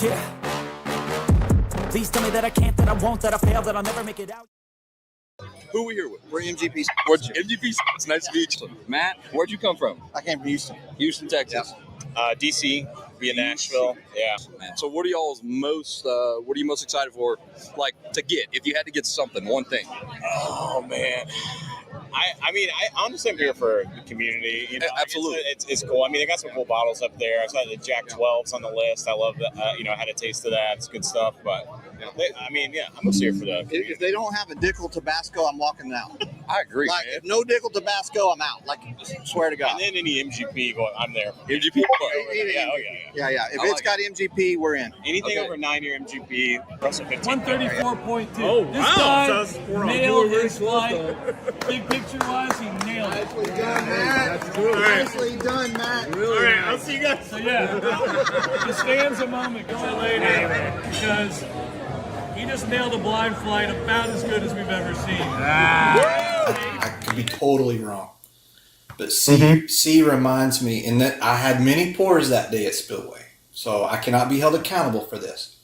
Yeah. Please tell me that I can't, that I won't, that I fail, that I'll never make it out. Who are we here with? We're MGP. MGP. It's nice to meet you. Matt, where'd you come from? I came from Houston. Houston, Texas. DC, via Nashville. Yeah. So what are y'all's most, what are you most excited for, like, to get? If you had to get something, one thing. Oh, man. I mean, honestly, I'm here for the community. You know, Absolutely. It's cool. I mean, they got some cool bottles up there. I saw the Jack 12s on the list. I love that. I had a taste of that. It's good stuff. But, I'm just here for the community. If they don't have a Dickel Tabasco, I'm walking out. I agree, Like, man. if no Dickel Tabasco, I'm out. Like, swear to God. And then any MGP, I'm there. MGP. Yeah. If I it's like got MGP, we're in. Anything over 9-year MGP, Russell 15. 134.2. Oh, This wow. guy nailed his flight. Big picture-wise, he nailed it. Nicely done, Matt. That's good. Nicely done, Matt. Really? All right, I'll see you guys. So, yeah, it stands a moment going later because he just nailed a blind flight about as good as we've ever seen. I could be totally wrong, but C reminds me, and that I had many pours that day at Spillway, so I cannot be held accountable for this.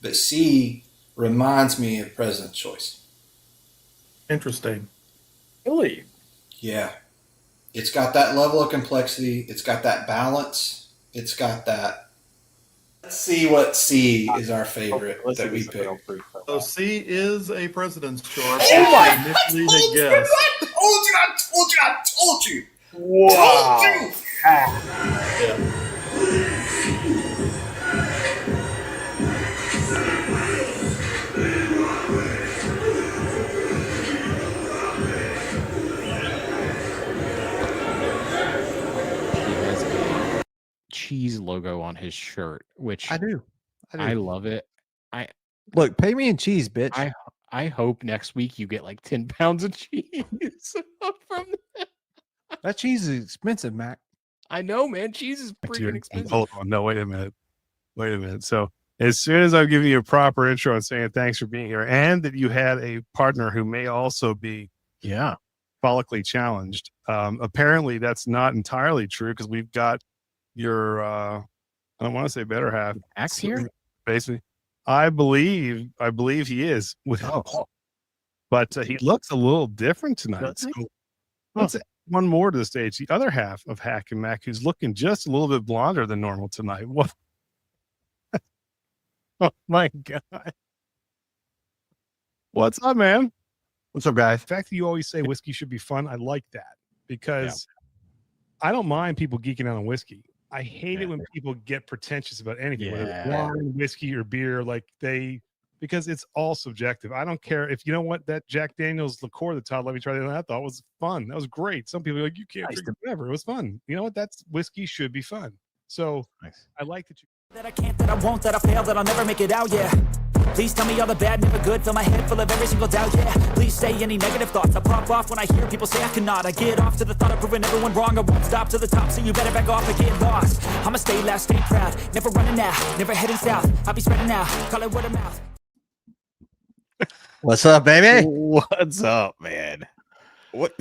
But C reminds me of President's Choice. Interesting. Really? Yeah, it's got that level of complexity. It's got that balance. It's got that. Let's see what C is our favorite that we pick. So C is a President's Choice. Oh my! Initially the guess. I told you! Wow. Told you! Cheese logo on his shirt, which I do. I love it. Look, pay me in cheese, bitch. I hope next week you get like 10 pounds of cheese from That cheese is expensive, Mac. I know, man. Cheese is freaking expensive. Hold on. No, wait a minute. So as soon as I've given you a proper intro and saying thanks for being here, and that you had a partner who may also be follically challenged, apparently that's not entirely true because we've got your I don't want to say better half. Axe here? Basically. I believe he is. But he looks a little different tonight. So let's add one more to the stage. The other half of Hack and Mack, who's looking just a little bit blonder than normal tonight. What? Oh my God. What's up, man? What's up, guys? The fact that you always say whiskey should be fun, I like that because I don't mind people geeking out on whiskey. I hate it when people get pretentious about anything, whether it's wine, whiskey, or beer. Because it's all subjective. I don't care if you know what that Jack Daniel's liqueur that Todd let me try that. I thought was fun. That was great. Some people are like, you can't drink whatever. It was fun. You know what? That's whiskey should be fun. So I like that you. That I can't, that I won't, that I fail, that I'll never make it out, yeah. Please tell me all the bad, never good, fill my head full of every single doubt, yeah. Please say any negative thoughts, I pop off when I hear people say I cannot. I get off to the thought of proving everyone wrong, I won't stop to the top, so you better back off and get lost. I'ma stay loud, stay proud, never running out, never heading south. I'll be spreading out, call it word of mouth. What's up, baby? What's up, man? What?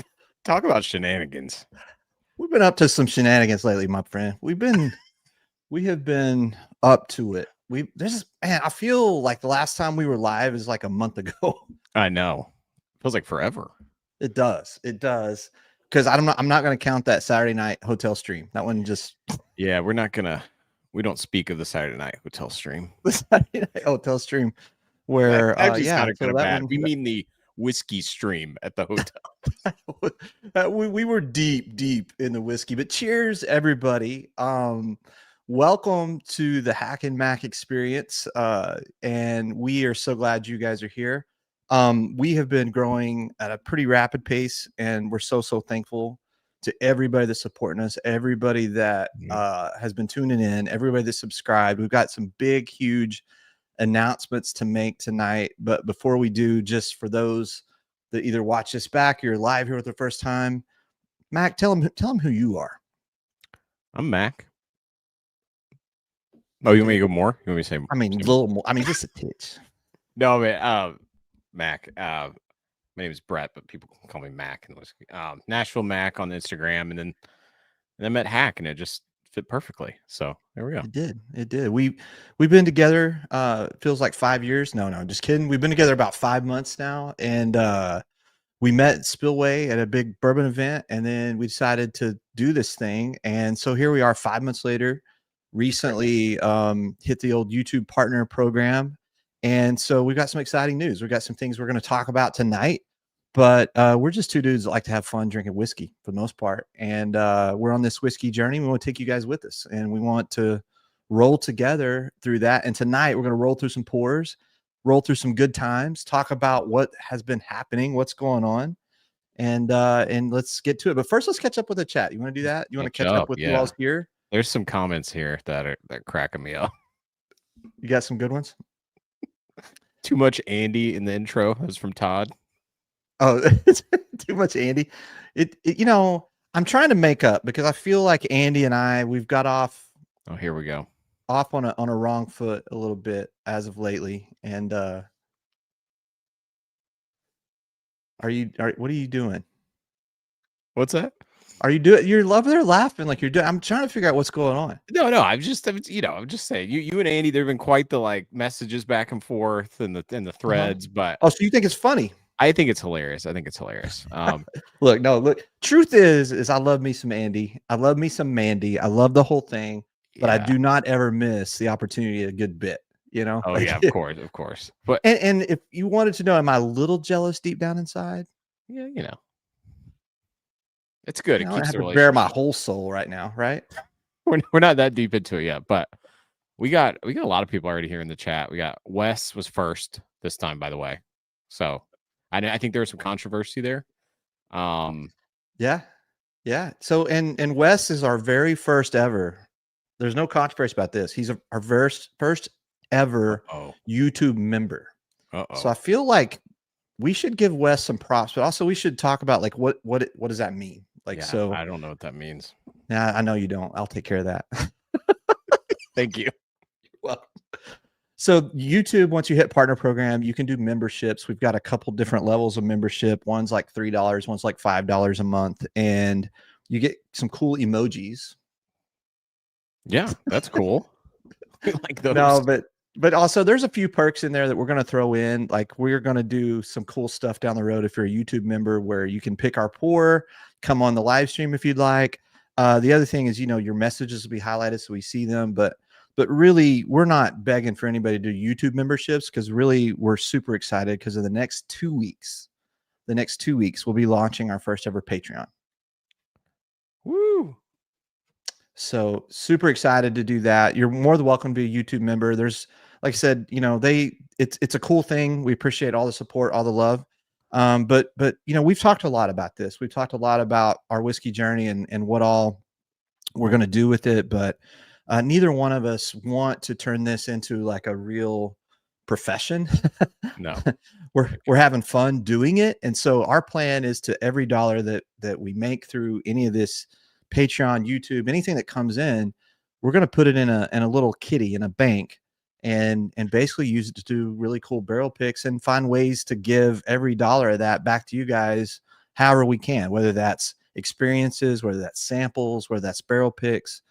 Talk about shenanigans. We've been up to some shenanigans lately, my friend. We have been up to it. I feel like the last time we were live is like a month ago. I know. Feels like forever. It does. Because I'm not gonna count that Saturday night hotel stream. That one just we don't speak of the Saturday night hotel stream. the Saturday night hotel stream where We mean the whiskey stream at the hotel. we were deep in the whiskey, but cheers, everybody. Welcome to the Hack and Mack experience. And we are so glad you guys are here. We have been growing at a pretty rapid pace, and we're so thankful to everybody that's supporting us, everybody that has been tuning in, everybody that's subscribed. We've got some big, huge announcements to make tonight. But before we do, just for those that either watch this back, you're live here for the first time, Mac, tell them who you are. I'm Mac. Oh, you want me to go more? You want me to say? I mean, a little more. I mean, just a titch. No, man. Mac. My name is Brett, but people call me Mac. And Nashville Mac on Instagram, and then I met Hack, and it just fit perfectly. So there we go. It did. It did. We've been together. Feels like 5 years. No, just kidding. We've been together about 5 months now, and we met Spillway at a big bourbon event, and then we decided to do this thing. And so here we are 5 months later, recently hit the old YouTube partner program. And so we've got some exciting news. We've got some things we're going to talk about tonight, but we're just two dudes that like to have fun drinking whiskey for the most part. And we're on this whiskey journey. We want to take you guys with us, and we want to roll together through that. And tonight we're going to roll through some pours, roll through some good times, talk about what has been happening, what's going on, and let's get to it. But first, let's catch up with the chat. You want to do that? You want to catch up with who all's here? There's some comments here that are cracking me up. You got some good ones? Too much Andy in the intro. That was from Todd. Oh, too much Andy. You know, I'm trying to make up because I feel like Andy and we've got off. Oh, here we go. Off on a wrong foot a little bit as of lately. And what are you doing? What's that? Are you doing? You're they're laughing like you're doing. I'm trying to figure out what's going on. No, I'm just saying you and Andy, there have been quite the like messages back and forth and the threads, but so you think it's funny? I think it's hilarious. Look, truth is I love me some Andy. I love me some Mandy. I love the whole thing, but I do not ever miss the opportunity of a good bit, you know? Oh, yeah, of course. But and if you wanted to know, am I a little jealous deep down inside? Yeah, it's good. It keeps I have the to bare my whole soul right now, right? We're not that deep into it yet, but we got a lot of people already here in the chat. We got Wes was first this time, by the way. So I think there was some controversy there. Yeah. So and Wes is our very first ever. There's no controversy about this. He's our first ever YouTube member. So I feel like we should give Wes some props, but also we should talk about like what does that mean? Like, so I don't know what that means. Yeah, I know you don't. I'll take care of that. Thank you. Well, so YouTube, once you hit partner program, you can do memberships. We've got a couple different levels of membership. One's like $3, one's like $5 a month, and you get some cool emojis. Yeah, that's cool. Like those. No, but also there's a few perks in there that we're going to throw in. Like we're going to do some cool stuff down the road if you're a YouTube member, where you can pick our pour, come on the live stream if you'd like. The other thing is, your messages will be highlighted so we see them, but really we're not begging for anybody to do YouTube memberships, because really we're super excited because in the next 2 weeks, we'll be launching our first ever Patreon. Woo! So super excited to do that. You're more than welcome to be a YouTube member. There's, like I said, it's a cool thing. We appreciate all the support, all the love. But we've talked a lot about this. We've talked a lot about our whiskey journey and what all we're going to do with it. But neither one of us want to turn this into like a real profession. No, we're having fun doing it. And so our plan is to every dollar that we make through any of this Patreon, YouTube, anything that comes in, we're going to put it in a little kitty in a bank and basically use it to do really cool barrel picks and find ways to give every dollar of that back to you guys however we can, whether that's experiences, whether that's samples, whether that's barrel picks.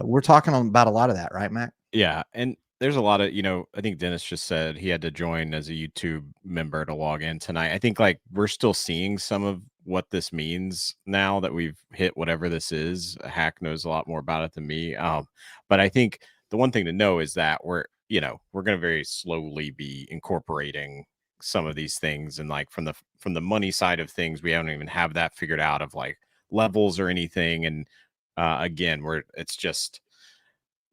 We're talking about a lot of that, right, Mac? Yeah. And there's a lot of, I think Dennis just said he had to join as a YouTube member to log in tonight. I think like we're still seeing some of what this means now that we've hit whatever this is. Hack knows a lot more about it than me. But I think the one thing to know is that we're going to very slowly be incorporating some of these things. And like from the money side of things, we don't even have that figured out of like levels or anything. And again,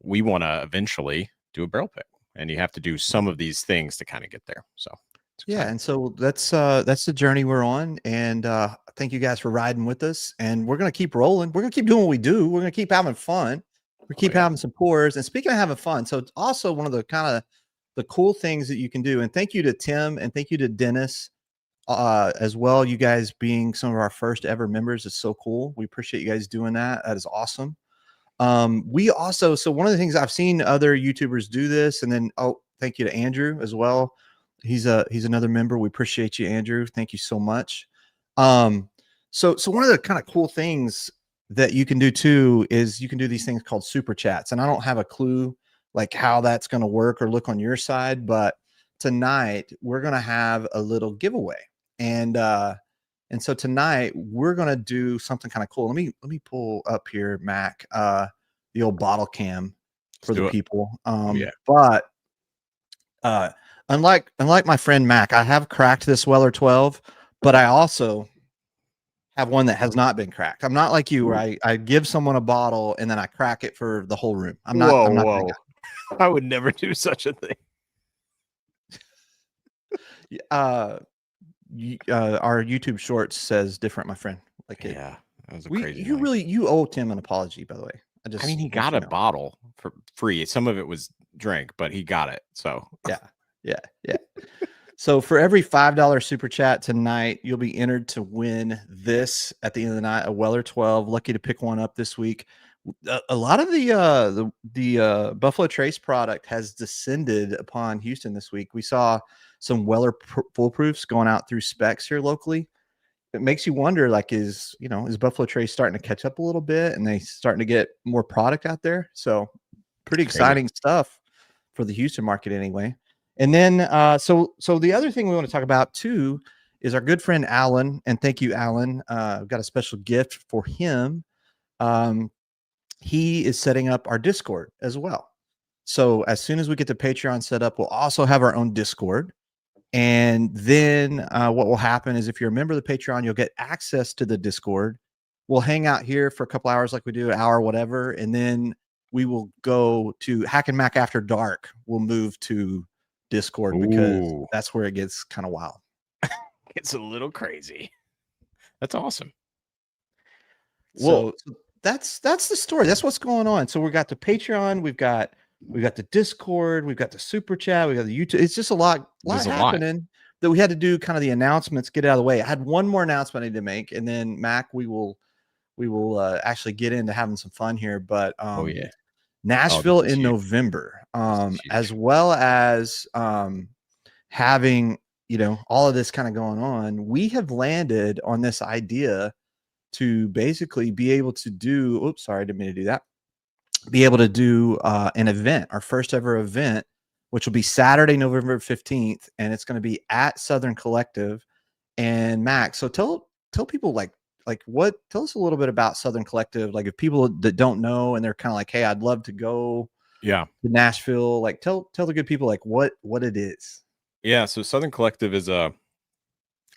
we want to eventually do a barrel pick, and you have to do some of these things to kind of get there. So yeah, and so that's the journey we're on, and thank you guys for riding with us, and we're gonna keep rolling. We're gonna keep doing what we do. We're gonna keep having fun. We keep having some pours. And speaking of having fun, so it's also one of the kind of the cool things that you can do. And thank you to Tim and thank you to Dennis as well. You guys being some of our first ever members is so cool. We appreciate you guys doing that. That is awesome. We also, so one of the things I've seen other YouTubers do this, and then thank you to Andrew as well. He's another member. We appreciate you, Andrew. Thank you so much. So one of the kind of cool things that you can do too is you can do these things called super chats. And I don't have a clue like how that's going to work or look on your side, but tonight we're going to have a little giveaway. And so tonight we're going to do something kind of cool. Let me pull up here, Mac, the old bottle cam for the people. But unlike my friend Mac, I have cracked this Weller 12, but I also have one that has not been cracked. I'm not like you, where I give someone a bottle and then I crack it for the whole room. I'm not. I would never do such a thing. Our YouTube shorts says different, my friend. Like, yeah, that was a crazy. You owe Tim an apology, by the way. I mean, he got a bottle for free. Some of it was drink, but he got it. So yeah. So for every $5 super chat tonight, you'll be entered to win this at the end of the night, a Weller 12. Lucky to pick one up this week. A lot of the Buffalo Trace product has descended upon Houston this week. We saw some Weller foolproofs going out through specs here locally. It makes you wonder, like, is Buffalo Trace starting to catch up a little bit and they starting to get more product out there? So pretty exciting stuff for the Houston market anyway. And then, so the other thing we want to talk about too is our good friend Alan. And thank you, Alan. I've got a special gift for him. He is setting up our Discord as well. So as soon as we get the Patreon set up, we'll also have our own Discord. And then what will happen is if you're a member of the Patreon, you'll get access to the Discord. We'll hang out here for a couple hours like we do, an hour, whatever. And then we will go to Hack and Mack After Dark. We'll move to Discord because that's where it gets kind of wild. It's a little crazy. That's awesome. So that's the story. That's what's going on. So we got the Patreon, we've got the Discord, we've got the super chat, we got the YouTube. It's just a lot happening that we had to do kind of the announcements, get it out of the way. I had one more announcement I need to make, and then Mac, we will actually get into having some fun here. But Nashville in November, as well as having all of this kind of going on, we have landed on this idea to basically be able to do. Oops, sorry, I didn't mean to do that. Be able to do an event, our first ever event, which will be Saturday, November 15th, and it's going to be at Southern Collective. And Max, so tell people tell us a little bit about Southern Collective. Like, if people that don't know and they're kind of like, hey, I'd love to go to Nashville, like tell the good people like what it is. Yeah, so Southern Collective is I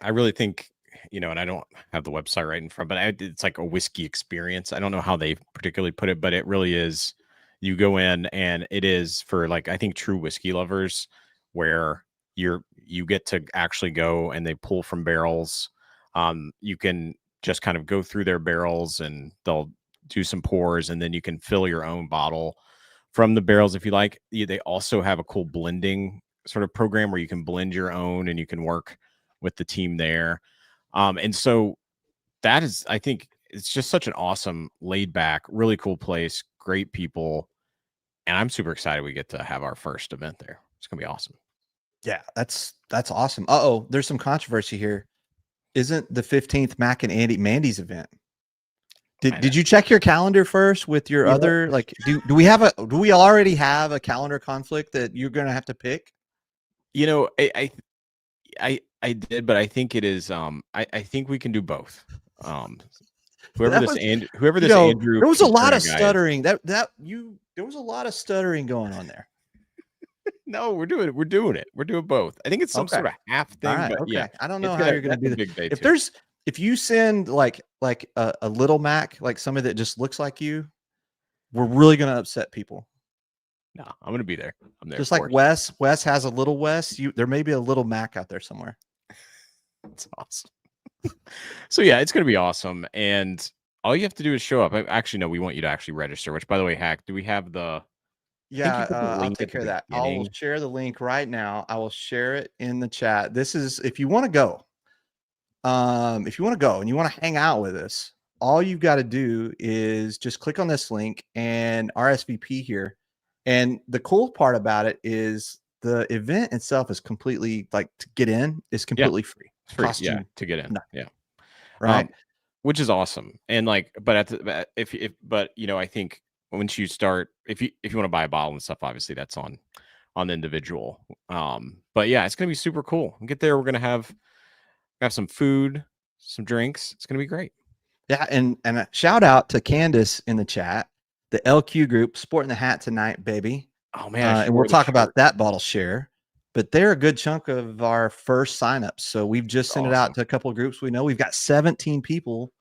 really think, and I don't have the website right in front, but it's like a whiskey experience. I don't know how they particularly put it, but it really is. You go in and it is for, like, I think, true whiskey lovers, where you get to actually go and they pull from barrels. You can just kind of go through their barrels and they'll do some pours, and then you can fill your own bottle from the barrels if you like. They also have a cool blending sort of program where you can blend your own and you can work with the team there. And so that is, I think it's just such an awesome, laid back, really cool place, great people. And I'm super excited we get to have our first event there. It's going to be awesome. Yeah, that's awesome. There's some controversy here. Isn't the 15th Mac and Mandy's event? Did you check your calendar first with your other, like, do we already have a calendar conflict that you're going to have to pick? I did, but I think it is, I think we can do both. Whoever this Andrew, there was a lot of stuttering. There was a lot of stuttering going on there. No, we're doing it. We're doing both. I think it's some sort of half thing. Right, but yeah, I don't know how you're going to do that. If you send like a little Mac, like somebody that just looks like you, we're really going to upset people. No, I'm going to be there. I'm there. Just like Wes has a little Wes. There may be a little Mac out there somewhere. That's awesome. So yeah, it's going to be awesome. And all you have to do is show up. Actually, no, we want you to actually register, which, by the way, Hack, do we have the... Yeah, I'll take care of that. I will share the link right now. I will share it in the chat. This is, if you want to go, and you want to hang out with us, all you've got to do is just click on this link and RSVP here. And the cool part about it is the event itself is completely, like, to get in is completely free. Free, to get in. Yeah. Right. which is awesome. And like, but if you know, I think once you start, if you want to buy a bottle and stuff, obviously that's on the individual. But yeah, it's gonna be super cool. We'll get there. We're gonna have some food, some drinks. It's gonna be great. Yeah, and a shout out to Candace in the chat, the LQ group, sporting the hat tonight, baby. Oh man, and we'll talk about that bottle share. But they're a good chunk of our first signups. So we've just sent it out to a couple of groups. We know we've got 17 people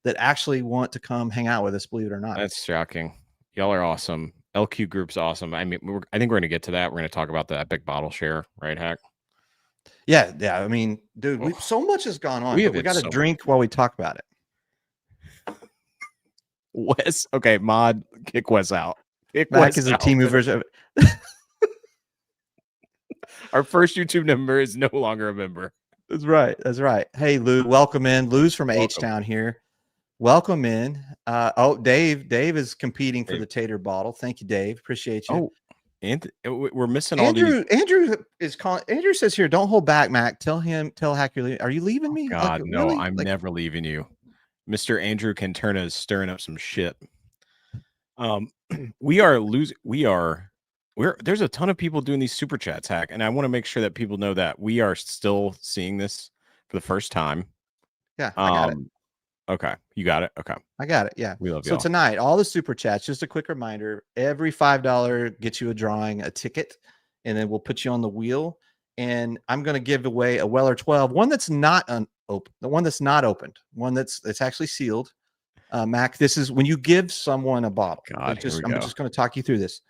that actually want to come hang out with us, believe it or not. That's shocking. Y'all are awesome. LQ group's awesome. I mean, I think we're going to get to that. We're going to talk about the epic bottle share, right, Hack? Yeah. I mean, dude, so much has gone on. We got to drink while we talk about it. Wes, okay, mod, kick Wes out. Mac is a Timu version of it. Our first YouTube member is no longer a member. That's right. That's right. Hey, Lou, welcome in. Lou's from H-Town here. Welcome in. Dave is competing for the tater bottle. Thank you, Dave. Appreciate you. Oh, and we're missing Andrew is calling. Andrew says here, don't hold back, Mac. Tell Hack you're leaving. Are you leaving me? God, no, really? I'm never leaving you. Mr. Andrew Canterna is stirring up some shit. There's a ton of people doing these super chats, Hack, and I want to make sure that people know that we are still seeing this for the first time. Yeah, I got it. Okay, you got it. Okay, I got it. Yeah, we love you. So tonight, all the super chats. Just a quick reminder: every $5 gets you a drawing, a ticket, and then we'll put you on the wheel. And I'm going to give away a Weller 12, one that's not open, the one that's not opened, one that's actually sealed. Mac, this is when you give someone a bottle. God, I'm just going to talk you through this.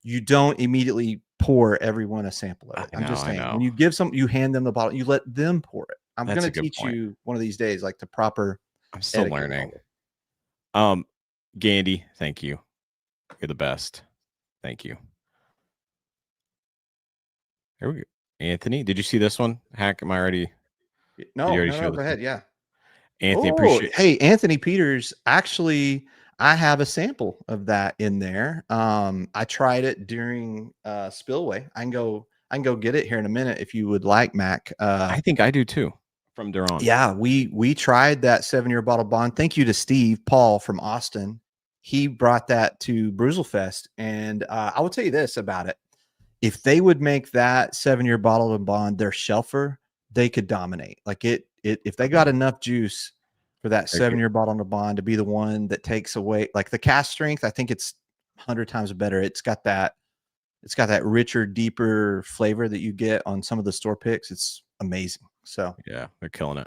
You don't immediately pour everyone a sample of it. I'm just saying, when you give you hand them the bottle, you let them pour it. I'm going to teach you one of these days, like the proper. I'm still learning. Gandy, thank you. You're the best. Thank you. Here we go. Anthony, did you see this one? Hack, am I already? No, go ahead. Yeah. Anthony, appreciate. Hey, Anthony Peters, actually, I have a sample of that in there. I tried it during Spillway. I can go get it here in a minute if you would like, Mac. I think I do too. From Duran. Yeah, we tried that 7-year bottle bond. Thank you to Steve Paul from Austin. He brought that to Brulezfest, and I will tell you this about it: if they would make that 7-year bottle and bond their shelfer, they could dominate. Like if they got enough juice for that 7-year bottle and bond to be the one that takes away, like the cast strength, I think it's 100 times better. It's got that richer, deeper flavor that you get on some of the store picks. It's amazing. So yeah, they're killing it.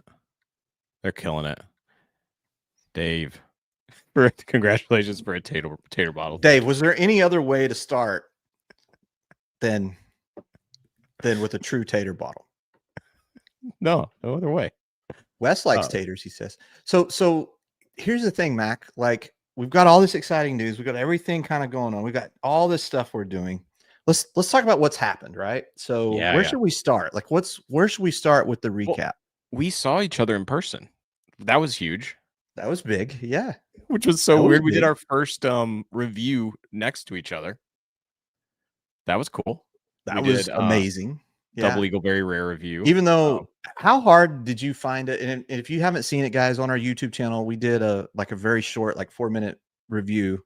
They're killing it. Dave, congratulations for a tater bottle. Dave, was there any other way to start than with a true tater bottle? No other way. Wes likes taters, he says. So here's the thing, Mac. Like, we've got all this exciting news. We've got everything kind of going on. We've got all this stuff we're doing. Let's talk about what's happened, right? So where should we start? Like, where should we start with the recap? Well, we saw each other in person. That was huge. That was big. Yeah. Which was so weird. We did our first review next to each other. That was cool. That was amazing. Double Eagle Very Rare review. Even though, how hard did you find it? And if you haven't seen it, guys, on our YouTube channel, we did a very short, 4-minute review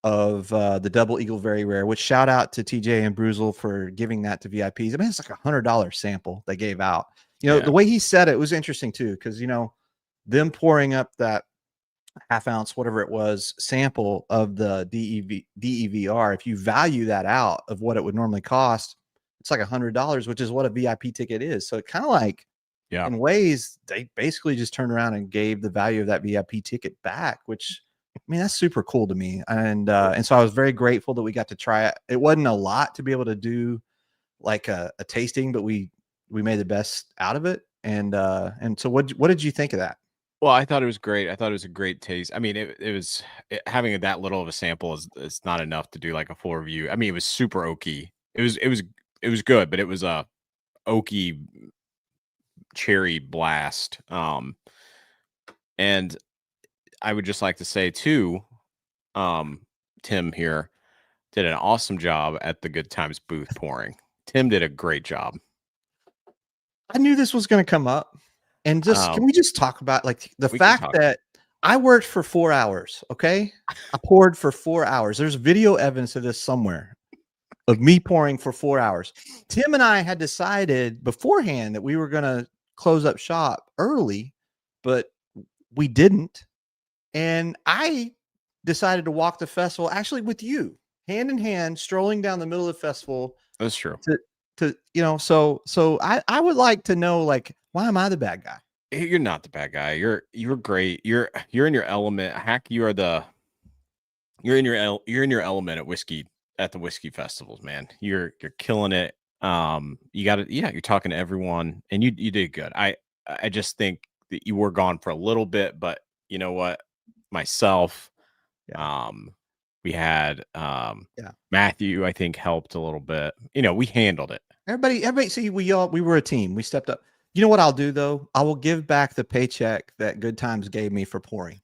of the Double Eagle Very Rare, which shout out to TJ and Bruzel for giving that to VIPs. I mean, it's like $100 sample they gave out. The way he said it was interesting too, because them pouring up that half ounce, whatever it was, sample of the DEVR, if you value that out of what it would normally cost, it's like $100, which is what a VIP ticket is. So it kind of like, in ways, they basically just turned around and gave the value of that VIP ticket back, which, I mean, that's super cool to me. And so I was very grateful that we got to try it. It wasn't a lot to be able to do like a tasting, but we made the best out of it. And so what did you think of that? Well, I thought it was great. I thought it was a great taste. I mean, it was having that little of a sample is not enough to do like a full review. I mean, it was super oaky. It was good, but it was a oaky cherry blast. And I would just like to say too, Tim here did an awesome job at the Good Times booth pouring. Tim did a great job. I knew this was going to come up. And can we just talk about like the fact that I worked for 4 hours. Okay, I poured for 4 hours. There's video evidence of this somewhere, of me pouring for 4 hours. Tim and I had decided beforehand that we were going to close up shop early, but we didn't. And I decided to walk the festival actually with you, hand in hand, strolling down the middle of the festival. That's true. To so I would like to know, like, why am I the bad guy? You're not the bad guy. You're great. You're in your element. Hack, you're in your element at the whiskey festivals, man. You're killing it. You got it. Yeah, you're talking to everyone, and you did good. I just think that you were gone for a little bit, but you know what? Myself, we had Matthew, I think, helped a little bit. You know, we handled it. Everybody, see, we were a team. We stepped up. You know what I'll do though? I will give back the paycheck that Good Times gave me for pouring.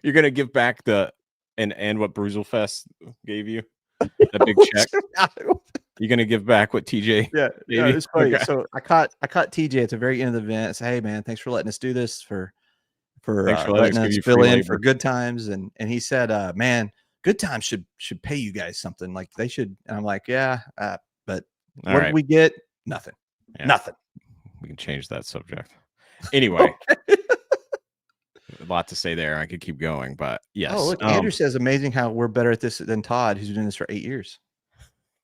You're gonna give back and what Brulezfest gave you, that big check. You're gonna give back what TJ? Yeah, it's funny. Okay. So I caught TJ at the very end of the event. Say, hey man, thanks for letting us do this for letting us fill in for Good Times, and he said, man, Good Times should pay you guys something, like they should. And I'm like, yeah, but what did we get? Nothing. Yeah. Nothing. We can change that subject. Anyway, a lot to say there. I could keep going, but yes. Oh, look, Andrew says amazing how we're better at this than Todd, who's been doing this for 8 years.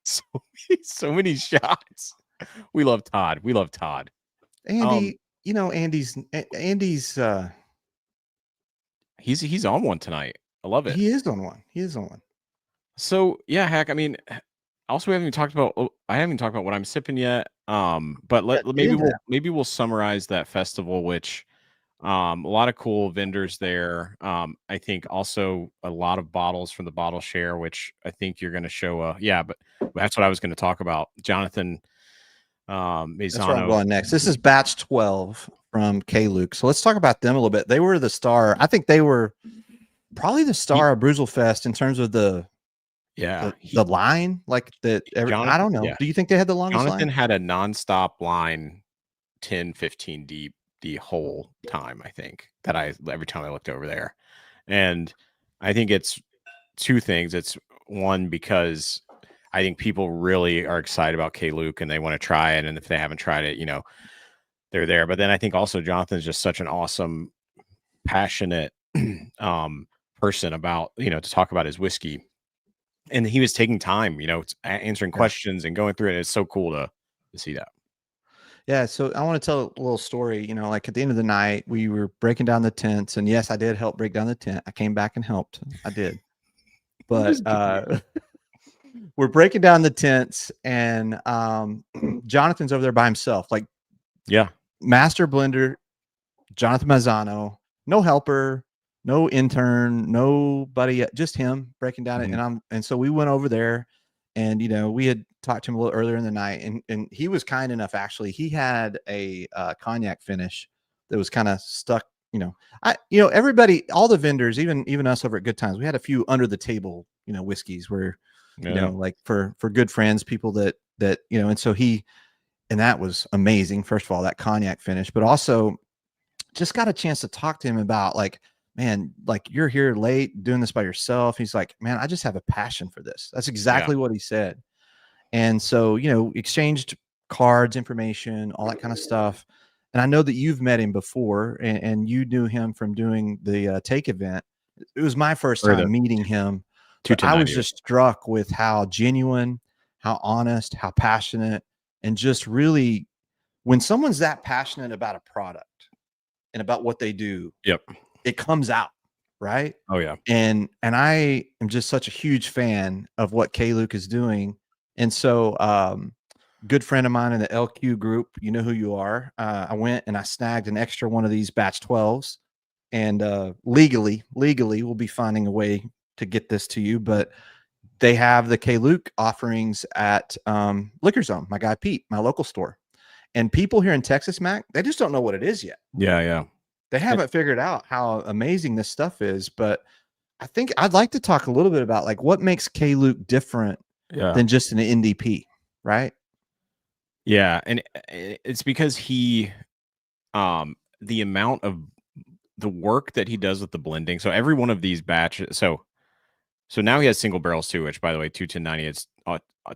So many shots. We love Todd. Andy, Andy's he's on one tonight. I love it. He is on one. So yeah, Hack. I mean, also I haven't even talked about what I'm sipping yet. But maybe we'll summarize that festival, which a lot of cool vendors there. I think also a lot of bottles from the bottle share, which I think you're going to show. But that's what I was going to talk about. Jonathan Maisano. That's where I'm going next. This is batch 12 from K-Luke. So let's talk about them a little bit. They were the star. I think they were probably the star of Brulezfest in terms of the line, like that. I don't know. Yeah. Do you think they had the longest Jonathan line? had a nonstop line, 10, 15 deep the whole time. I think that every time I looked over there, and I think it's two things. It's one, because I think people really are excited about K-Luke and they want to try it, and if they haven't tried it, they're there. But then I think also Jonathan's just such an awesome, passionate person about to talk about his whiskey. And he was taking time, answering questions and going through it. It's so cool to see that. Yeah. So I want to tell a little story. Like at the end of the night, we were breaking down the tents, and yes, I did help break down the tent. I came back and helped. I did. But we're breaking down the tents, and Jonathan's over there by himself. Like, master blender, Jonathan Mazzano, no helper, no intern, nobody, just him breaking down it. And so we went over there, and we had talked to him a little earlier in the night, and he was kind enough. Actually, he had a cognac finish that was kind of stuck. Everybody, all the vendors, even us over at Good Times, we had a few under the table whiskeys where like for good friends, people that and so and that was amazing. First of all, that cognac finish, but also just got a chance to talk to him about, like, man, like, you're here late doing this by yourself. He's like, man, I just have a passion for this. That's exactly what he said. And so, exchanged cards, information, all that kind of stuff. And I know that you've met him before, and you knew him from doing the Take event. It was my first time meeting him. I was just struck with how genuine, how honest, how passionate, and just really, when someone's that passionate about a product and about what they do, it comes out, right? Oh yeah. And I am just such a huge fan of what K-Luke is doing. And so, good friend of mine in the LQ group, you know who you are. I went and I snagged an extra one of these batch 12s, and legally we'll be finding a way to get this to you, but they have the K-Luke offerings at Liquor Zone, my guy Pete, my local store. And people here in Texas, Mac, they just don't know what it is yet. Yeah. They haven't figured out how amazing this stuff is. But I think I'd like to talk a little bit about, like, what makes K-Luke different than just an NDP, right? Yeah, and it's because he, the amount of the work that he does with the blending. So every one of these batches. So now he has single barrels too, which by the way, 21090, it's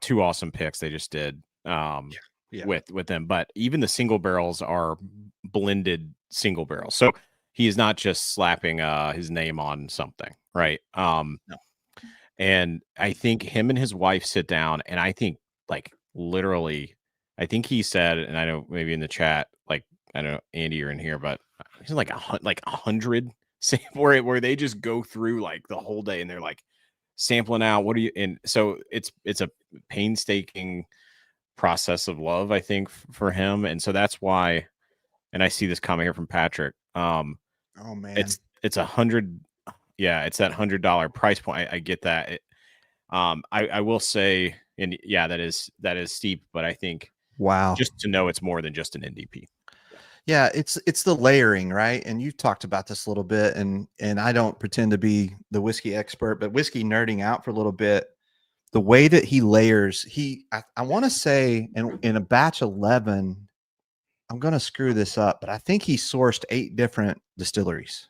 two awesome picks they just did with them. But even the single barrels are blended single barrels. So he is not just slapping his name on something, right? No. And I think him and his wife sit down, and I think like literally, I think he said, and I know maybe in the chat, like I don't know, Andy, you're in here, but he's like 100 where they just go through like the whole day, and they're like sampling out. What are you? And so it's a painstaking process of love, I think, for him, and so that's why. And I see this comment here from Patrick. Oh man, it's $100. Yeah, it's that $100 price point. I get that. I will say, and yeah, that is steep, but I think just to know it's more than just an NDP. Yeah, it's the layering, right? And you've talked about this a little bit, and I don't pretend to be the whiskey expert, but whiskey nerding out for a little bit. The way that he layers, I want to say in a batch 11, I'm going to screw this up, but I think he sourced 8 different distilleries.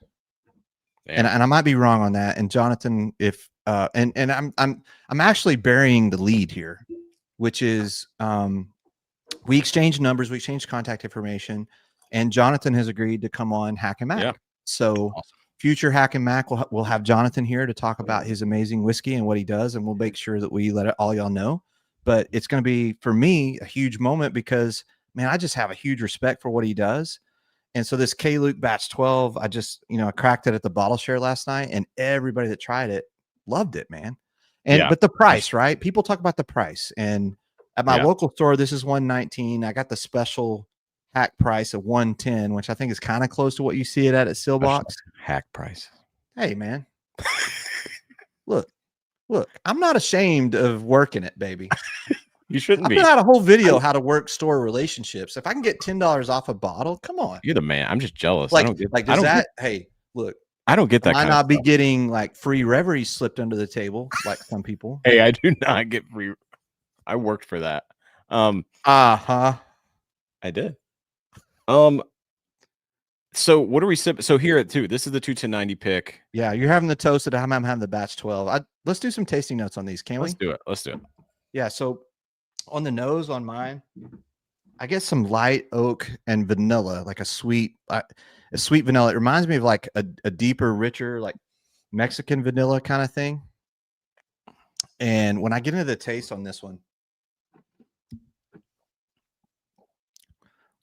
And I might be wrong on that. And Jonathan, if and I'm actually burying the lead here, which is we exchange numbers, we exchange contact information, and Jonathan has agreed to come on Hack Mack. Yeah. So awesome. Future Hack Mack we'll have Jonathan here to talk about his amazing whiskey and what he does, and we'll make sure that we let all y'all know. But it's going to be, for me, a huge moment because, man, I just have a huge respect for what he does. And so this K-Luke batch 12, I just, I cracked it at the bottle share last night, and everybody that tried it loved it, man. And but the price, right? People talk about the price. And at my local store, this is $119. I got the special hack price of $110, which I think is kind of close to what you see it at Stillbox. Hack price. Hey, man. Look, I'm not ashamed of working it, baby. You shouldn't be. I put out a whole video how to work store relationships. If I can get $10 off a bottle, come on. You're the man. I'm just jealous. Hey, look. I don't get that. I not be getting like free reveries slipped under the table like some people. Hey, I do not get free. I worked for that. I did. So what are we sipping? So here at 2, this is the 21090 pick. Yeah, you're having the toasted. I'm having the batch 12. Let's do some tasting notes on these, can we? Let's do it. Yeah, so on the nose on mine, I get some light oak and vanilla, like a sweet vanilla. It reminds me of like a deeper, richer, like Mexican vanilla kind of thing. And when I get into the taste on this one,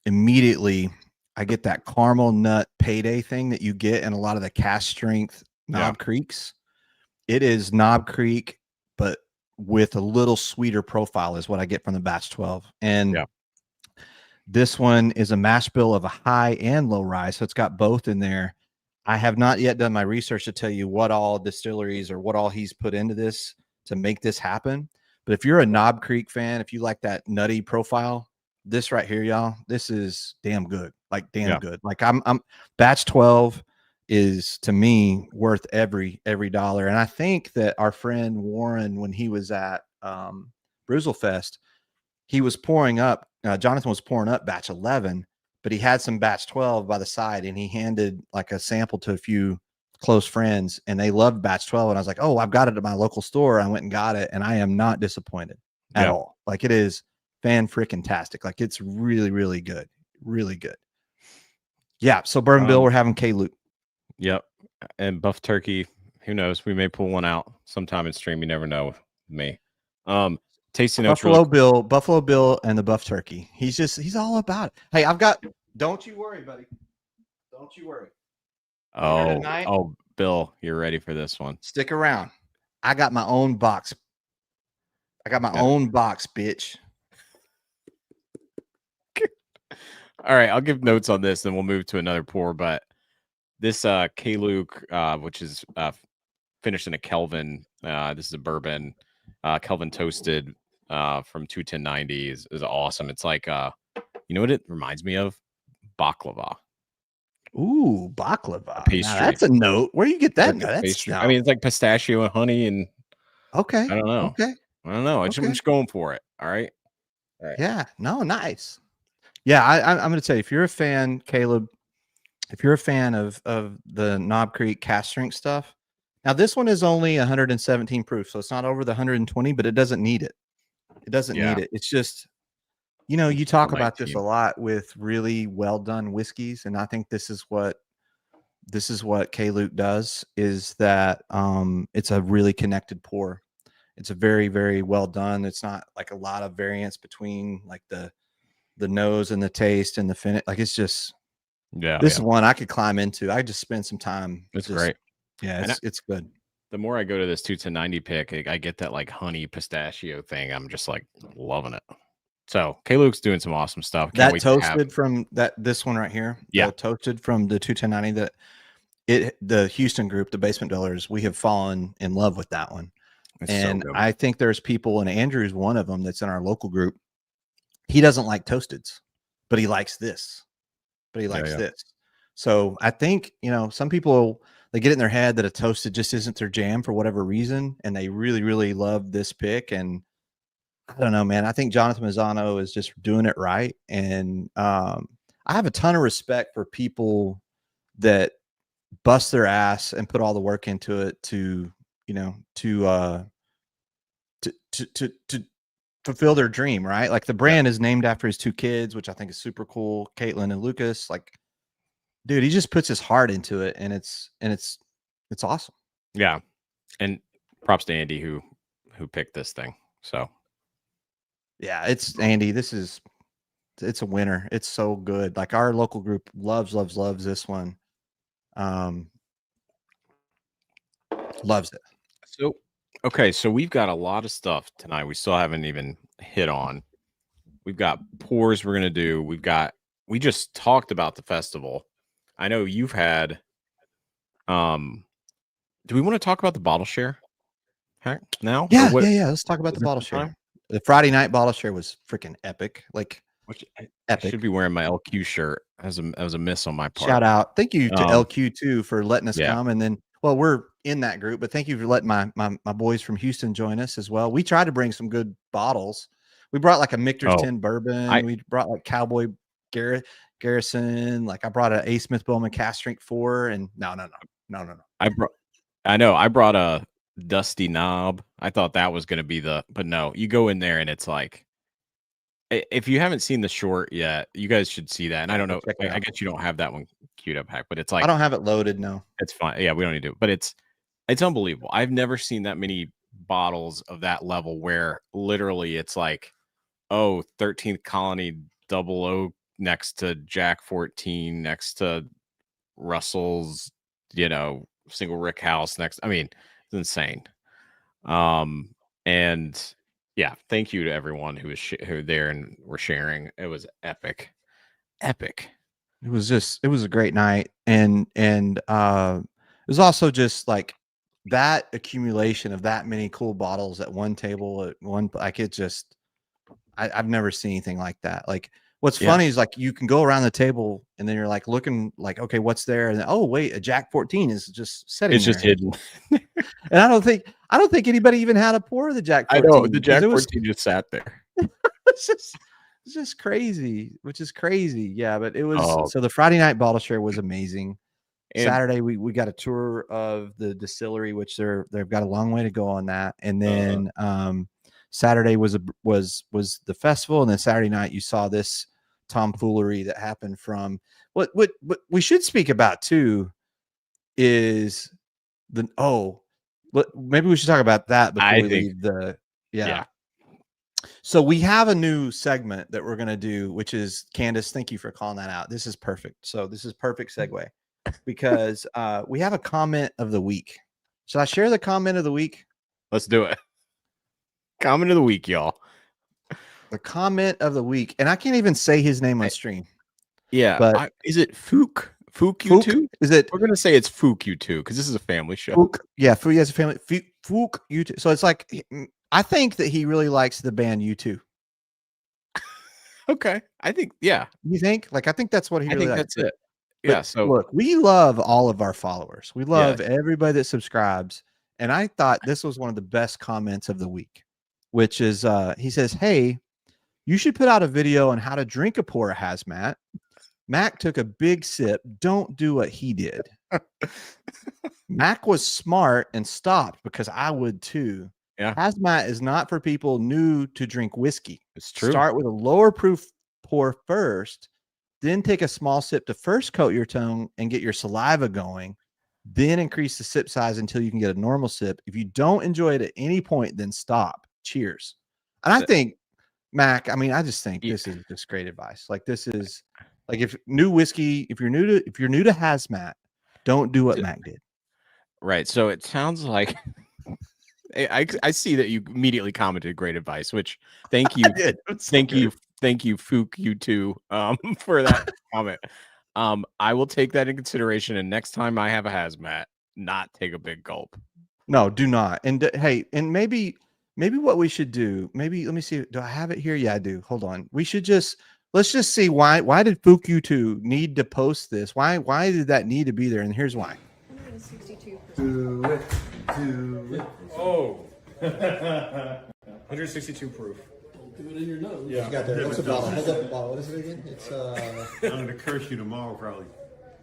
immediately I get that caramel nut payday thing that you get in a lot of the cast strength Knob Creeks. It is Knob Creek, but with a little sweeter profile is what I get from the batch 12. And this one is a mash bill of a high and low rise. So it's got both in there. I have not yet done my research to tell you what all distilleries or what all he's put into this to make this happen. But if you're a Knob Creek fan, if you like that nutty profile, this right here, y'all, this is damn good. Like damn good. Like I'm batch 12 is to me worth every dollar. And I think that our friend Warren, when he was at Brulezfest, he was pouring up, Jonathan was pouring up batch 11, but he had some batch 12 by the side, and he handed like a sample to a few close friends, and they loved batch 12. And I was like, oh, I've got it at my local store. I went and got it, and I am not disappointed at all. Like it is fan-freaking-tastic. Like it's really, really good. Really good. Yeah. So Bourbon Bill, we're having K-Luke. Yep. And Buff Turkey, who knows? We may pull one out sometime in stream. You never know with me. Tasting notes. Buffalo Bill and the Buff Turkey. He's all about it. Hey, don't you worry, buddy. Don't you worry. Oh, Bill, you're ready for this one. Stick around. I got my own box. Own box, bitch. All right, I'll give notes on this, then we'll move to another pour. But this K-Luke, which is finished in a Kelvin, this is a bourbon, Kelvin toasted from 21090 is awesome. It's like, you know what it reminds me of? Baklava. Ooh, baklava. Pastry. Now, that's a note. Where do you get that? I mean, it's like pistachio and honey and okay. I don't know. Okay. I don't know. I'm just going for it. All right. Yeah. No, nice. Yeah, I'm going to tell you, if you're a fan, Caleb, if you're a fan of the Knob Creek cast strength stuff, now this one is only 117 proof, so it's not over the 120, but it doesn't need it. It doesn't need it. It's just, you know, you talk about this a lot with really well done whiskeys, and I think this is what K-Luke does, is that it's a really connected pour. It's a very, very well done. It's not like a lot of variance between like the nose and the taste and the finish. Like it's just, this is one I could climb into. I just spend some time. It's great. Yeah, it's good. The more I go to this 21090 pick, I get that like honey pistachio thing. I'm just like loving it. So K-Luke's doing some awesome stuff. That toasted from this one right here. Yeah, toasted from the 21090. The Houston group, the Basement Dwellers, we have fallen in love with that one. And so I think there's people, and Andrew's one of them that's in our local group. He doesn't like toasteds, but he likes this. This. So I think, you know, some people, they get in their head that a toasted just isn't their jam for whatever reason, and they really, really love this pick. And I don't know, man. I think Jonathan Mazzano is just doing it right. And I have a ton of respect for people that bust their ass and put all the work into it to, you know, to fulfill their dream, right? Like the brand is named after his two kids, which I think is super cool, Caitlin and Lucas. Like, dude, he just puts his heart into it, and it's awesome. Yeah. And props to Andy who picked this thing. So yeah, it's Andy. It's a winner. It's so good. Like our local group loves this one. Loves it. So, okay. So we've got a lot of stuff tonight. We still haven't even hit on. We've got pours we're going to do. We just talked about the festival. I know you've had, do we want to talk about the bottle share now? Yeah. Let's talk about the bottle share. The Friday night bottle share was freaking epic. Like, epic. I should be wearing my LQ shirt. That was a miss on my part. Shout out. Thank you to LQ too for letting us come. And then, well, we're in that group, but thank you for letting my boys from Houston join us as well. We tried to bring some good bottles. We brought like a Michter's 10 bourbon. We brought like Cowboy Garrison. Like I brought a Smith Bowman Cast Strength 4. And no. I brought a Dusty Knob. I thought that was going to be but no, you go in there and it's like, if you haven't seen the short yet, you guys should see that. And I don't know, I guess you don't have that one queued up, Hack, but it's like, I don't have it loaded. No, it's fine. Yeah, we don't need to, but it's unbelievable. I've never seen that many bottles of that level where literally it's like, 13th Colony 00 next to Jack 14, next to Russell's, single Rick House next. I mean, it's insane. And yeah, thank you to everyone who was there and were sharing. It was epic. It was a great night. And it was also just like that accumulation of that many cool bottles at one table at one, like it just, I've never seen anything like that. Like what's funny is like, you can go around the table and then you're like looking like, okay, what's there? And then, oh wait, a Jack 14 is just sitting It's there. just hidden. And I don't think anybody even had a pour of the Jack 14. I know the Jack 14 just sat there. It's just crazy, which is crazy. Yeah, but it was so the Friday night bottle share was amazing. And Saturday we got a tour of the distillery, which they've got a long way to go on that. And then Saturday was the festival, and then Saturday night you saw this tomfoolery that happened from what we should speak about too is maybe we should talk about that before we leave the So we have a new segment that we're going to do, which is Candace. Thank you for calling that out. This is perfect. So this is perfect segue because we have a comment of the week. Should I share the comment of the week? Let's do it. Comment of the week, y'all. The comment of the week, and I can't even say his name on stream. Yeah, but is it Fook? Fook U2? Is it? We're gonna say it's Fook U2 because this is a family show. Fook, yeah, Fook has a family. Fook U2. So it's like I think that he really likes the band U2. Okay, I think you think like I think that's what he really likes. That's it. But yeah. So look, we love all of our followers. We love everybody that subscribes, and I thought this was one of the best comments of the week, which is he says, "Hey, you should put out a video on how to drink a pour of hazmat. Mac took a big sip. Don't do what he did. Mac was smart and stopped because I would too. Yeah. Hazmat is not for people new to drink whiskey. It's true. Start with a lower proof pour first, then take a small sip to first coat your tongue and get your saliva going. Then increase the sip size until you can get a normal sip. If you don't enjoy it at any point, then stop. Cheers. And I think, Mac, I mean, I just think this is just great advice. Like, this is like, if new whiskey, if you're new to hazmat, don't do what Mac did. Right. So it sounds like I see that you immediately commented great advice, which thank you. Thank you, Fuke, you too, for that comment. I will take that in consideration, and next time I have a hazmat, not take a big gulp. No, do not. And hey, and maybe what we should do, maybe let me see. Do I have it here? Yeah, I do. Hold on. Let's just see why did Fuke you two need to post this? Why did that need to be there? And here's why. 162. Do it. Oh. 162 proof. Do it in your nose. Yeah. You got there. What's the bottle? Hold up the bottle. What is it again? It's I'm gonna curse you tomorrow, probably.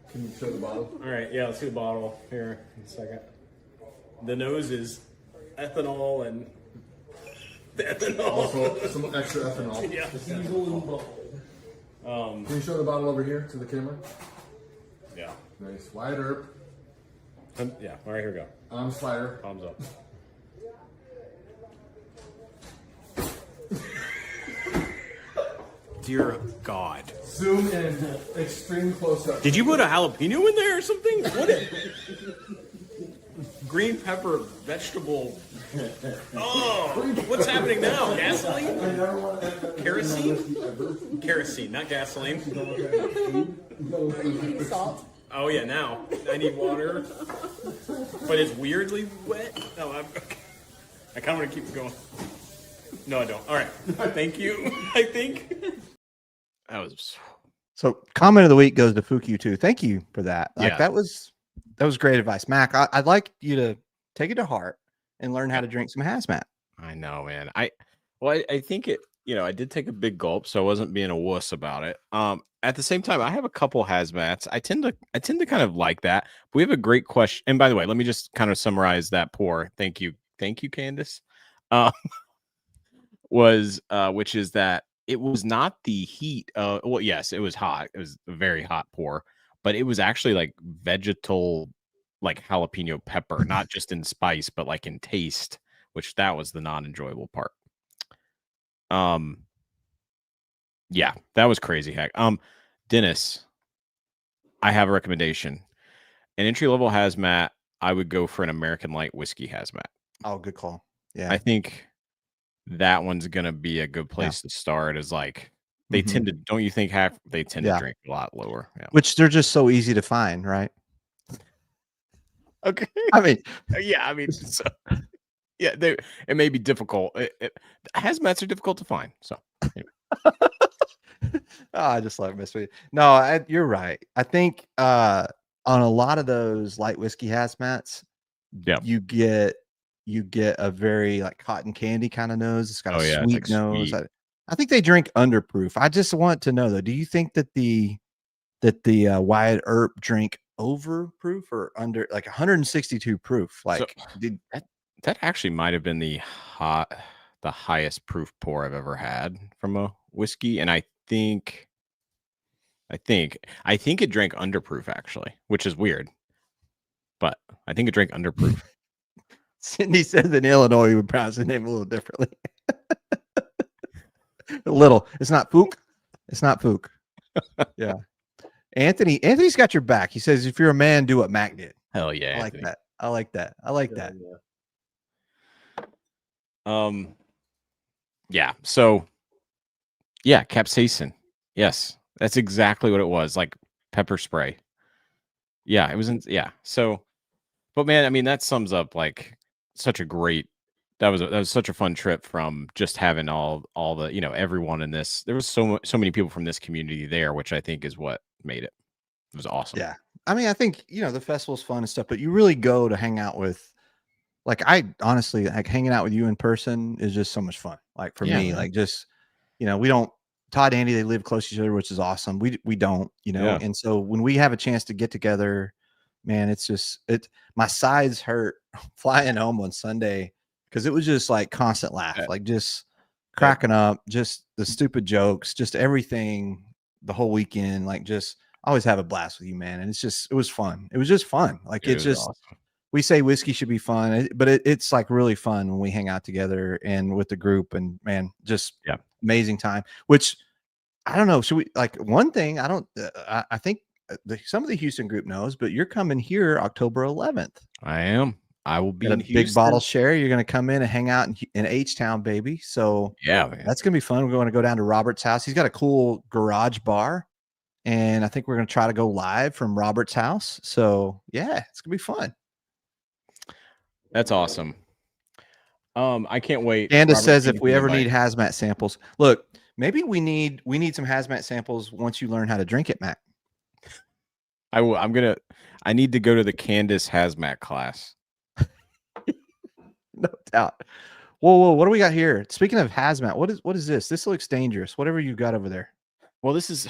Can you show the bottle? All right, yeah, let's see the bottle here in a second. The nose is ethanol and ethanol. Also, some extra ethanol. Yeah. Can you show the bottle over here to the camera? Yeah. Nice. Wide Earp. Yeah. All right, here we go. On Slider. Palms up. Dear God. Zoom in. Extreme close up. Did you put a jalapeno in there or something? What? Green pepper, vegetable. Oh, what's happening now? Gasoline? Kerosene? Kerosene, not gasoline. Salt. Oh yeah, now I need water, but it's weirdly wet. No, I kind of want to keep it going. No, I don't. All right, thank you. I think That was So comment of the week goes to Fuke you two. Thank you for that. Like, Yeah. that was great advice. Mac, I'd like you to take it to heart and learn how to drink some hazmat. I know, man. I think it, I did take a big gulp, so I wasn't being a wuss about it. At the same time, I have a couple hazmats. I tend to kind of like that. We have a great question. And by the way, let me just kind of summarize that pour. Thank you, Candace. Which is that it was not the heat. Well, yes, it was hot. It was a very hot pour, but it was actually like vegetal, like jalapeno pepper, not just in spice, but like in taste, which that was the non-enjoyable part. Yeah, that was crazy. Heck. Dennis, I have a recommendation. An entry-level hazmat, I would go for an American light whiskey hazmat. Oh, good call. Yeah. I think that one's gonna be a good place to start. Is like they tend to, don't you think? They tend to drink a lot lower, Which they're just so easy to find, right? Okay. I mean, so, yeah, it may be difficult. Hazmats are difficult to find. So, I just love mystery. No, you're right. I think on a lot of those light whiskey hazmats, you get a very like cotton candy kind of nose. It's got a sweet nose. Sweet. I think they drink underproof. I just want to know though, do you think that the Wyatt Earp drink overproof or under, like 162 proof? Like, so, that actually might have been the highest proof pour I've ever had from a whiskey, and I think it drank underproof actually, which is weird, but I think it drank underproof. Cindy says in Illinois we would pronounce the name a little differently. A little. It's not Fuke. It's not Fuke. Yeah. Anthony's got your back. He says, if you're a man, do what Mac did. Hell yeah. I like that. I like that. I like that. Yeah. So yeah, capsaicin. Yes. That's exactly what it was. Like pepper spray. Yeah, it was So, but man, I mean, that sums up like such a great, that was such a fun trip from just having all the, everyone in this. There was so many people from this community there, which I think is what made it. It was awesome. Yeah. I mean, I think, the festival's fun and stuff, but you really go to hang out with, like, I honestly, like hanging out with you in person is just so much fun. Like for me, like just, we don't Todd, Andy, they live close to each other, which is awesome. We don't, you know. Yeah. And so when we have a chance to get together, man, it's just my sides hurt flying home on Sunday because it was just like constant laugh, like just cracking up, just the stupid jokes, just everything the whole weekend. Like just I always have a blast with you, man. And it was fun. It was just fun. Like it's just awesome. We say whiskey should be fun, but it's like really fun when we hang out together and with the group, and man, just amazing time. Which I don't know. Should we like one thing? I don't. I think some of the Houston group knows, but you're coming here October 11th. I am. I will be in in a big Houston. bottle share. You're going to come in and hang out in H-Town, baby. So yeah, man. That's going to be fun. We're going to go down to Robert's house. He's got a cool garage bar, and I think we're going to try to go live from Robert's house. So yeah, it's going to be fun. That's awesome. I can't wait. Candace Robert, says thank if you we for the ever invite. need hazmat samples, look, maybe we need some hazmat samples once you learn how to drink it, Mac. I need to go to the Candace hazmat class. No doubt. Whoa, what do we got here? Speaking of hazmat, what is this? This looks dangerous. Whatever you got over there. Well, this is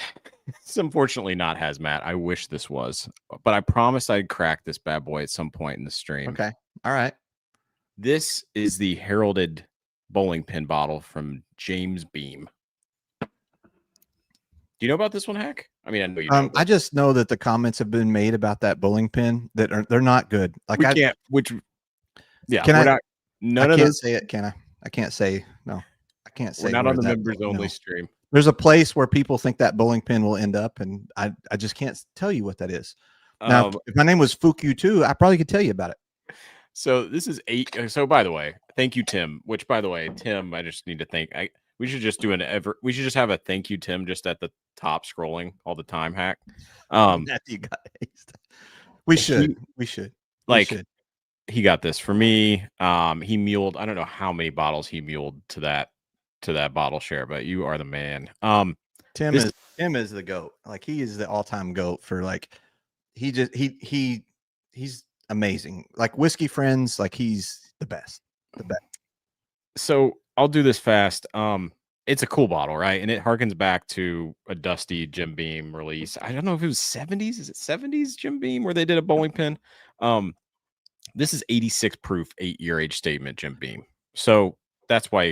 unfortunately not hazmat. I wish this was, but I promised I'd crack this bad boy at some point in the stream. Okay. All right. This is the heralded bowling pin bottle from James Beam. Do you know about this one, Hack? I mean, I know you know. I just know that the comments have been made about that bowling pin that they're not good. Like we can't. Can I? None I of can't those. say it. Can I? I can't say no. I can't say. We're not on the that- members only no. stream. There's a place where people think that bowling pin will end up, and I just can't tell you what that is. Now, if my name was Fuku too, I probably could tell you about it. So this is 8. So by the way, thank you, Tim. Which by the way, Tim, I just need to thank. We should just do we should just have a thank you, Tim, just at the top scrolling all the time, Hack. We should. He got this for me. He muled. I don't know how many bottles he muled to that bottle share, but you are the man. Tim is the GOAT. Like he is the all-time GOAT for like he's amazing. Like whiskey friends, like he's the best. The best. So I'll do this fast. It's a cool bottle, right? And it harkens back to a dusty Jim Beam release. I don't know if it was 70s. Is it 70s Jim Beam where they did a bowling pin? This is 86 proof, 8-year age statement Jim Beam. So that's why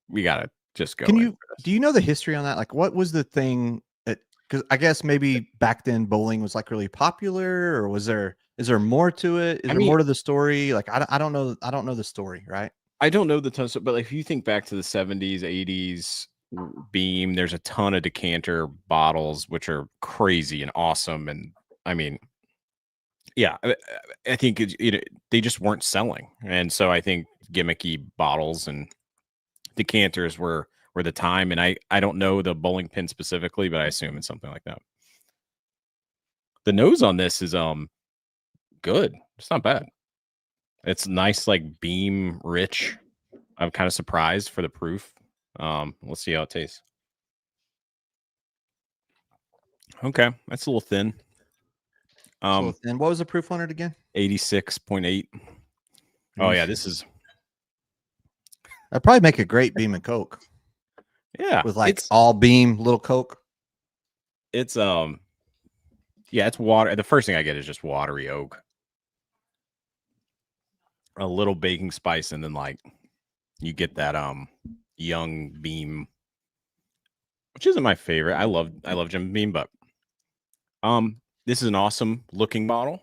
we gotta just go. Do you know the history on that? Like what was the thing that, because I guess maybe back then bowling was like really popular, or is there more to it? Is there more to the story? Like I don't know the story, right? I don't know the tons, but if you think back to the 70s, 80s Beam, there's a ton of decanter bottles which are crazy and awesome, and I mean, yeah, I think they just weren't selling, and so I think gimmicky bottles and decanters were the time, and I don't know the bowling pin specifically, but I assume it's something like that. The nose on this is good. It's not bad. It's nice, like Beam rich. I'm kind of surprised for the proof. Let's see how it tastes. Okay, that's a little thin. And what was the proof on it again? 86.8. Oh yeah, this is. I'd probably make a great Beam and Coke. Yeah, with like all Beam, little Coke. It's yeah, it's water. The first thing I get is just watery oak, a little baking spice, and then like you get that young Beam, which isn't my favorite. I love Jim Beam, but this is an awesome looking bottle.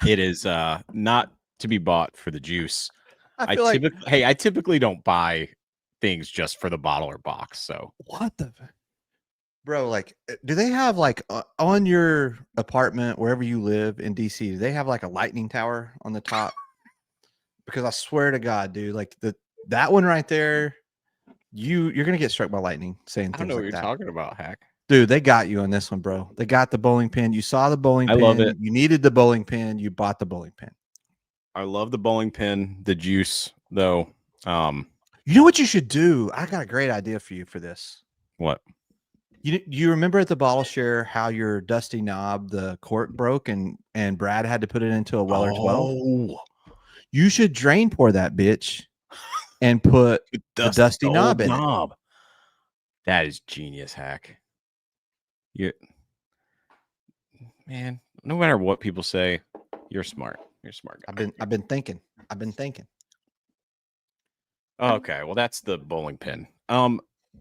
It is not to be bought for the juice. I typically don't buy things just for the bottle or box. So what the bro? Like, do they have like on your apartment wherever you live in DC? Do they have like a lightning tower on the top? Because I swear to God, dude, like that one right there, you're gonna get struck by lightning. Saying I don't know things what like you're talking about, Hack. Dude, they got you on this one, bro. They got the bowling pin. You saw the bowling pin. I love it. You needed the bowling pin. You bought the bowling pin. I love the bowling pin. The juice, though. You know what you should do? I got a great idea for you for this. What? You remember at the bottle share how your dusty knob, the cork broke, and Brad had to put it into a Weller 12? You should drain pour that bitch and put the dusty knob in it. That is genius, Hack. Man, no matter what people say, you're smart. You're a smart guy. I've been thinking. Okay, well that's the bowling pin.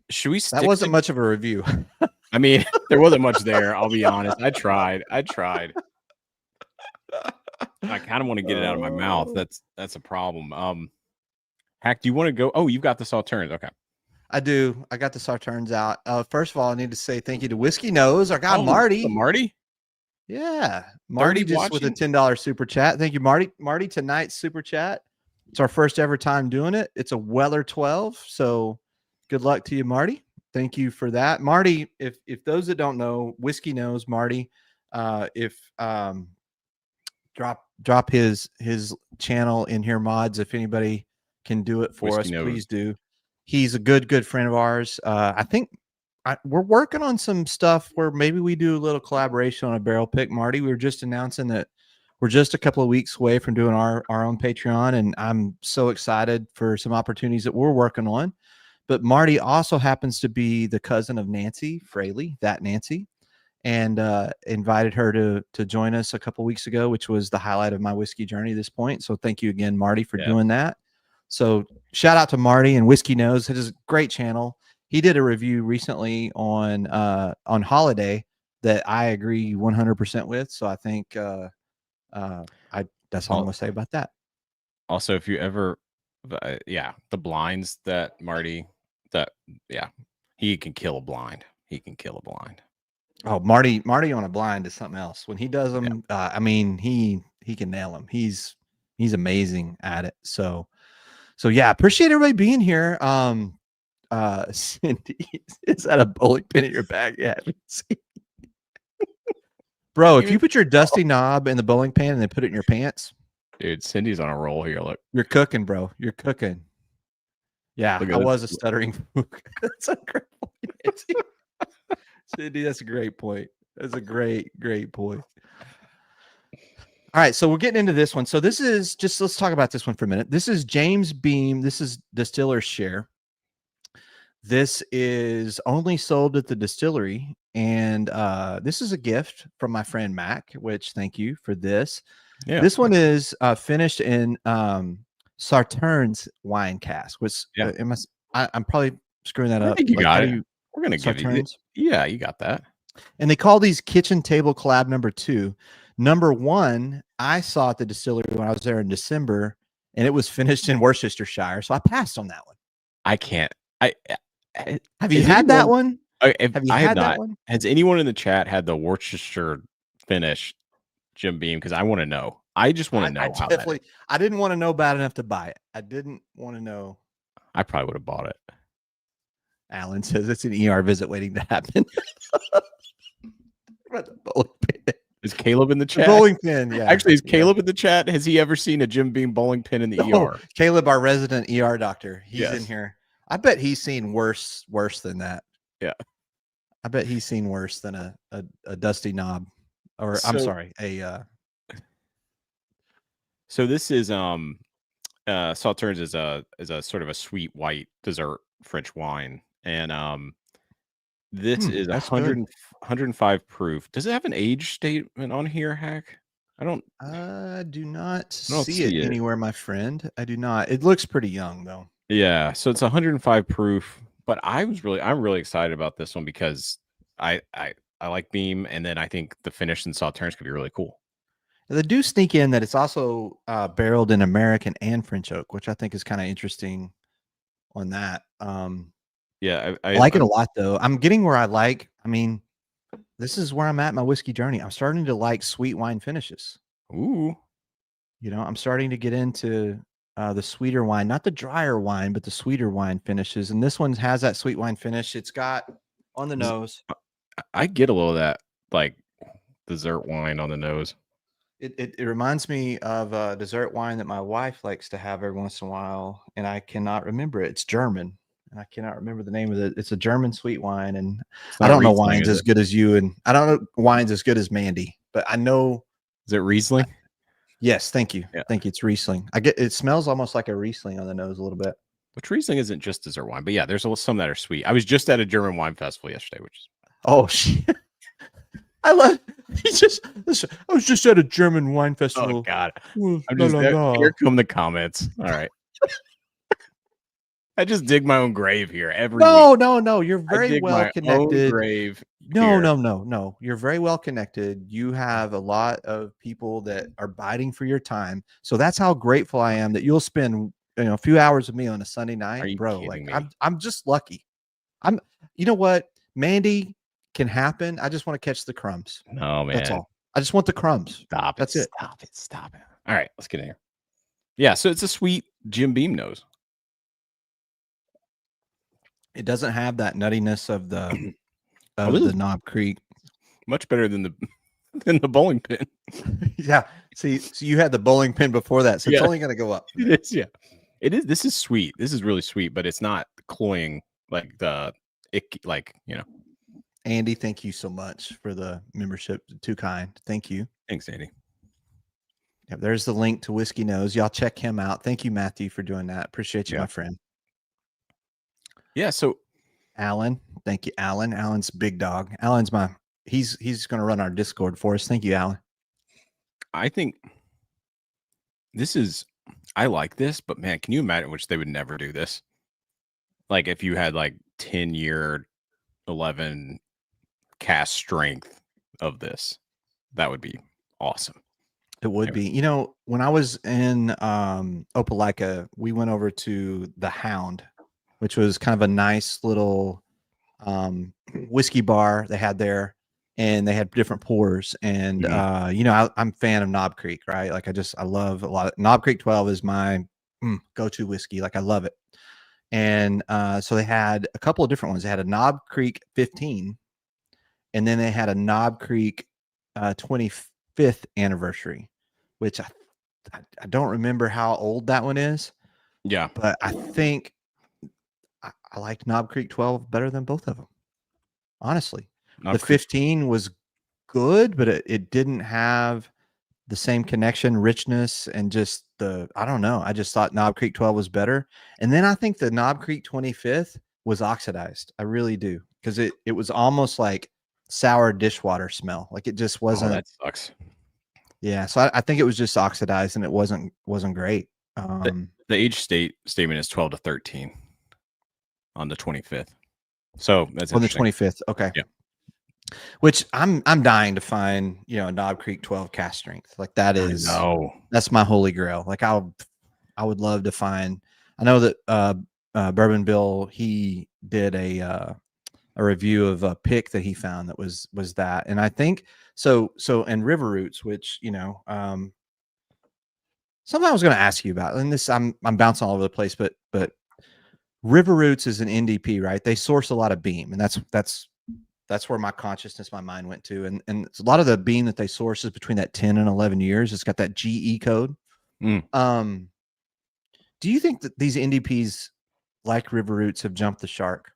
Should we stick That wasn't much of a review. I mean, there wasn't much there, I'll be honest. I tried. I kind of want to get it out of my mouth. That's a problem. Hack, do you want to go? Oh, you've got the Sauternes. Okay. I do. I got the Sauternes out. First of all, I need to say thank you to Whiskey Nose, our guy Marty. Marty? Yeah. Marty just with a $10 super chat. Thank you, Marty. Marty, tonight's super chat. It's our first ever time doing it. It's a Weller 12. So good luck to you, Marty. Thank you for that. Marty, if those that don't know, Whiskey Nose, Marty, drop his channel in here, mods. If anybody can do it for us, please do. He's a good friend of ours. I think we're working on some stuff where maybe we do a little collaboration on a barrel pick. Marty, we were just announcing that we're just a couple of weeks away from doing our own Patreon, and I'm so excited for some opportunities that we're working on. But Marty also happens to be the cousin of Nancy Fraley, that Nancy, and invited her to join us a couple of weeks ago, which was the highlight of my whiskey journey at this point. So thank you again, Marty, for doing that. So shout out to Marty and Whiskey Nose. It is a great channel. He did a review recently on Holiday that I agree 100% with. So I think that's all I'm gonna say about that. Also, if you ever, the blinds that Marty, he can kill a blind. He can kill a blind. Oh, Marty on a blind is something else. When he does them, I mean, he can nail them. He's amazing at it. So yeah, appreciate everybody being here. Cindy, is that a bowling pin in your bag? Yeah, bro. If you put your dusty knob in the bowling pin and then put it in your pants, dude, Cindy's on a roll here. Look, you're cooking, bro. You're cooking. Yeah, I was a stuttering. That's a great point, Cindy. That's a great point. That's a great point. All right, so we're getting into this one. So this is just, let's talk about this one for a minute. This is James Beam. This is Distiller's Share. This is only sold at the distillery, and this is a gift from my friend Mac, which thank you for this. Yeah. This one is finished in Sauternes wine cask. Which I'm probably screwing that up. I think you got it. We're gonna give you. Yeah, you got that. And they call these kitchen table collab number 2. Number 1, I saw at the distillery when I was there in December, and it was finished in Worcestershire. So I passed on that one. I can't. Have you had that one? Have you had that one? Has anyone in the chat had the Worcestershire finish, Jim Beam? Because I want to know. I just want to know how that. I didn't want to know bad enough to buy it. I didn't want to know. I probably would have bought it. Alan says it's an ER visit waiting to happen. Is Caleb in the chat? Bowling pin, yeah. Actually, is Caleb in the chat? Has he ever seen a Jim Beam bowling pin in the ER? Caleb, our resident ER doctor. He's in here. I bet he's seen worse than that. Yeah. I bet he's seen worse than a dusty knob. Or I'm sorry, So this is Sauternes is a sort of a sweet white dessert French wine. And this is 105 proof. Does it have an age statement on here, Hack? I do not see it anywhere, my friend. I do not. It looks pretty young though. Yeah, so it's 105 proof, but I'm really excited about this one because I like Beam, and then I think the finish in Sauternes could be really cool. They do sneak in that it's also barreled in American and French oak, which I think is kind of interesting on that. Yeah, I like it a lot though. I'm getting where I like. I mean, this is where I'm at in my whiskey journey. I'm starting to like sweet wine finishes. Ooh, I'm starting to get into the sweeter wine, not the drier wine, but the sweeter wine finishes. And this one has that sweet wine finish. It's got on the nose. I get a little of that like dessert wine on the nose. It reminds me of a dessert wine that my wife likes to have every once in a while, and I cannot remember it. It's German, and I cannot remember the name of it. It's a German sweet wine, and I don't know wines as good as you, and I don't know wines as good as Mandy, but I know. Is it Riesling? Yes, thank you. Yeah. Thank you. It's Riesling. It smells almost like a Riesling on the nose a little bit. Which Riesling isn't just dessert wine, but yeah, there's some that are sweet. I was just at a German wine festival yesterday, which is Oh shit! I love. I was just at a German wine festival. oh god. Mm, I'm la, just la, la. here come the comments. All right. I just dig my own grave here every No, week. no. You're I very dig well my own connected. grave. No, here. no. You're very well connected. You have a lot of people that are biting for your time. So that's how grateful I am that you'll spend a few hours with me on a Sunday Are night, you bro. kidding Like me? I'm just lucky. You know what, Mandy can happen. I just want to catch the crumbs. No, man. That's all. I just want the crumbs. Stop it. That's it. Stop it. All right, let's get in here. Yeah, so it's a sweet Jim Beam nose. It doesn't have that nuttiness of the this is Knob Creek. much better than the bowling pin. Yeah. See, so you had the bowling pin before that, so it's only going to go up. It is, yeah. It is. This is sweet. This is really sweet, but it's not cloying like Andy, thank you so much for the membership. Too kind. Thank you. Thanks, Andy. Yeah, there's the link to Whiskey Nose. Y'all check him out. Thank you, Matthew, for doing that. Appreciate you, my friend. Yeah. So, Alan, thank you, Alan. Alan's big dog. Alan's he's going to run our Discord for us. Thank you, Alan. I think I like this, but man, can you imagine which they would never do this? Like if you had like 10-year 11 cast strength of this, that would be awesome. It would be. When I was in Opelika, we went over to the Hound, which was kind of a nice little whiskey bar they had there, and they had different pours. And I'm a fan of Knob Creek, right? Like I love a lot. Knob Creek 12 is my go-to whiskey. Like I love it. And so they had a couple of different ones. They had a Knob Creek 15, and then they had a Knob Creek 25th anniversary, which I don't remember how old that one is. Yeah, but I think I like Knob Creek 12 better than both of them. Honestly, the 15 was good, but it didn't have the same connection, richness, and just I don't know. I just thought Knob Creek 12 was better. And then I think the Knob Creek 25th was oxidized. I really do. Because it was almost like sour dishwater smell. Like it just wasn't. Oh, that sucks. Yeah. So I think it was just oxidized and it wasn't great. The age statement is 12 to 13 on the 25th. So that's on the 25th. Okay. Yeah. Which I'm dying to find, Knob Creek 12 cast strength. Like that's my holy grail. Like I would love to find. I know that Bourbon Bill, he did a review of a pick that he found that was that. And I think so and River Roots, which something I was going to ask you about, and this I'm bouncing all over the place, but River Roots is an NDP, right? They source a lot of beam, and that's where my mind went to. And it's a lot of the beam that they source is between that 10 and 11 years. It's got that GE code. Do you think that these NDPs like River Roots have jumped the shark,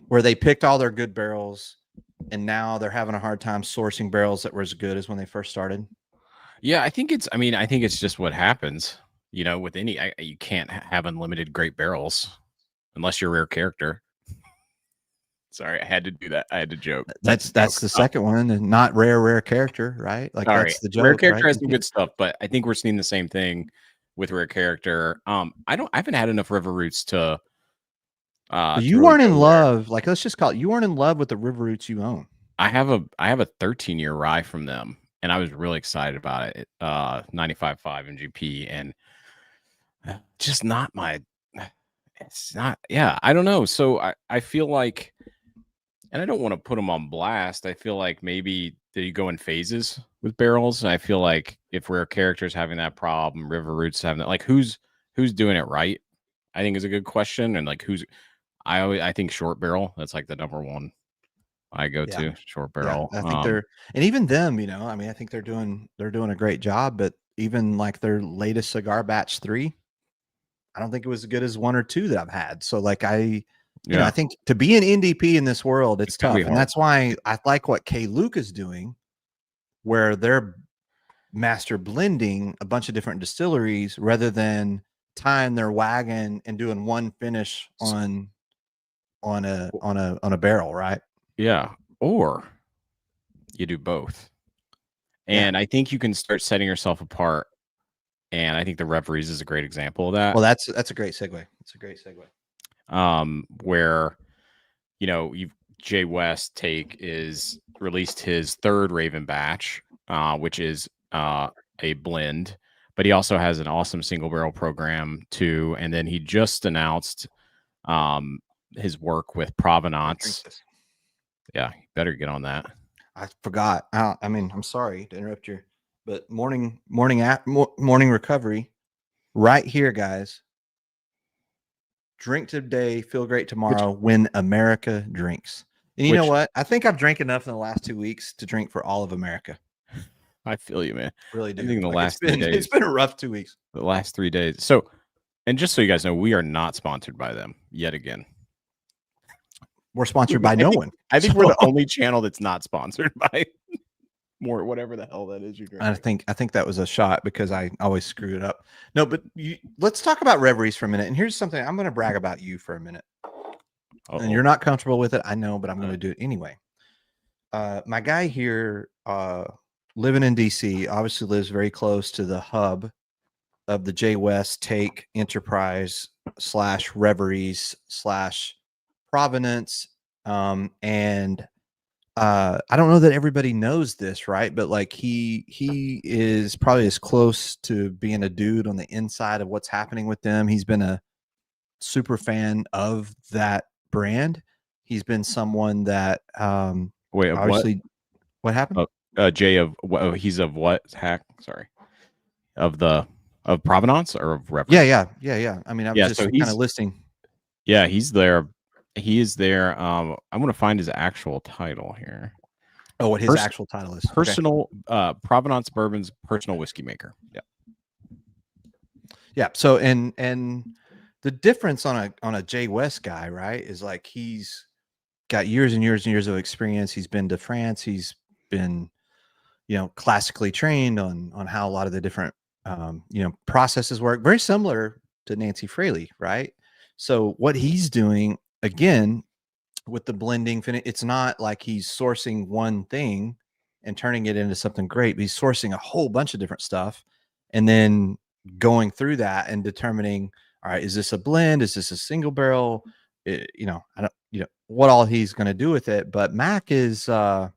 where they picked all their good barrels and now they're having a hard time sourcing barrels that were as good as when they first started? Yeah, I think it's just what happens, with you can't have unlimited great barrels unless you're a rare character. Sorry, I had to do that. I had to joke. That's the second one, and not rare character, right? Like that's the joke. Rare character right? has some good stuff, but I think we're seeing the same thing with rare character. I haven't had enough River Roots to. You weren't in love. Like let's just call it. You weren't in love with the River Roots you own. I have a 13-year rye from them, and I was really excited about it. 95.5 MGP, and just not my. It's not. Yeah, I don't know. So I feel like. And I don't want to put them on blast. I feel like maybe they go in phases with barrels. I feel like if rare characters having that problem, River Roots having that, like who's doing it right, I think is a good question. And like I think short barrel. That's like the number one I go to, short barrel. Yeah, I think and even them, I think they're doing a great job. But even like their latest cigar batch 3, I don't think it was as good as 1 or 2 that I've had. So like I think to be an NDP in this world, it's tough. And that's why I like what K. Luke is doing, where they're master blending a bunch of different distilleries rather than tying their wagon and doing one finish on a barrel, right? Yeah. Or you do both. And I think you can start setting yourself apart. And I think the Reveries is a great example of that. Well, that's a great segue. It's a great segue. Where, you know, Jay West is released his third Raven batch, which is a blend, but he also has an awesome single barrel program too. And then he just announced his work with Provenance. Yeah, you better get on that. I forgot. I mean, I'm sorry to interrupt you, but morning recovery right here, guys. Drink today, feel great tomorrow. When America drinks. And you know what? I think I've drank enough in the last 2 weeks to drink for all of America. I feel you, man. Really do. I think the last 3 days. It's been a rough 2 weeks. The last 3 days. So, and just so you guys know, we are not sponsored by them yet again. We're sponsored by no one. I think we're the only channel that's not sponsored by more whatever the hell that is you drink. I think that was a shot because I always screw it up. No, but let's talk about Reveries for a minute. And here's something I'm going to brag about you for a minute. And you're not comfortable with it, I know, but I'm going to do it anyway. My guy here, living in DC, obviously lives very close to the hub of the Jay West Take Enterprise / Reveries / Provenance. And I don't know that everybody knows this, right? But like he is probably as close to being a dude on the inside of what's happening with them. He's been a super fan of that brand. He's been someone that wait, obviously what happened? Jay of he's of what? Hack, sorry. Of Provenance or of Reveries? Yeah. I mean, I'm just kind of listing. Yeah, he's there. He is there. I'm going to find his actual title here. Oh, what his actual title is? Personal Provenance Bourbon's personal whiskey maker. Yeah. Yeah. So and the difference on a Jay West guy, right, is like he's got years and years and years of experience. He's been to France. He's been, classically trained on how a lot of the different processes work. Very similar to Nancy Fraley, right? So what he's doing again with the blending, it's not like he's sourcing one thing and turning it into something great. But he's sourcing a whole bunch of different stuff and then going through that and determining, all right, is this a blend? Is this a single barrel? I don't, what all he's going to do with it. But Mac is a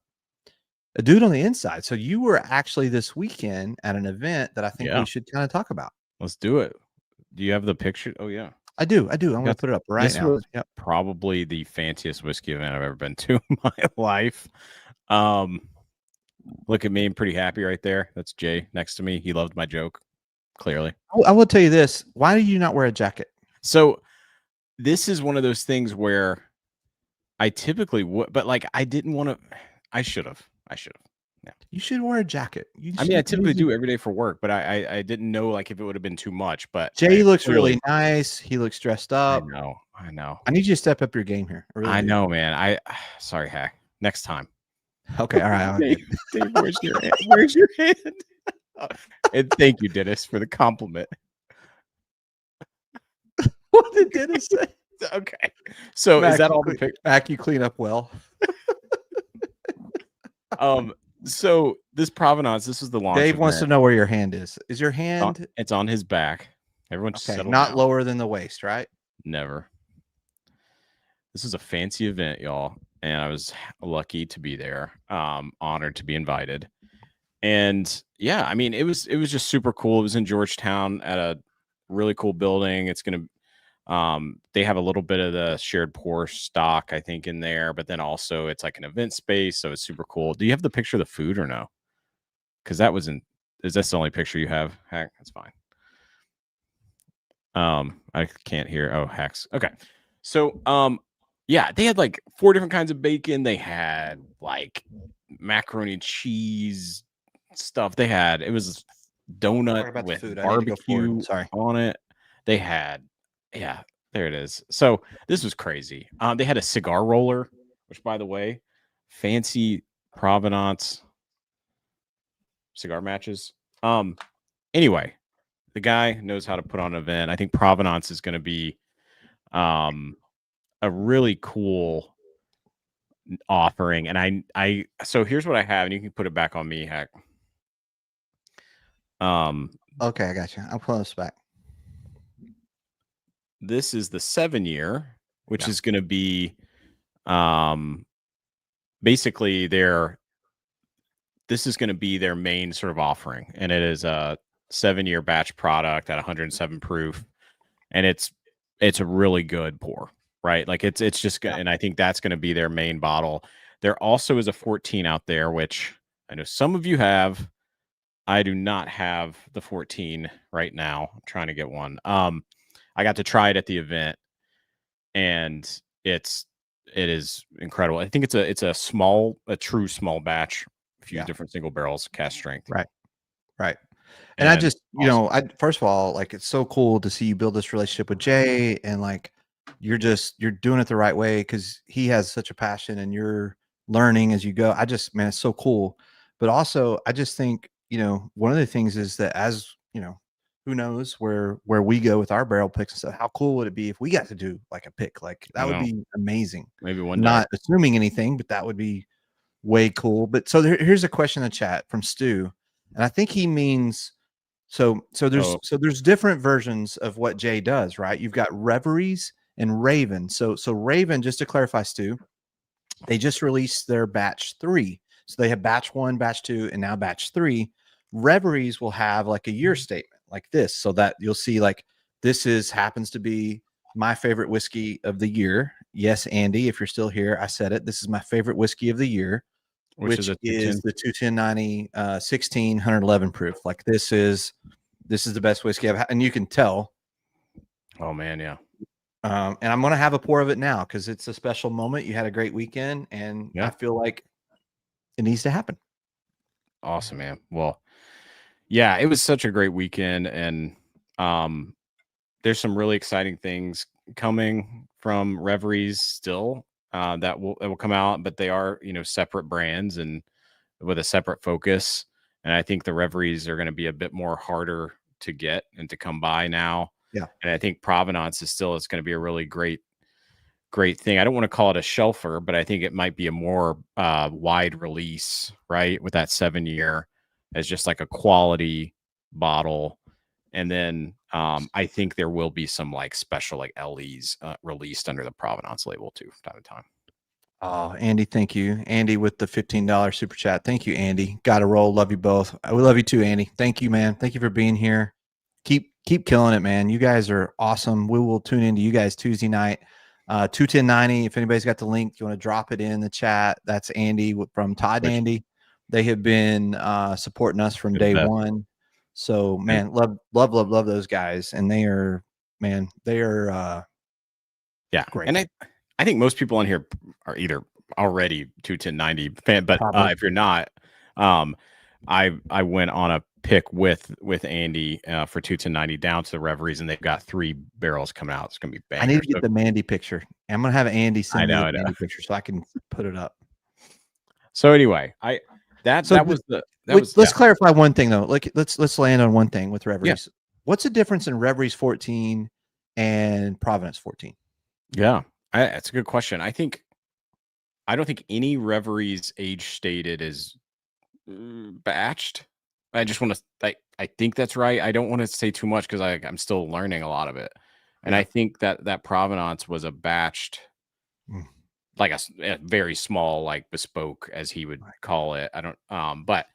dude on the inside. So you were actually this weekend at an event that I think we should kind of talk about. Let's do it. Do you have the picture? Oh yeah. I do. I'm going to put it up right now. Was probably the fanciest whiskey event I've ever been to in my life. Look at me. I'm pretty happy right there. That's Jay next to me. He loved my joke, clearly. I will tell you this. Why do you not wear a jacket? So this is one of those things where I typically would, but like I didn't want to. I should have. Yeah. You should wear a jacket. I typically do every day for work, but I didn't know like if it would have been too much. But Jay looks really nice. He looks dressed up. I know. I need you to step up your game here. I know, man. Sorry, Hack. Next time. Okay, all right. Dave, where's your hand? Where's your hand? And thank you, Dennis, for the compliment. What did Dennis say? Okay. So Mac, is that all the picture? Mac, you clean up well. So this Provenance, this is the launch. Dave wants to know where your hand is. Is your hand? It's on his back. Everyone just settle not down. Lower than the waist, right? Never. This is a fancy event, y'all, and I was lucky to be there. Honored to be invited. And yeah, I mean, it was just super cool. It was in Georgetown at a really cool building. It's gonna they have a little bit of the shared pour stock, I think, in there, but then also it's like an event space, so it's super cool. Do you have the picture of the food or no? Because that wasn't. Is that the only picture you have? Hack, that's fine. I can't hear. Oh, Hacks. Okay, so yeah, they had like 4 different kinds of bacon. They had like macaroni and cheese stuff. They had it was donut with barbecue on it. They had. Yeah, there it is. So this was crazy. They had a cigar roller, which, by the way, fancy Provenance cigar matches. Anyway, the guy knows how to put on an event. I think Provenance is going to be a really cool offering. And so here's what I have, and you can put it back on me, Hack. Okay, I got you. I'll pull this back. This is the 7-year, which is going to be basically this is going to be their main sort of offering, and it is a 7-year batch product at 107 proof, and it's a really good pour, right? Like it's just and I think that's going to be their main bottle. There also is a 14 out there, which I know some of you have. I do not have the 14 right now. I'm trying to get one. I got to try it at the event, and it is incredible. I think it's a true small batch, a few different single barrels, cast strength. Right. And I just, first of all, like, it's so cool to see you build this relationship with Jay, and like, you're doing it the right way because he has such a passion and you're learning as you go. Man, it's so cool. But also, I just think, one of the things is that, as who knows where we go with our barrel picks and stuff. How cool would it be if we got to do like a pick? Like, that would be amazing. Maybe one day. Not assuming anything, but that would be way cool. But so here's a question in the chat from Stu, and I think he means there's different versions of what Jay does, right? You've got Reveries and Raven. So Raven, just to clarify, Stu, they just released their batch 3. So they have batch 1, batch 2, and now batch 3. Reveries will have like a year statement like this, so that you'll see like this happens to be my favorite whiskey of the year. Yes, Andy, if you're still here, I said it. This is my favorite whiskey of the year, which is the 21090 16 111 proof. Like, this is the best whiskey I've had, and you can tell. Oh man, yeah. And I'm gonna have a pour of it now because it's a special moment. You had a great weekend, and I feel like it needs to happen. Awesome, man. Well, yeah, it was such a great weekend, and there's some really exciting things coming from Reveries still that will come out, but they are separate brands and with a separate focus. And I think the Reveries are going to be a bit more harder to get and to come by now. Yeah, and I think Provenance is going to be a really great thing. I don't want to call it a shelfer, but I think it might be a more wide release, right? With that 7-year as just like a quality bottle. And then I think there will be some like special like LEs released under the Provenance label too from time to time. Oh, Andy, thank you. Andy with the $15 super chat. Thank you, Andy. Got to roll. Love you both. We love you too, Andy. Thank you, man. Thank you for being here. Keep killing it, man. You guys are awesome. We will tune into you guys Tuesday night. 21090. If anybody's got the link, you want to drop it in the chat. That's Andy from Todd and Andy. They have been supporting us from day one. So, man, love those guys. And they are great. And I think most people on here are either already 21090 fan, but if you're not, I went on a pick with Andy for 21090 down to the Reveries, and they've got 3 barrels coming out. It's gonna be bangers. I need to get the Mandy picture. I'm gonna have Andy send me the Mandy picture so I can put it up. So anyway, let's clarify one thing though. Like, let's land on one thing with Reveries. Yeah. What's the difference in Reveries 14 and Provenance 14? Yeah, that's a good question. I don't think any Reveries age stated is batched. I just want to I think that's right. I don't want to say too much because I'm still learning a lot of it. And I think that Provenance was a batched, like a very small, like bespoke, as he would call it. I don't but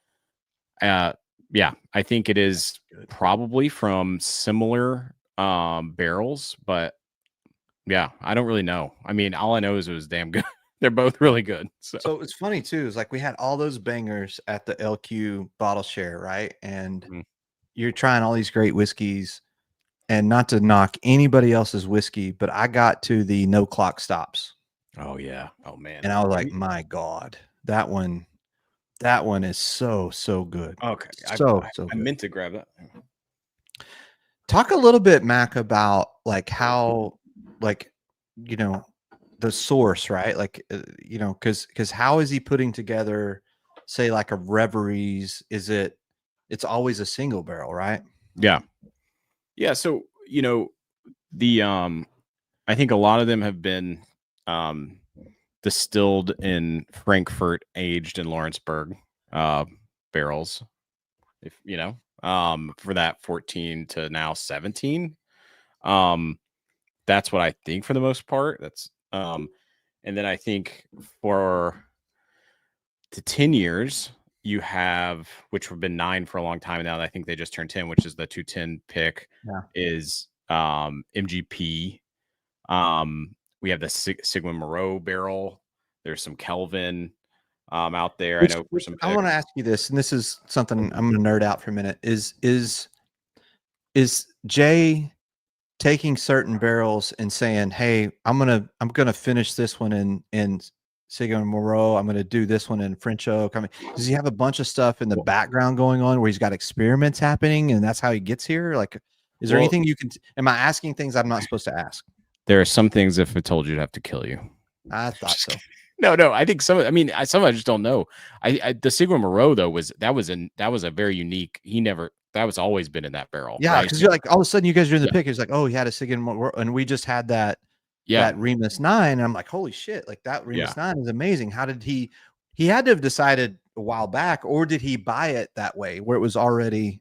yeah, I think it is probably from similar barrels, but yeah, I don't really know. I mean, all I know is it was damn good. They're both really good. So it's funny too, is like we had all those bangers at the LQ bottle share, right? And you're trying all these great whiskeys, and not to knock anybody else's whiskey, but I got to the no clock stops. Oh yeah. Oh man. And I was like, my God, that one is so good. Okay. So I meant to grab that. Talk a little bit, Mac, about like how, like, the source, right? Like, because how is he putting together, say, like a Reveries? It's always a single barrel, right? Yeah. Yeah, so the I think a lot of them have been distilled in Frankfurt, aged in Lawrenceburg barrels. If for that 14 to now 17. That's what I think for the most part. That's and then I think for the 10 years you have, which have been 9 for a long time now. I think they just turned 10, which is the 210 pick is MGP. We have the Sigma Moreau barrel. There's some Kelvin out there. I know for some I want to ask you this, and this is something I'm going to nerd out for a minute. Is Jay taking certain barrels and saying, "Hey, I'm gonna finish this one in Sigma Moreau. I'm gonna do this one in French Oak." I mean, does he have a bunch of stuff in the background going on where he's got experiments happening, and that's how he gets here? Like, is there anything you can? Am I asking things I'm not supposed to ask? There are some things if I told you, I'd have to kill you. I thought so. No. I think some. I mean, some I just don't know. The Sigma Moreau though was a very unique. That was always been in that barrel. Yeah, right? because you're like all of a sudden you guys are in the pick. It's like, oh, he had a Sigma Moreau, and we just had that Remus 9. And I'm like, holy shit! Like that Remus 9 is amazing. How did he? He had to have decided a while back, or did he buy it that way where it was already?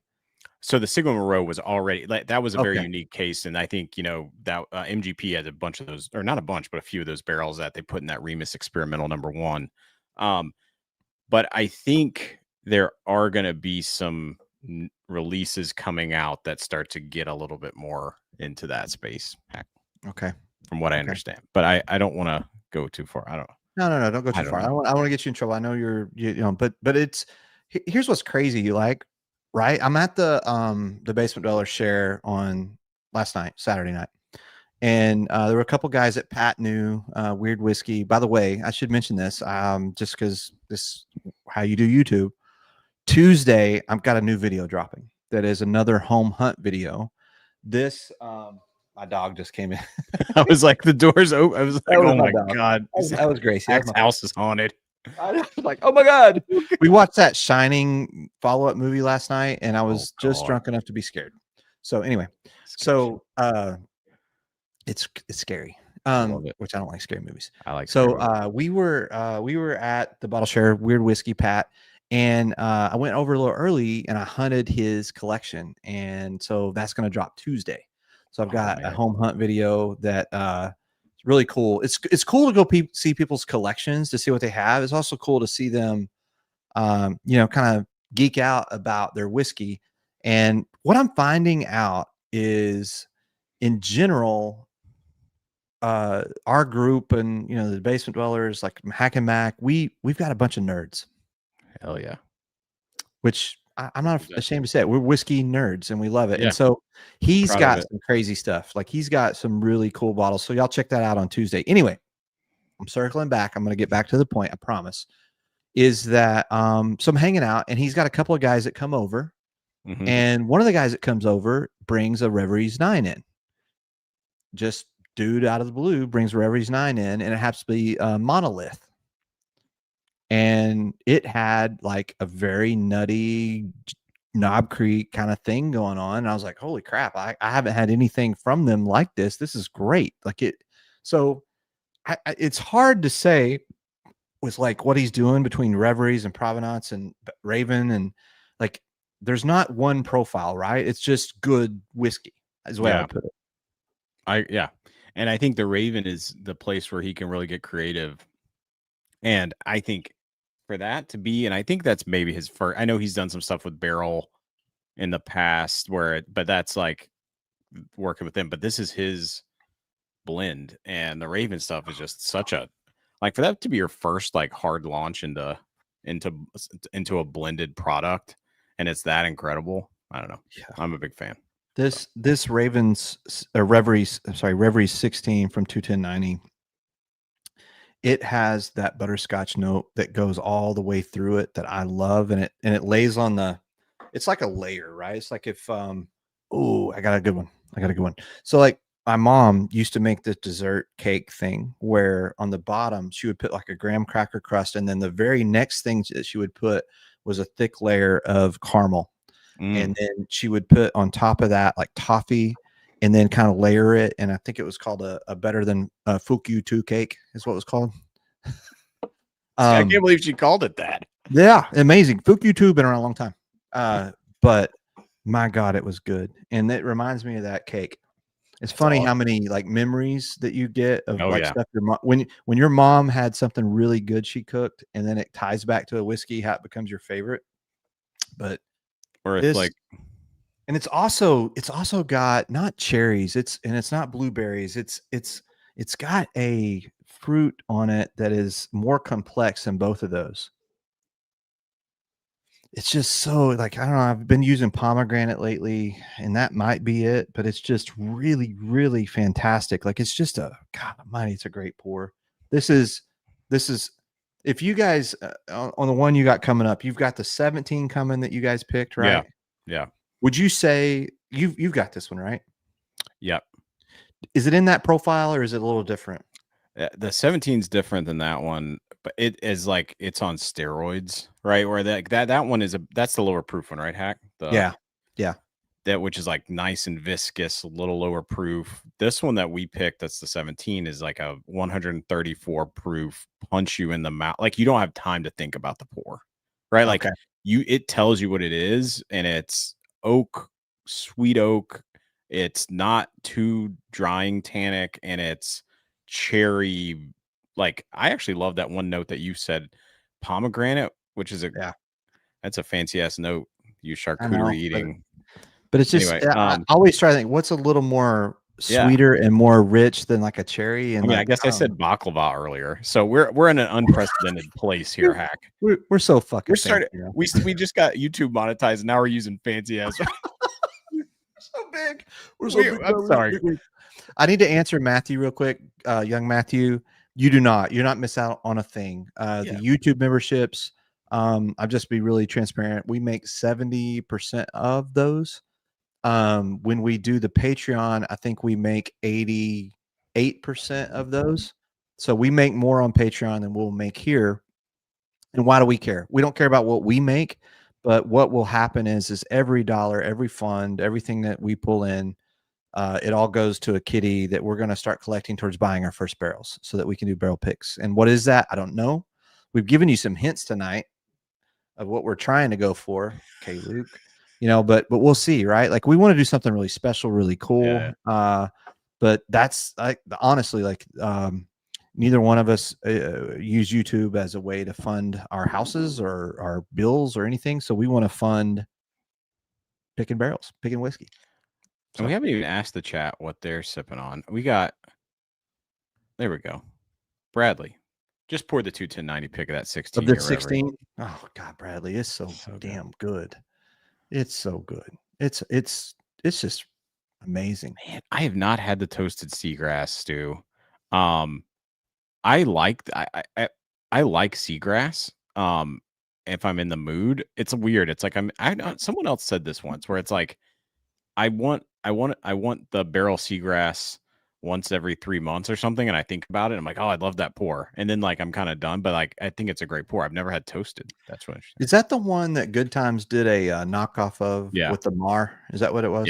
So the Sigma Moreau was already that was a very unique case, and I think that MGP had a bunch of those, or not a bunch, but a few of those barrels that they put in that Remus experimental #1. But I think there are going to be some releases coming out that start to get a little bit more into that space. Okay, from what I understand, but I don't want to go too far. I don't. No, don't go too far. I don't want to get you in trouble. I know but it's here's what's crazy. Right? I'm at the Basement Dweller share on Saturday night. And there were a couple guys that Pat knew, Weird Whiskey. By the way, I should mention this, just because this is how you do YouTube. Tuesday, I've got a new video dropping that is another home hunt video. This, my dog just came in. I was like, the door's open. I was like, oh my God. That was Gracie. Zach's house is haunted. I was like, oh my God. We watched that Shining follow-up movie last night, and I was just drunk enough to be scared. So anyway, it's scary. Which I don't like scary movies. I like. So we were at the bottle share, Weird Whiskey, Pat, and I went over a little early and I hunted his collection, and so that's going to drop Tuesday. So I've got a home hunt video that it's really cool. It's cool to go see people's collections to see what they have. It's also cool to see them, kind of geek out about their whiskey. And what I'm finding out is, in general, our group and the Basement Dwellers, like Hack Mack, we've got a bunch of nerds. Hell yeah. Which I'm not ashamed to say it. We're whiskey nerds and we love it. Yeah. And so he's got some crazy stuff. Like he's got some really cool bottles. So y'all check that out on Tuesday. Anyway, I'm circling back. I'm going to get back to the point. I promise. Is that so I'm hanging out and he's got a couple of guys that come over. Mm-hmm. And one of the guys that comes over brings a Reveries 9 in. Just dude out of the blue brings Reveries 9 in, and it happens to be a Monolith. And it had like a very nutty Knob Creek kind of thing going on. And I was like, holy crap, I haven't had anything from them like this. This is great. Like it. So it's hard to say with like what he's doing between Reveries and Provenance and Raven, and like there's not one profile, right? It's just good whiskey is the way I would put it. And I think the Raven is the place where he can really get creative. And I think for that to be, and I think that's maybe his first, I know he's done some stuff with Barrel in the past but that's like working with them, but this is his blend, and the Raven stuff is just such a, like, for that to be your first like hard launch into a blended product, and it's that incredible. I don't know. Yeah. I'm a big fan. This Reveries 16 from 21090. It has that butterscotch note that goes all the way through it that I love, and it lays on it's like a layer, right? It's like if I got a good one. So like my mom used to make this dessert cake thing where on the bottom she would put like a graham cracker crust, and then the very next thing that she would put was a thick layer of caramel. and then she would put on top of that like toffee, and then kind of layer it. And I think it was called a better than Fuku 2 cake is what it was called. I can't believe she called it that. Yeah, amazing. Fuku 2 been around a long time. But my God, it was good. And it reminds me of that cake. It's funny how many like memories that you get of stuff your mom when your mom had something really good she cooked, and then it ties back to a whiskey, how it becomes your favorite. But or it's like, and it's also got not cherries, it's not blueberries, it's got a fruit on it that is more complex than both of those. It's just so like, I don't know. I've been using pomegranate lately, and that might be it, but it's just really, really fantastic. Like, it's just God Almighty, it's a great pour. This is if you guys on the one you got coming up, you've got the 17 coming that you guys picked, right? Yeah. Would you say you've got this one, right? Yep. Is it in that profile or is it a little different? The 17 is different than that one, but it is like it's on steroids, right? Where that one is that's the lower proof one, right? Hack. Yeah. That which is like nice and viscous, a little lower proof. This one that we picked, that's the 17, is like a 134 proof, punch you in the mouth. Like you don't have time to think about the pour, right? Like it tells you what it is, and it's oak, sweet oak. It's not too drying tannic, and it's cherry. Like I actually love that one note that you said, pomegranate, which is that's a fancy ass note. You charcuterie eating, but it's just anyway, I always try to think what's a little more sweeter and more rich than like a cherry. And I mean, I guess I said baklava earlier, so we're in an unprecedented place here. Hack. We're so fucking. We're starting. We just got YouTube monetized. Now we're using fancy ass. So big. We're so big. I'm sorry. I need to answer Matthew real quick. Young Matthew, you're not miss out on a thing. The YouTube memberships, I'll just be really transparent. We make 70% of those. When we do the Patreon, I think we make 88% of those. So we make more on Patreon than we'll make here. And why do we care? We don't care about what we make, but what will happen is every dollar, every fund, everything that we pull in, it all goes to a kitty that we're going to start collecting towards buying our first barrels so that we can do barrel picks. And what is that? I don't know. We've given you some hints tonight of what we're trying to go for. Okay, Luke, but we'll see, right? Like we want to do something really special, really cool. But that's honestly, neither one of us use YouTube as a way to fund our houses or our bills or anything. So we want to fund picking barrels, picking whiskey. So. And we haven't even asked the chat what they're sipping on. There we go. Bradley, just pour the 21090 pick of that 16. Of the 16? Oh God, Bradley, it's so damn good. It's so good. It's just amazing. Man, I have not had the toasted seagrass stew. I like seagrass. If I'm in the mood, it's weird. It's like someone else said this once where it's like I want the barrel seagrass once every 3 months or something, and I think about it. I'm like, oh, I'd love that pour, and then like I'm kind of done. But like I think it's a great pour. I've never had toasted. That's what. Is that the one that Good Times did a knockoff of with the Mar? Is that what it was?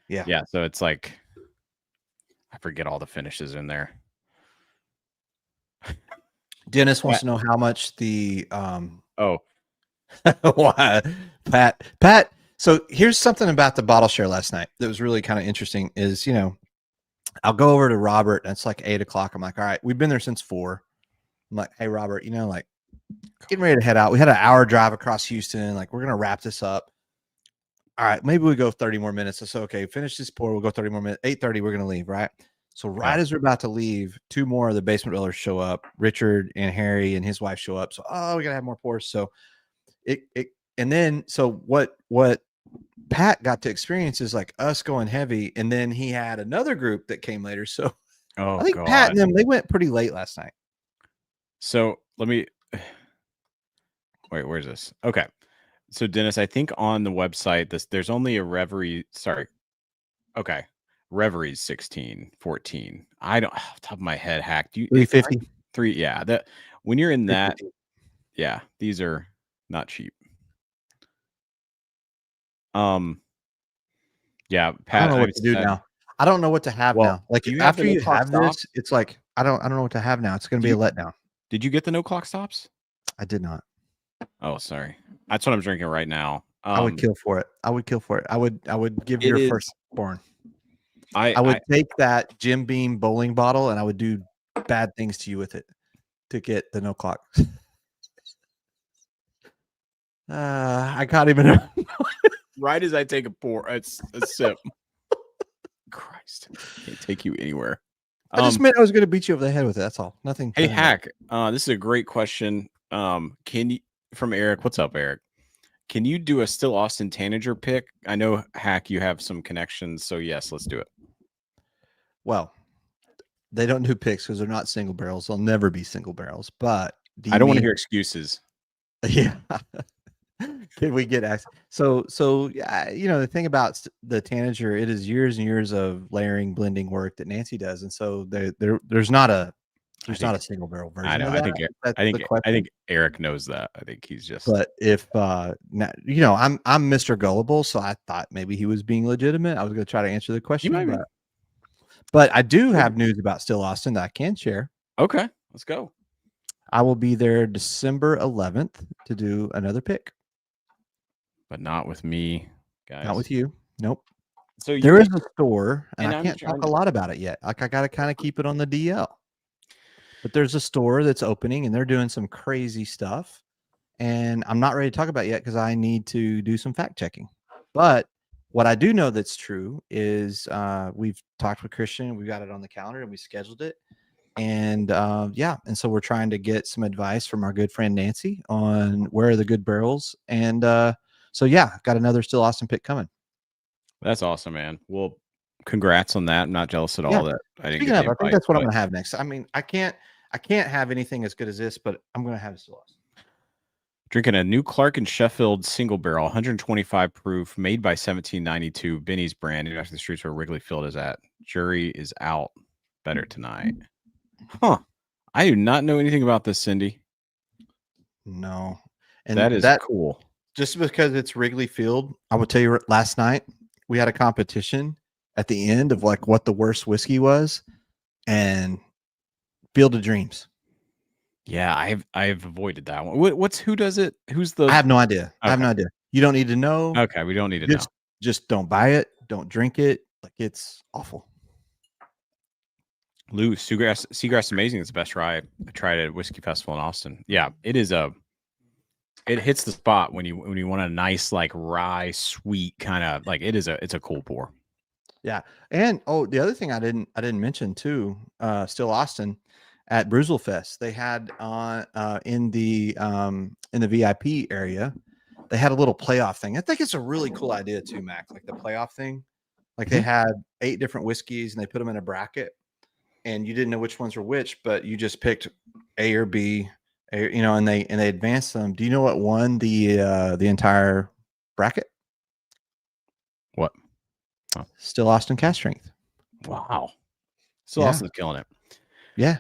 Yeah. So it's like I forget all the finishes in there. Dennis wants to know how much the Pat. So here's something about the bottle share last night that was really kind of interesting is, I'll go over to Robert and it's like 8 o'clock. I'm like, all right, we've been there since 4. I'm like, hey, Robert, like getting ready to head out. We had an hour drive across Houston. Like we're going to wrap this up. All right, maybe we go 30 more minutes. I said, okay, finish this pour. We'll go 30 more minutes. 8:30, we're going to leave, right? So as we're about to leave, 2 more of the basement dwellers show up. Richard and Harry and his wife show up. So, we got to have more pours. So what Pat got to experience is like us going heavy. And then he had another group that came later. So I think Pat and them, they went pretty late last night. So let me, wait, where's this? Okay. So Dennis, I think on the website, there's only a Reverie. Sorry. Okay. Reveries 16, 14. I don't off the top of my head, Hack. 350. 3. Yeah. That when you're in that, these are not cheap. Yeah, I Pat. don't know what I've to do said- now. I don't know what to have Well, now. Like you have after the you no-clock have this, stops? it's like I don't know what to have now. It's going to be a letdown. Did you get the no clock stops? I did not. Oh, sorry. That's what I'm drinking right now. I would kill for it. I would kill for it. I would give It your is- firstborn. I would take that Jim Beam bowling bottle and I would do bad things to you with it to get the no clock. I can't even. right as I take a sip. Christ, can't take you anywhere. I just meant I was going to beat you over the head with it. That's all. Nothing. Hey, nothing Hack. This is a great question. Can you from Eric? What's up, Eric? Can you do a Still Austin Tanager pick? I know, Hack, you have some connections, so yes, let's do it. Well, they don't do picks because they're not single barrels. They'll never be single barrels. But I don't want to hear excuses. Yeah. Can we get access? So the thing about the Tanager, it is years and years of layering, blending work that Nancy does, and so there's not a single barrel version. I know. Of I that. I think Eric knows that. I think he's just. But if I'm Mr. Gullible, so I thought maybe he was being legitimate. I was going to try to answer the question, but I do have news about Still Austin that I can share. Okay, let's go. I will be there December 11th to do another pick. But not with me, guys. Not with you. Nope. So there is a store, and I I'm can't trying talk a lot about it yet. Like I got to kind of keep it on the DL. But there's a store that's opening, and they're doing some crazy stuff. And I'm not ready to talk about it yet because I need to do some fact checking. But what I do know that's true is we've talked with Christian. We got it on the calendar, and we scheduled it. And and so we're trying to get some advice from our good friend Nancy on where are the good barrels. And got another Still Austin pick coming. That's awesome, man. Well, congrats on that. I'm not jealous at all that I didn't get the invite, I think that's what I'm gonna have next. I mean, I can't have anything as good as this, but I'm gonna have Still Austin. Drinking a new Clark and Sheffield single barrel, 125 proof, made by 1792, Benny's brand, named after the streets where Wrigley Field is at. Jury is out. Better tonight. Huh. I do not know anything about this, Cindy. No. And that is cool. Just because it's Wrigley Field, I will tell you last night we had a competition at the end of like what the worst whiskey was, and Field of Dreams. Yeah, I've avoided that one. Who does it? Who's the? I have no idea. Okay. I have no idea. You don't need to know. Okay, we don't need to know. Just don't buy it. Don't drink it. Like it's awful. Lou, Seagrass Amazing is the best rye I tried at Whiskey Festival in Austin. Yeah, it is it hits the spot when you want a nice like rye sweet kind of like it's a cool pour. Yeah. And the other thing I didn't mention too, Still Austin at Brulezfest, they had in the VIP area, they had a little playoff thing. I think it's a really cool idea too, Mac, like the playoff thing. Like they had 8 different whiskeys and they put them in a bracket. And you didn't know which ones were which, but you just picked A or B, and they advanced them. Do you know what won the entire bracket? What? Oh. Still Austin Cast Strength. Wow. Still Austin's killing it. Yeah.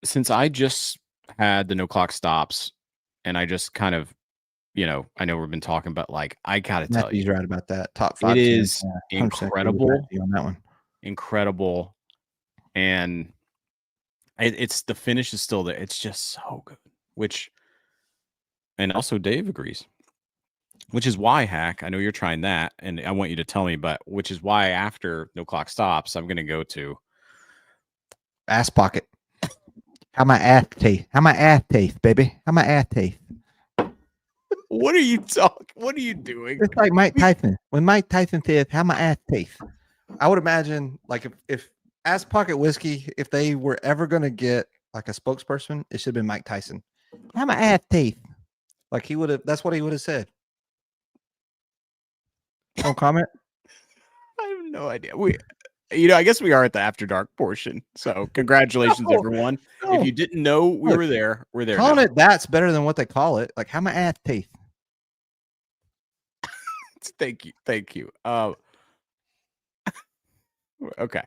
Since I just had the no clock stops, and I just kind of, I know we've been talking, but like I gotta tell you, he's right about that. Top 5. It is incredible on that one. Incredible. And it's the finish is still there. It's just so good. And also Dave agrees. Which is why, Hack, I know you're trying that, and I want you to tell me, but which is why after no clock stops, I'm gonna go to Ass Pocket. How my ass teeth? How my ass teeth, baby? How my ass teeth? What are you talking? What are you doing? It's like Mike Tyson. When Mike Tyson says, "How my ass teeth," I would imagine like if Ass Pocket Whiskey, if they were ever going to get like a spokesperson, it should have been Mike Tyson. How my ass teeth? Like he would have. That's what he would have said. No comment. I have no idea. I guess we are at the after dark portion. So congratulations, everyone. If you didn't know we were there, we're there. Calling it that's better than what they call it. Like how my ass teeth. Thank you. Okay.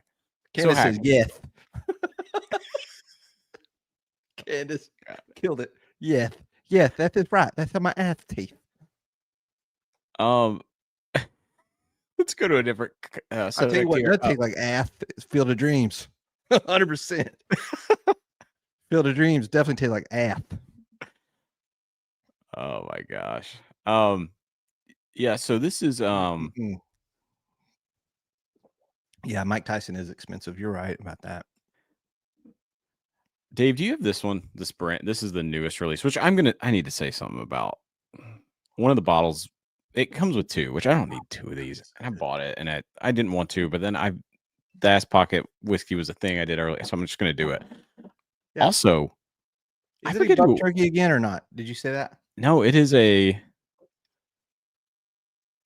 Candace says yes. Candace killed it. Yes, that's right. That's how my ass teeth. Um, let's go to a different I'll tell you subject what, here. that take like Field of Dreams. 100%. Field of Dreams definitely take like Oh my gosh. Yeah, so this is Yeah, Mike Tyson is expensive. You're right about that. Dave, do you have this one? This brand, this is the newest release, which I need to say something about. One of the bottles, it comes with 2, which I don't need 2 of these. And I bought it and I didn't want to, but then the ass pocket whiskey was a thing I did earlier, so I'm just gonna do it. Yeah. Also, Is it a buck turkey again or not? Did you say that? No, it is a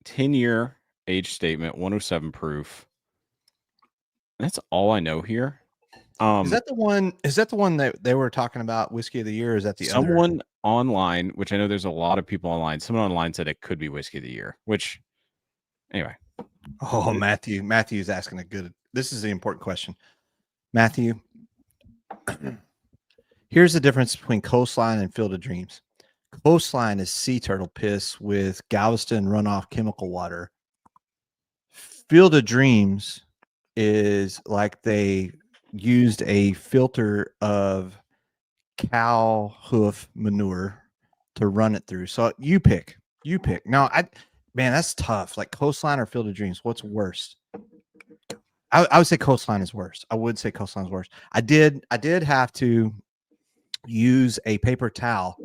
10-year age statement, 107 proof. That's all I know here. Is that the one? Is that the one that they were talking about whiskey of the year? Or is that the someone online, which I know there's a lot of people online. Someone online said it could be whiskey of the year. Which, anyway. Oh, Matthew's asking a good. This is the important question, Matthew. Here's the difference between Coastline and Field of Dreams. Coastline is sea turtle piss with Galveston runoff chemical water. Field of Dreams is like they used a filter of cow hoof manure to run it through. So you pick. No, man, that's tough. Like Coastline or Field of Dreams, what's worse? I would say Coastline is worse. I did have to use a paper towel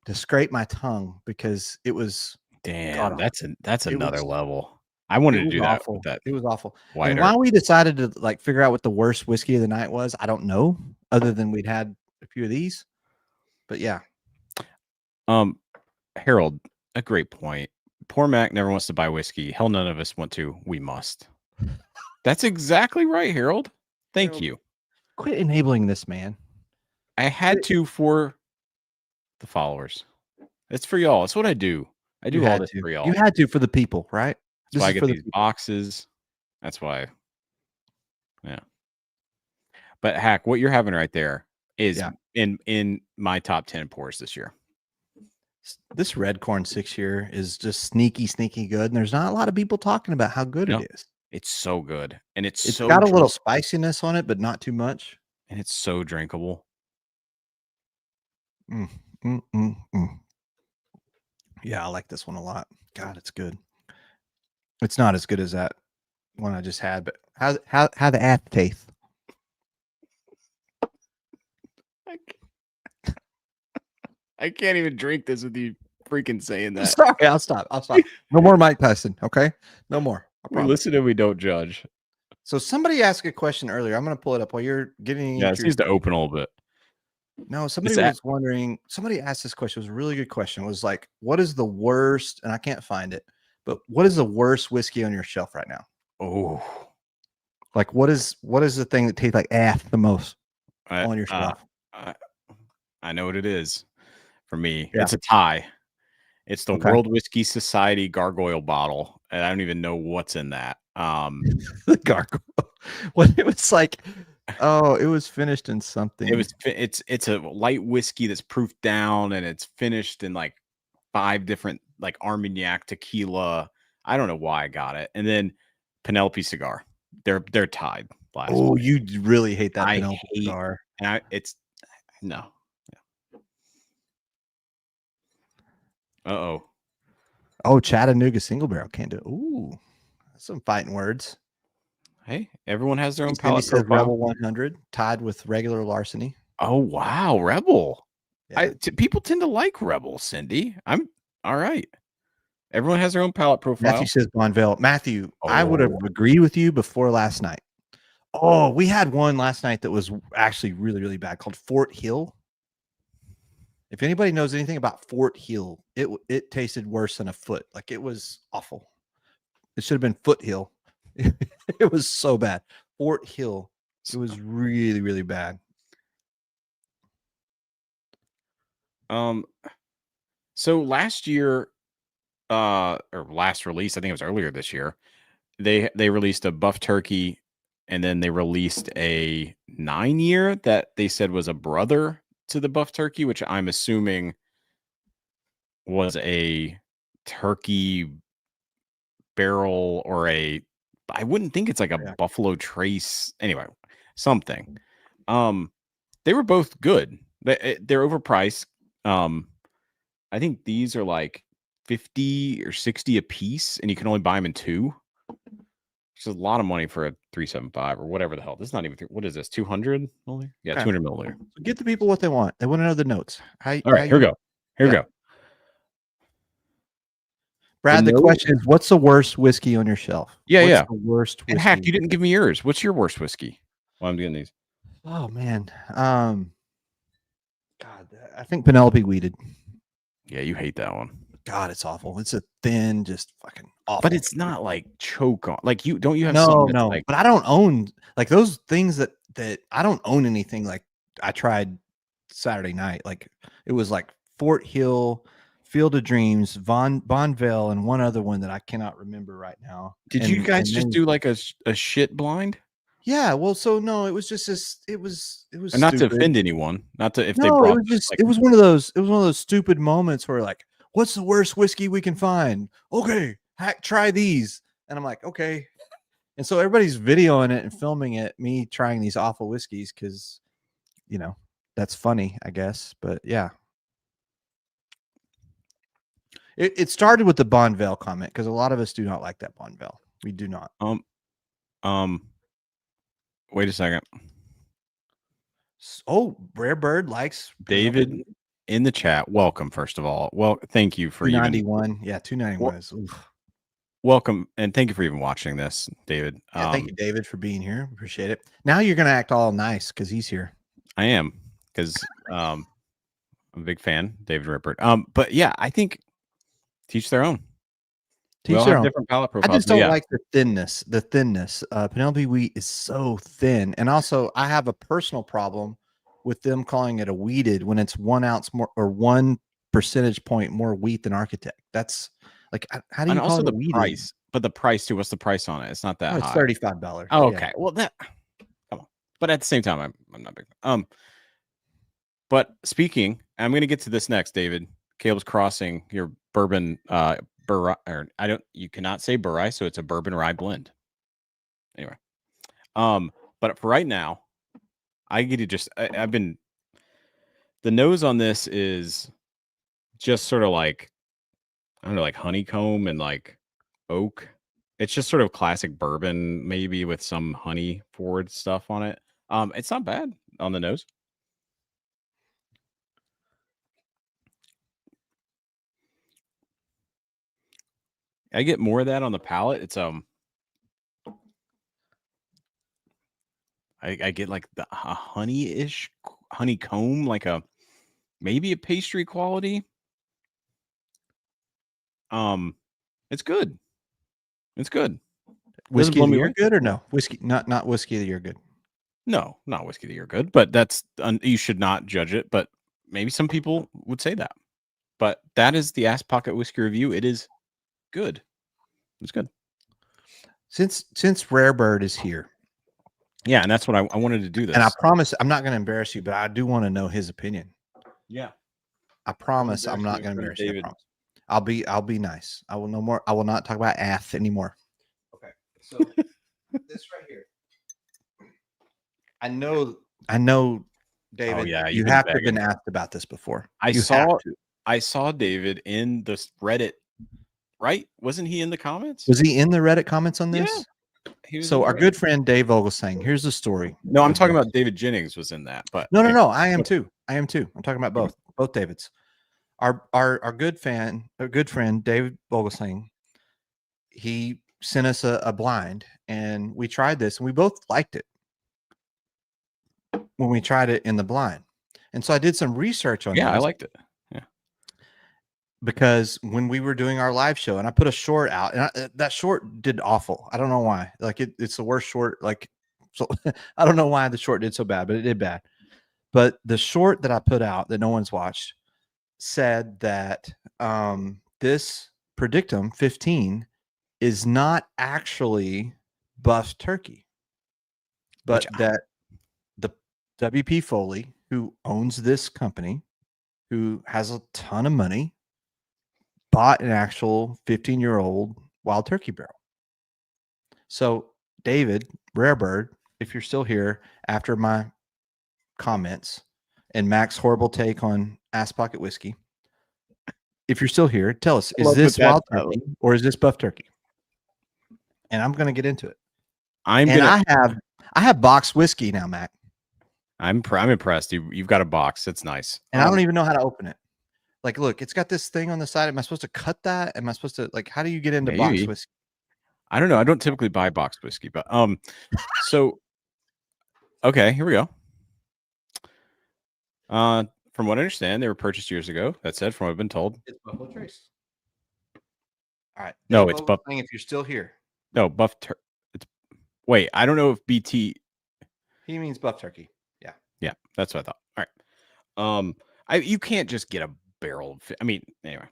to scrape my tongue because it was damn. That's another level. I wanted to do that with that. It was awful. Wider. And why we decided to like figure out what the worst whiskey of the night was, I don't know. Other than we'd had a few of these, but yeah. Harold, a great point. Poor Mac never wants to buy whiskey. Hell, none of us want to. We must. That's exactly right, Harold. Thank you. Quit enabling this man. I had to for the followers. It's for y'all. It's what I do. I do all this for y'all. You had to for the people, right? That's why I get these boxes. That's why. Yeah. But Hack, what you're having right there is in my top 10 pours this year. This red corn 6-year is just sneaky good, and there's not a lot of people talking about how good it is. It's so good, and it's so got a little spiciness on it, but not too much, and it's so drinkable. Yeah, I like this one a lot. God, it's good. It's not as good as that one I just had, but how the ass taste? I can't even drink this with you freaking saying that. Sorry, I'll stop. No more Mike Tyson, okay? No more. We listen and we don't judge. So somebody asked a question earlier. I'm going to pull it up while you're getting. Yeah, it needs to open a little bit. No, somebody was wondering. Somebody asked this question. It was a really good question. It was like, what is the worst? And I can't find it. But what is the worst whiskey on your shelf right now? Oh, like what is the thing that tastes like ass the most on your shelf? I know what it is. For me, it's a tie. It's the World Whiskey Society gargoyle bottle, and I don't even know what's in that. The gargoyle. What it was like? Oh, it was finished in something. It's a light whiskey that's proofed down, and it's finished in like 5 different like Armagnac tequila. I don't know why I got it. And then Penelope cigar. They're tied. Oh, you really hate that Penelope cigar. And no. Uh-oh. Oh, Chattanooga single barrel can't do it. Ooh, that's some fighting words. Hey, everyone has their own palate says Rebel 100 tied with regular Larceny. Oh, wow. Rebel. Yeah. People tend to like Rebel, Cindy. I'm all right. Everyone has their own palate profile. Matthew says Bonville. Matthew, I would have agreed with you before last night. Oh, we had one last night that was actually really, really bad called Fort Hill. If anybody knows anything about Fort Hill, it tasted worse than a foot. Like it was awful. It should have been Foothill. It was so bad. Fort Hill. It was really, really bad. So last year, or last release, I think it was earlier this year, they released a buff turkey, and then they released a 9-year that they said was a brother to the buff turkey, which I'm assuming was a turkey barrel or I wouldn't think it's like a Buffalo Trace. Anyway, something. They were both good. They're overpriced. I think these are like 50 or 60 a piece, and you can only buy them in 2. Which is a lot of money for a 375 or whatever the hell. This is not even what is this? 200 milliliter? Yeah, 200 milliliter. So get the people what they want. They want to know the notes. All right, here we go. Here we go. Brad, the question is, what's the worst whiskey on your shelf? What's the worst whiskey? And Hack, you didn't give me yours. What's your worst whiskey? While I'm getting these. Oh man. God, I think Penelope Weeded. Yeah, you hate that one. God, it's awful. It's a thin, just fucking awful. But it's not like choke on. Like you don't you have no, something that's no. like, but I don't own like those things that I don't own anything like I tried Saturday night. Like it was like Fort Hill, Field of Dreams, Bonville, and one other one that I cannot remember right now. Did you guys just do like a shit blind? Yeah, well, so no, it was just this. It was and not stupid. to offend anyone, not to if No, they brought it was just like, it was one of those stupid moments where like, what's the worst whiskey we can find? Okay, Hack, try these, and I'm like, okay, and so everybody's videoing it and filming it, me trying these awful whiskeys because, you know, that's funny, I guess, but yeah. It started with the Bonville comment because a lot of us do not like that Bonville. We do not. Wait a second. Oh, Rare Bird likes David in the chat. Welcome, first of all. Well, thank you for 291. Yeah, 291 is welcome, and thank you for even watching this, David. Yeah, thank you, David, for being here. Appreciate it. Now you're gonna act all nice because he's here. I am because I'm a big fan, David Rippert. But yeah, I think teach their own. Teach their own. Different palate profiles. I just don't like the thinness. The thinness. Penelope wheat is so thin, and also I have a personal problem with them calling it a wheated when it's 1 ounce more or 1 percentage point more wheat than Architect. That's like, how do you and call also it the a wheated? price? But the price too. What's the price on it? It's not that Oh, it's high. $35. Oh, okay. Yeah. Well, that come on. But at the same time, I'm not big. But speaking, I'm going to get to this next, David. Caleb's crossing your bourbon. You cannot say rye, so it's a bourbon rye blend. Anyway, but for right now, I get to just. I've been. The nose on this is just sort of like, I don't know, like honeycomb and like oak. It's just sort of classic bourbon, maybe with some honey forward stuff on it. It's not bad on the nose. I get more of that on the palate. It's I get like a honey-ish honeycomb, like maybe a pastry quality. It's good. It's good. Whiskey of the year good or no? Whiskey, not whiskey of the year good. No, not whiskey of the year good, but that's you should not judge it. But maybe some people would say that. But that is the Ass Pocket Whiskey Review. It is good. It's good. Since Rare Bird is here. Yeah, and that's what I wanted to do this. And I promise I'm not going to embarrass you, but I do want to know his opinion. Yeah. I promise I'm not going to embarrass you. I promise. I'll be nice. I will no more. I will not talk about ath anymore. Okay. So this right here. I know, David. Oh, yeah, you have to have been asked about this before. I saw David in the Reddit, right? Wasn't he in the comments? Was he in the Reddit comments on this? Yeah. So our good friend Dave Vogelsang, here's the story. No, I'm talking about David Jennings was in that, but no. I am too. I'm talking about both Davids. Our good friend David Vogelsang, he sent us a blind, and we tried this, and we both liked it when we tried it in the blind. And so I did some research on. Yeah, I liked it. Yeah, because when we were doing our live show, and I put a short out, and that short did awful. I don't know why. Like it's the worst short. Like, so I don't know why the short did so bad, but it did bad. But the short that I put out that no one's watched said that this Predictum 15 is not actually buff turkey, but that the WP Foley, who owns this company, who has a ton of money, bought an actual 15-year-old wild turkey barrel. So, David, Rare Bird, if you're still here after my comments and Mac's horrible take on Ass Pocket Whiskey, if you're still here, tell us, is this wild turkey or is this buff turkey? And I'm going to get into it. I have boxed whiskey now, Mac. I'm impressed. You've got a box. It's nice. And I don't even know how to open it. Like, look, it's got this thing on the side. Am I supposed to cut that? Am I supposed to, like, how do you get into boxed whiskey? I don't know. I don't typically buy boxed whiskey, but so okay, here we go. From what I understand, they were purchased years ago. That said, from what I've been told, it's Buffalo Trace. All right. No, it's buff. If you're still here. No, buff. Wait, I don't know if BT. He means buff turkey. Yeah. Yeah, that's what I thought. All right. You can't just get a barrel. I mean, anyway.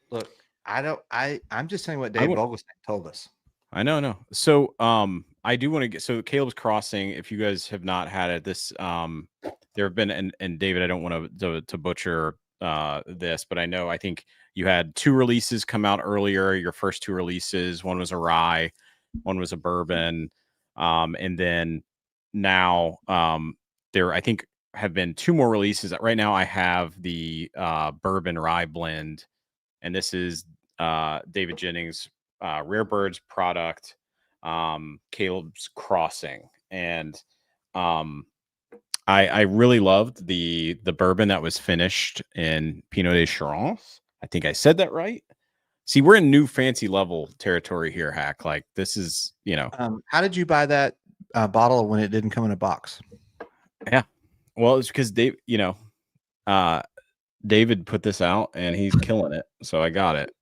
Look, I'm just saying what Dave Vogelstein told us. I know. So, I do want to get, so Caleb's Crossing, if you guys have not had it, this, there have been, and David, I don't want to butcher, this, but I think you had 2 releases come out earlier. Your first 2 releases, one was a rye, one was a bourbon. And then now, there, I think, have been 2 more releases. Right now I have the, bourbon rye blend, and this is, David Jennings, Rare Birds product, Caleb's Crossing. And I really loved the bourbon that was finished in Pinot de Charence. I think I said that right. See, we're in new fancy level territory here, Hack. Like, this is, how did you buy that bottle when it didn't come in a box? Yeah. Well, it's because Dave, David put this out and he's killing it. So I got it.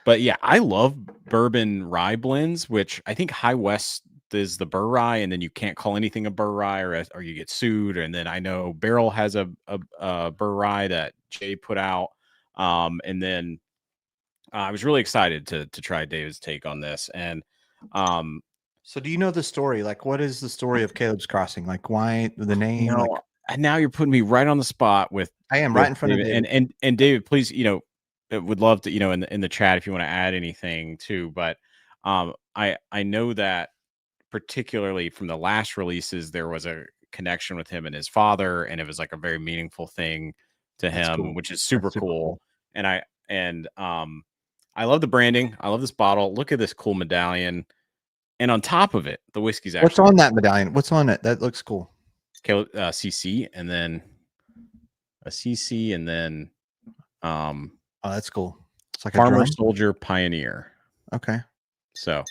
But yeah, I love bourbon rye blends, which I think High West is the Burr rye, and then you can't call anything a Burr rye or you get sued. And then I know Barrel has a Burr rye that Jay put out. And then I was really excited to try David's take on this. And so do you know the story? Like, what is the story of Caleb's Crossing? Like, why the name? And now you're putting me right on the spot with I am right in front David. of David. And David, please, would love to, in the chat if you want to add anything too. But I know that particularly from the last releases, there was a connection with him and his father, and it was like a very meaningful thing to him, cool. Which is super cool. And I love the branding. I love this bottle. Look at this cool medallion. And on top of it, the whiskey's actually. What's on that medallion? What's on it? That looks cool. CC, and then a CC, and then oh, that's cool. It's like Farmer a drum? Soldier Pioneer. Okay. So,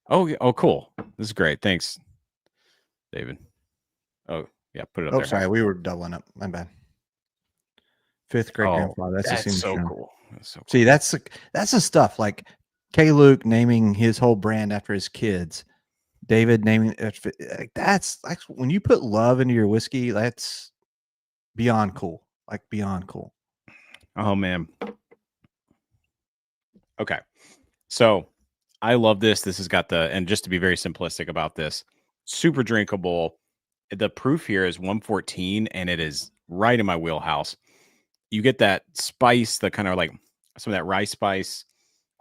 oh, cool. This is great. Thanks, David. Oh, yeah, put it up there. Sorry, we were doubling up. My bad. 5th great grandfather. That's so cool. That's so cool. See, that's the stuff like K. Luke naming his whole brand after his kids. David naming that's like when you put love into your whiskey, that's beyond cool. Like beyond cool. Oh man. Okay. So I love this. This has got and just to be very simplistic about this, super drinkable. The proof here is 114, and it is right in my wheelhouse. You get that spice, the kind of like some of that rye spice.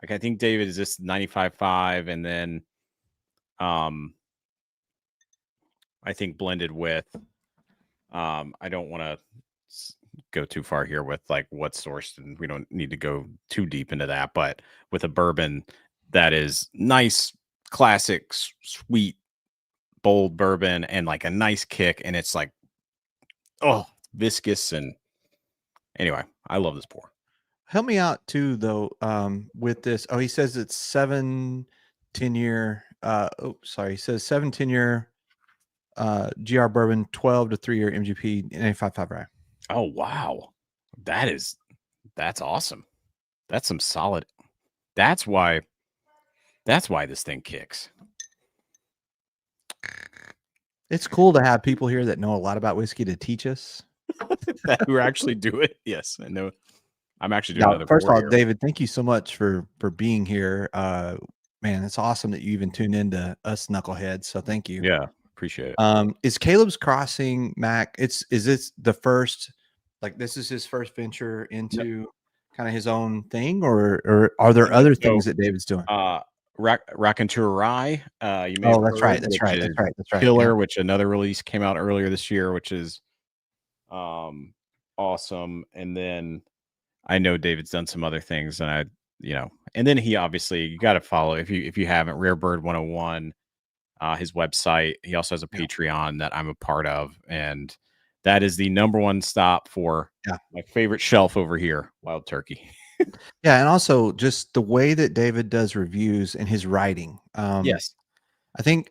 Like I think David is this 95.5, and then I think blended with I don't want to go too far here with like what's sourced, and we don't need to go too deep into that, but with a bourbon that is nice, classic, sweet, bold bourbon, and like a nice kick, and it's like viscous. And anyway, I love this pour. Help me out too though with this. He says it's 7 10-year he says 7 10-year GR bourbon, 12 to 3-year MGP, 95.5 rye. Oh wow, that's awesome. That's some solid. That's why this thing kicks. It's cool to have people here that know a lot about whiskey to teach us. Who actually do it. Yes, I know. I'm actually doing it. First of all, David, thank you so much for being here. Man, it's awesome that you even tuned into us knuckleheads. So thank you. Yeah, appreciate it. Is Caleb's Crossing, Mac? Is this the first? Like this is his first venture into kind of his own thing, or are there other things that David's doing? Raconteur Rye. You may Oh, have that's heard, right. That's which right. is That's right. That's right. Killer, Yeah. which another release came out earlier this year, which is awesome. And then I know David's done some other things, and and then he obviously, you got to follow if you haven't, Rarebird 101, his website. He also has a Patreon that I'm a part of, and that is the #1 stop for my favorite shelf over here, Wild Turkey. Yeah, and also just the way that David does reviews and his writing. Yes. I think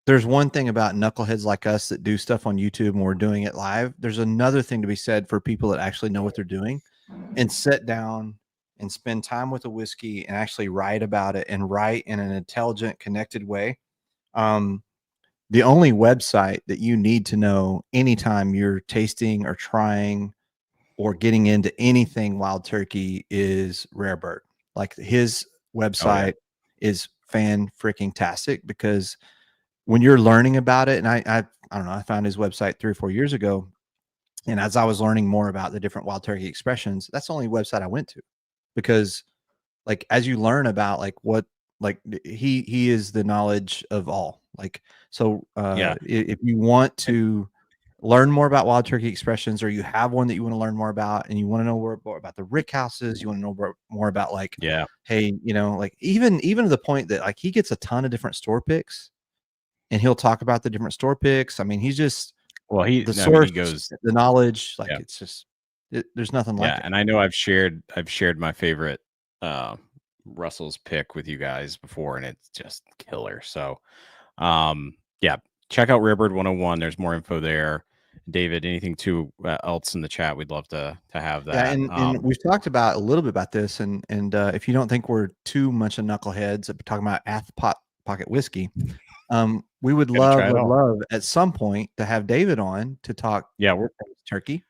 there's one thing about knuckleheads like us that do stuff on YouTube and we're doing it live. There's another thing to be said for people that actually know what they're doing and sit down and spend time with a whiskey and actually write about it and write in an intelligent, connected way. The only website that you need to know anytime you're tasting or trying or getting into anything Wild Turkey is Rarebird. Like his website is fan-freaking-tastic, because when you're learning about it, and I don't know, I found his website 3 or 4 years ago, and as I was learning more about the different Wild Turkey expressions, that's the only website I went to, because like as you learn about like what, like he is the knowledge of all. Like so if you want to learn more about Wild Turkey expressions, or you have one that you want to learn more about, and you want to know more about the rick houses, you want to know more about like, hey, like even to the point that like he gets a ton of different store picks and he'll talk about the different store picks. I mean, he's just the source, he goes, the knowledge, like it's just there's nothing like it. And I know I've shared my favorite Russell's pick with you guys before, and it's just killer. So check out Rarebird 101. There's more info there. David, anything else in the chat? We'd love to have that. Yeah, and we've talked about a little bit about this, and if you don't think we're too much of knuckleheads talking about pocket whiskey, we would love at some point to have David on to talk turkey.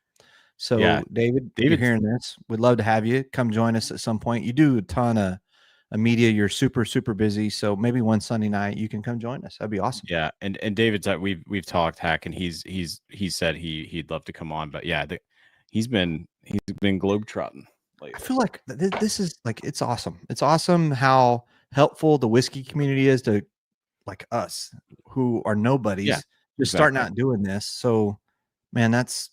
So David, you're hearing this, we'd love to have you come join us at some point. You do a ton of media, you're super busy, so maybe one Sunday night you can come join us. That'd be awesome. Yeah, and David's we've talked, Hack, and he said he'd love to come on, but he's been globetrotting lately. I feel like this is like, it's awesome. It's awesome how helpful the whiskey community is to like us who are nobodies, just starting out doing this. So man, that's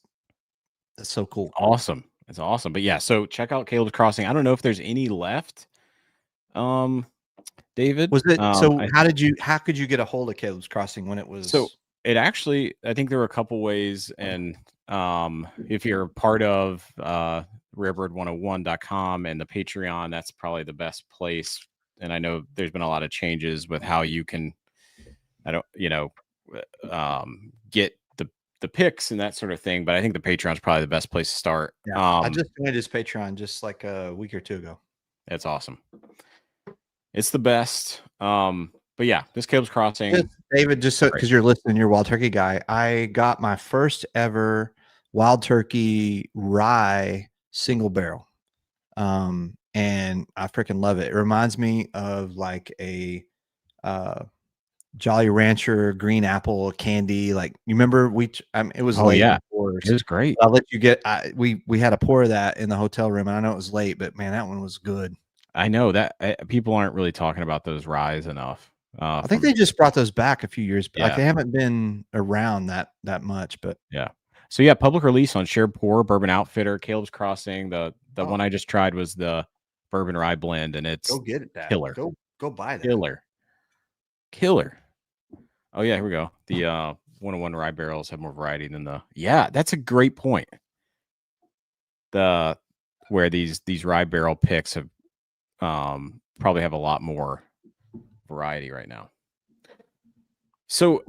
so cool. Awesome. It's awesome. But so check out Caleb's Crossing. I don't know if there's any left. David, was it how could you get a hold of Caleb's Crossing when it was? So it actually, I think there were a couple ways, and if you're part of rarebird101.com and the Patreon, that's probably the best place. And I know there's been a lot of changes with how you can get the picks and that sort of thing, but I think the Patreon is probably the best place to start. I just joined his Patreon just like a week or two ago. That's awesome. It's the best. But this Caleb's Crossing. David, just so because you're listening, you're a Wild Turkey guy, I got my first ever Wild Turkey rye single barrel. And I freaking love it. It reminds me of like a Jolly Rancher green apple candy. Like, you remember it was late. It was great. I'll let you get. We had a pour of that in the hotel room, and I know it was late, but man, that one was good. I know that people aren't really talking about those ryes enough. I think they just brought those back a few years back. Like, they haven't been around that much, but So public release on Shared Pour, Bourbon Outfitter, Caleb's Crossing. The one I just tried was the bourbon rye blend, and it's go get it. Killer. Go buy that. Killer. Oh yeah, here we go. The 101 rye barrels have more variety than that's a great point. Where these rye barrel picks have probably have a lot more variety right now. So,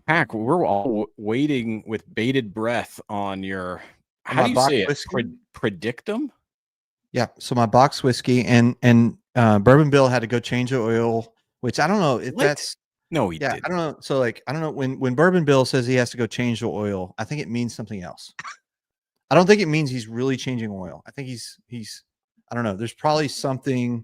Hack, we're all waiting with bated breath on your, how do you say it? Predictum? Yeah. So my box whiskey and Bourbon Bill had to go change the oil, which I don't know if that's. No, he did. I don't know. So like, I don't know when Bourbon Bill says he has to go change the oil, I think it means something else. I don't think it means he's really changing oil. I think he's I don't know. There's probably something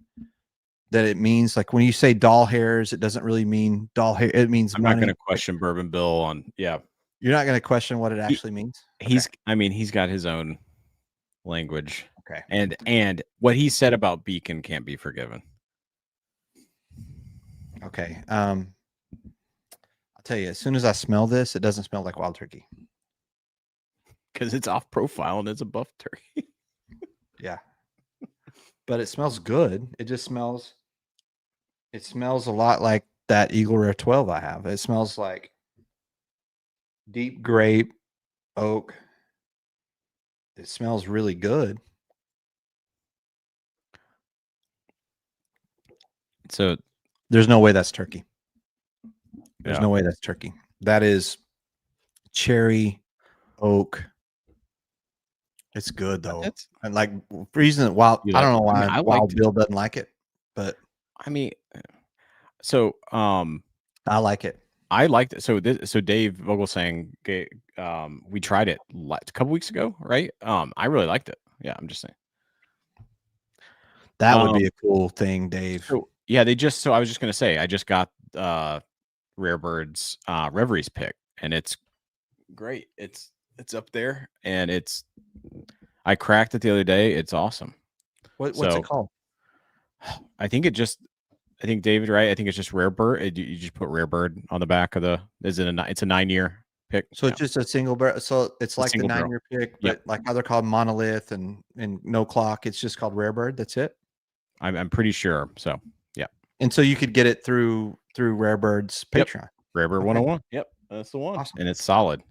that it means. Like when you say doll hairs, it doesn't really mean doll hair. It means I'm not going to question Bourbon Bill on. Yeah. You're not going to question what it actually means. He's got his own language. Okay. And what he said about Beacon can't be forgiven. Okay. I'll tell you, as soon as I smell this, it doesn't smell like wild turkey. Because it's off profile and it's a buff turkey. Yeah. But it smells good. It smells a lot like that Eagle Rare 12 I have. It smells like deep grape, oak. It smells really good. So there's no way that's turkey. There's Yeah. no way that's turkey. That is cherry, oak. It's good though. That's- And like reason why You I don't like- know I why mean, I Wild liked it. Bill doesn't like it, but I mean, so I like it. I liked it. So Dave Vogelsang, we tried it a couple weeks ago, right? I really liked it. Yeah, I'm just saying. That would be a cool thing, Dave. So yeah, so I was just gonna say, I just got Rare Bird's Reveries pick, and it's great. It's up there, and I cracked it the other day. It's awesome. What's it called? I think David, right? I think it's just Rare Bird. You just put Rare Bird on the back of it's a 9-year pick. So it's just a single barrel. So it's like the single barrel. 9-year pick, but Yep. like how they're called Monolith and No Clock. It's just called Rare Bird. That's it. I'm pretty sure. So yeah. And so you could get it through Rare Bird's Yep. Patreon. Rare Bird Okay. 101. Yep, that's the one. Awesome. And it's solid.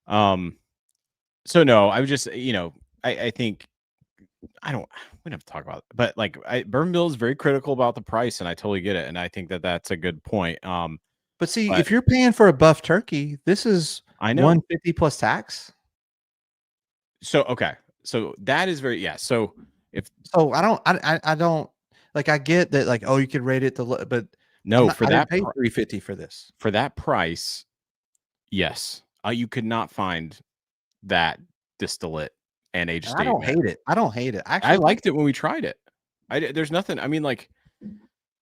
So no, I was just, I think we don't have to talk about it, but like Bourbon Bill is very critical about the price, and I totally get it. And I think that's a good point. But see, if you're paying for a buff turkey, this is I know 150 plus tax. So okay. So that is very So I don't like, I get that, like, oh, you could rate it but no, I didn't pay $350 for this. For that price, yes. You could not find that distillate and age I don't hate it. I don't hate it. Actually, I liked it when we tried it. There's nothing. I mean, like,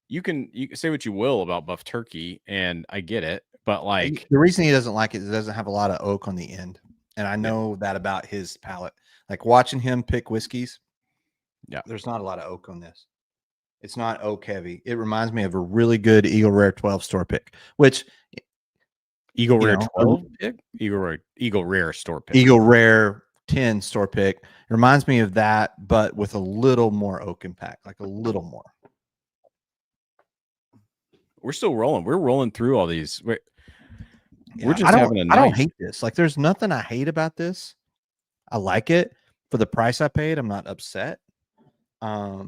you can say what you will about buff turkey, and I get it, but like the reason he doesn't like it is it doesn't have a lot of oak on the end, and I know that about his palate. Like watching him pick whiskeys, there's not a lot of oak on this. It's not oak heavy. It reminds me of a really good Eagle Rare 12 store pick, which Eagle Rare 12 pick, Eagle Rare store pick, Eagle Rare 10 store pick. It reminds me of that, but with a little more oak impact, like a little more. We're still rolling. We're rolling through all these. We're just I having a nice. I don't hate this. Like, there's nothing I hate about this. I like it for the price I paid. I'm not upset. I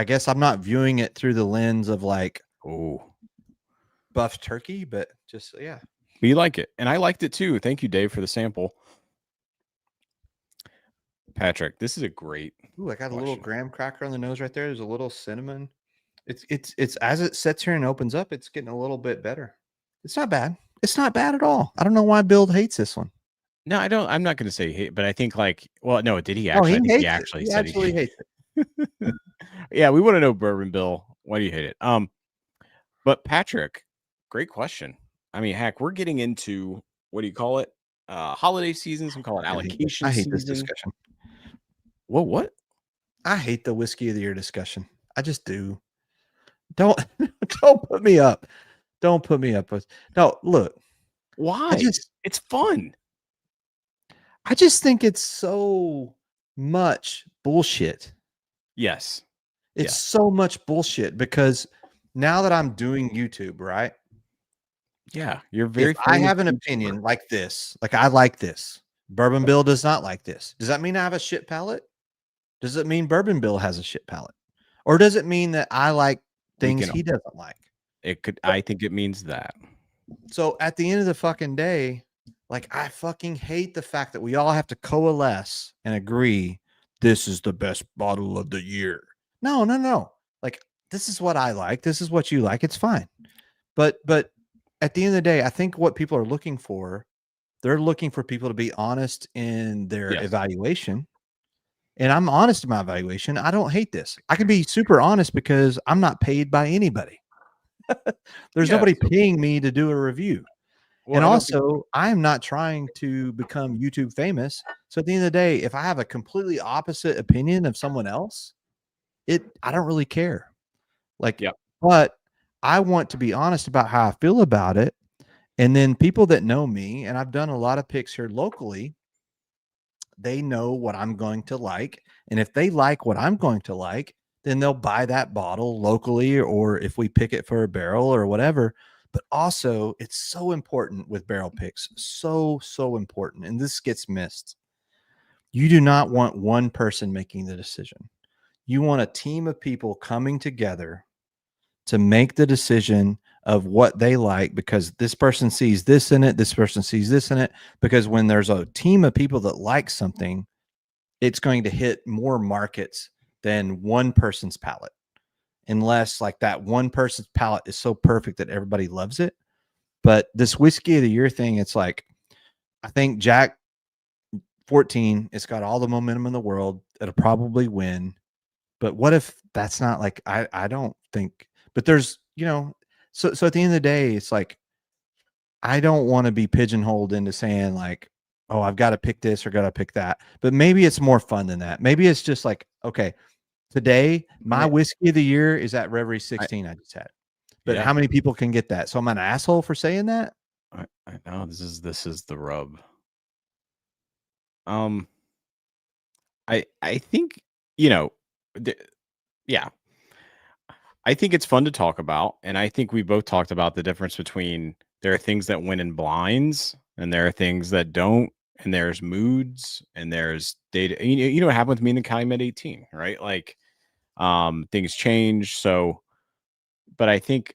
guess I'm not viewing it through the lens of like, oh, buff turkey, but just we like it, and I liked it too. Thank you, Dave, for the sample. Patrick, this is a great. Ooh, I got a little graham cracker on the nose right there. There's a little cinnamon. It's as it sits here and opens up, it's getting a little bit better. It's not bad. It's not bad at all. I don't know why Bill hates this one. No, I don't. I'm not going to say hate, but I think no, did he actually? He actually hates it. Yeah, we want to know, Bourbon Bill, why do you hate it? But Patrick, great question. I mean, heck, we're getting into, what do you call it? Holiday season. Some call it allocation. I hate this discussion. Well, what? I hate the whiskey of the year discussion. I just do. Don't put me up. Don't put me up. No, look. Why? It's fun. I just think it's so much bullshit. Yes. It's so much bullshit because now that I'm doing YouTube, right? Yeah, you're very. I have an opinion like this. Like, I like this. Bourbon Bill does not like this. Does that mean I have a shit palate? Does it mean Bourbon Bill has a shit palate? Or does it mean that I like things he doesn't like? It could. I think it means that. So at the end of the fucking day, like, I fucking hate the fact that we all have to coalesce and agree this is the best bottle of the year. No. Like, this is what I like. This is what you like. It's fine. But at the end of the day, I think what people are looking for, they're looking for people to be honest in their evaluation. And I'm honest in my evaluation. I don't hate this. I can be super honest because I'm not paid by anybody. There's nobody paying me to do a review. Well, And I don't think also, I am not trying to become YouTube famous. So at the end of the day, if I have a completely opposite opinion of someone else, I don't really care. Like, Yep. but I want to be honest about how I feel about it. And then people that know me, and I've done a lot of picks here locally, they know what I'm going to like. And if they like what I'm going to like, then they'll buy that bottle locally, or if we pick it for a barrel or whatever. But also, it's so important with barrel picks. So important. And this gets missed. You do not want one person making the decision. You want a team of people coming together to make the decision of what they like, because this person sees this in it, this person sees this in it. Because when there's a team of people that like something, it's going to hit more markets than one person's palate, unless like that one person's palate is so perfect that everybody loves it. But this whiskey of the year thing, it's like, I think Jack 14, it's got all the momentum in the world. It'll probably win. But what if that's not like, I don't think, but there's, so at the end of the day, it's like, I don't want to be pigeonholed into saying like, oh, I've got to pick this or got to pick that. But maybe it's more fun than that. Maybe it's just like, okay, today my whiskey of the year is that Reverie 16 I just had. But how many people can get that? So I'm an asshole for saying that. I know this is the rub. I think, yeah, I think it's fun to talk about, and I think we both talked about the difference between there are things that win in blinds and there are things that don't, and there's moods and there's data. You know what happened with me in the Calumet 18, right? Like things change. So, but I think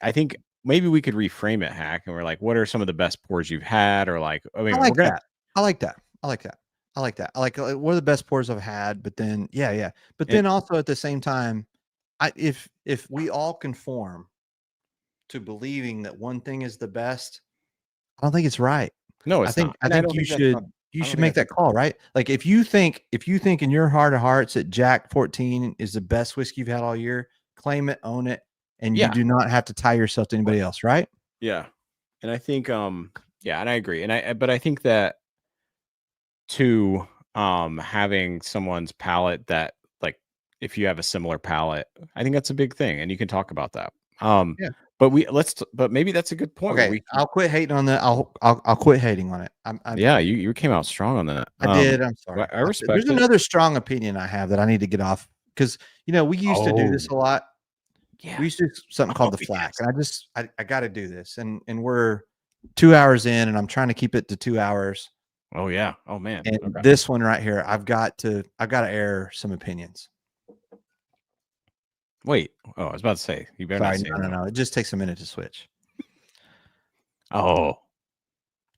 maybe we could reframe it, Hack, and we're like, what are some of the best pours you've had? Or like, I mean, I like that. I like that. What are the best pours I've had? But then, yeah. But then also at the same time, if we all conform to believing that one thing is the best, I don't think it's right. No, it's not. I think you should make that call, right? Like if you think in your heart of hearts that Jack 14 is the best whiskey you've had all year, claim it, own it, and you do not have to tie yourself to anybody else, right? Yeah. And I think yeah, and I agree. But I think that too, having someone's palate that, like, if you have a similar palate, I think that's a big thing, and you can talk about that. Yeah. But maybe that's a good point. Okay, I'll quit hating on that. I'll quit hating on it. Yeah, you came out strong on that. I did. I'm sorry. I respect. There's another strong opinion I have that I need to get off, because we used to do this a lot. Yeah, we used to do something called the flack, and I got to do this, and we're 2 hours in, and I'm trying to keep it to 2 hours. Oh yeah. Oh man. And this one right here, I've got to air some opinions. Wait. Oh, I was about to say, you better not say no. It just takes a minute to switch. Oh.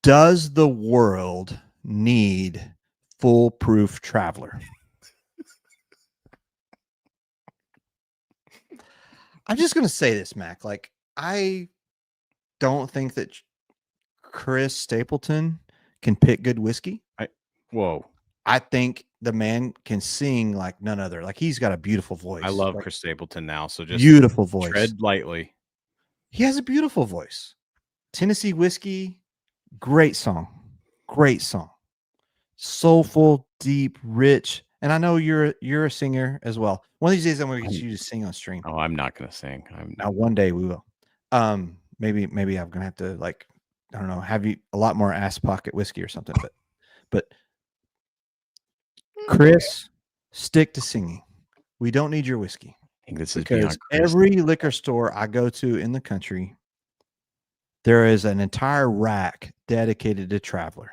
Does the world need foolproof traveler? I'm just going to say this, Mac. Like, I don't think that Chris Stapleton can pick good whiskey. I think the man can sing like none other. Like, he's got a beautiful voice. I love Chris Stapleton now. So just beautiful voice. Tread lightly. He has a beautiful voice. Tennessee whiskey, great song. Great song. Soulful, deep, rich. And I know you're a singer as well. One of these days I'm going to get you to sing on stream. Oh, I'm not going to sing. Now one day we will. Maybe I'm going to have to, like, I don't know, have you a lot more ass pocket whiskey or something, but Chris, stick to singing. We don't need your whiskey. I think this is because every liquor store I go to in the country, there is an entire rack dedicated to Traveler,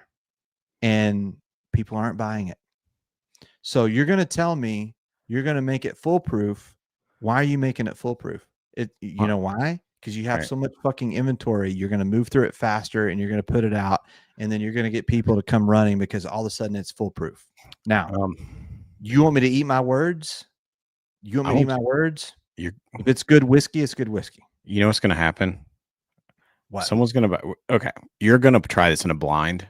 and people aren't buying it. So you're going to tell me you're going to make it foolproof. Why are you making it foolproof? You know why? Because you have so much fucking inventory. You're going to move through it faster, and you're going to put it out, and then you're going to get people to come running because all of a sudden it's foolproof. Now, you want me to eat my words? You want me to eat my words? If it's good whiskey, it's good whiskey. You know what's going to happen? What? Someone's going to buy. Okay, you're going to try this in a blind,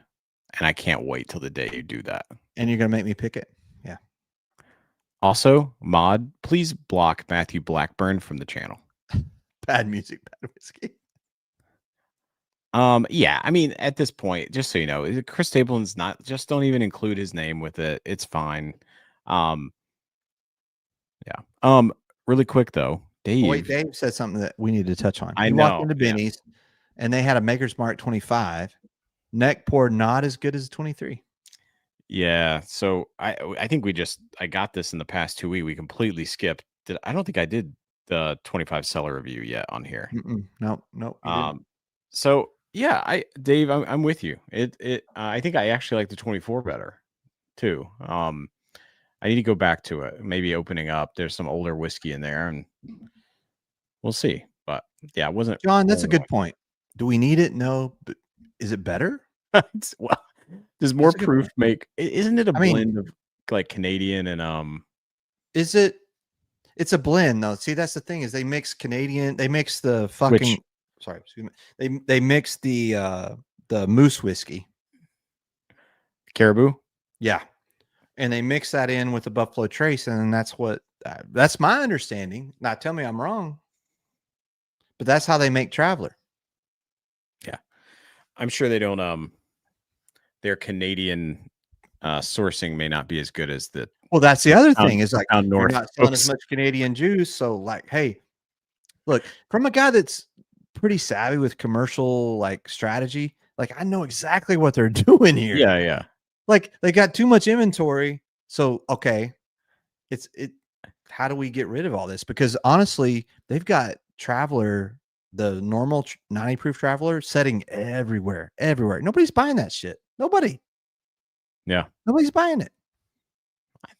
and I can't wait till the day you do that. And you're going to make me pick it. Yeah. Also, Mod, please block Matthew Blackburn from the channel. Bad music, bad whiskey. Yeah, I mean, at this point, just so you know, Chris Stapleton's not, just don't even include his name with it. It's fine. Yeah. Really quick though, Oh, wait, Dave. Dave said something that we need to touch on. I He walked know. into Yeah. Benny's and they had a Maker's Mark 25. Neck pour not as good as 23. Yeah. So I think I got this in the past 2 weeks. We completely skipped. I don't think I did the 25 seller review yet on here. No, you didn't. So yeah, Dave, I'm with you. I think I actually like the 24 better too. I need to go back to it. Maybe opening up. There's some older whiskey in there, and we'll see. But yeah, it wasn't. John, that's a good point. Do we need it? No, but is it better? Well, does more proof make? Isn't it a blend of like Canadian and Is it? It's a blend though. See, that's the thing is they mix Canadian. They mix the fucking. Sorry, excuse me. They mix the moose whiskey. Caribou. Yeah, and they mix that in with the Buffalo Trace, and that's my understanding. Now, tell me I'm wrong, but that's how they make Traveler. Yeah, I'm sure they don't. Their Canadian sourcing may not be as good as the. Well, that's the other thing is like down north you're not selling as much Canadian juice. So, like, hey, look, from a guy that's pretty savvy with commercial like strategy, like I know exactly what they're doing here. Yeah, yeah. Like they got too much inventory. So, okay, how do we get rid of all this? Because honestly, they've got Traveler, the normal 90 proof Traveler setting everywhere. Nobody's buying that shit. Nobody. Yeah. Nobody's buying it.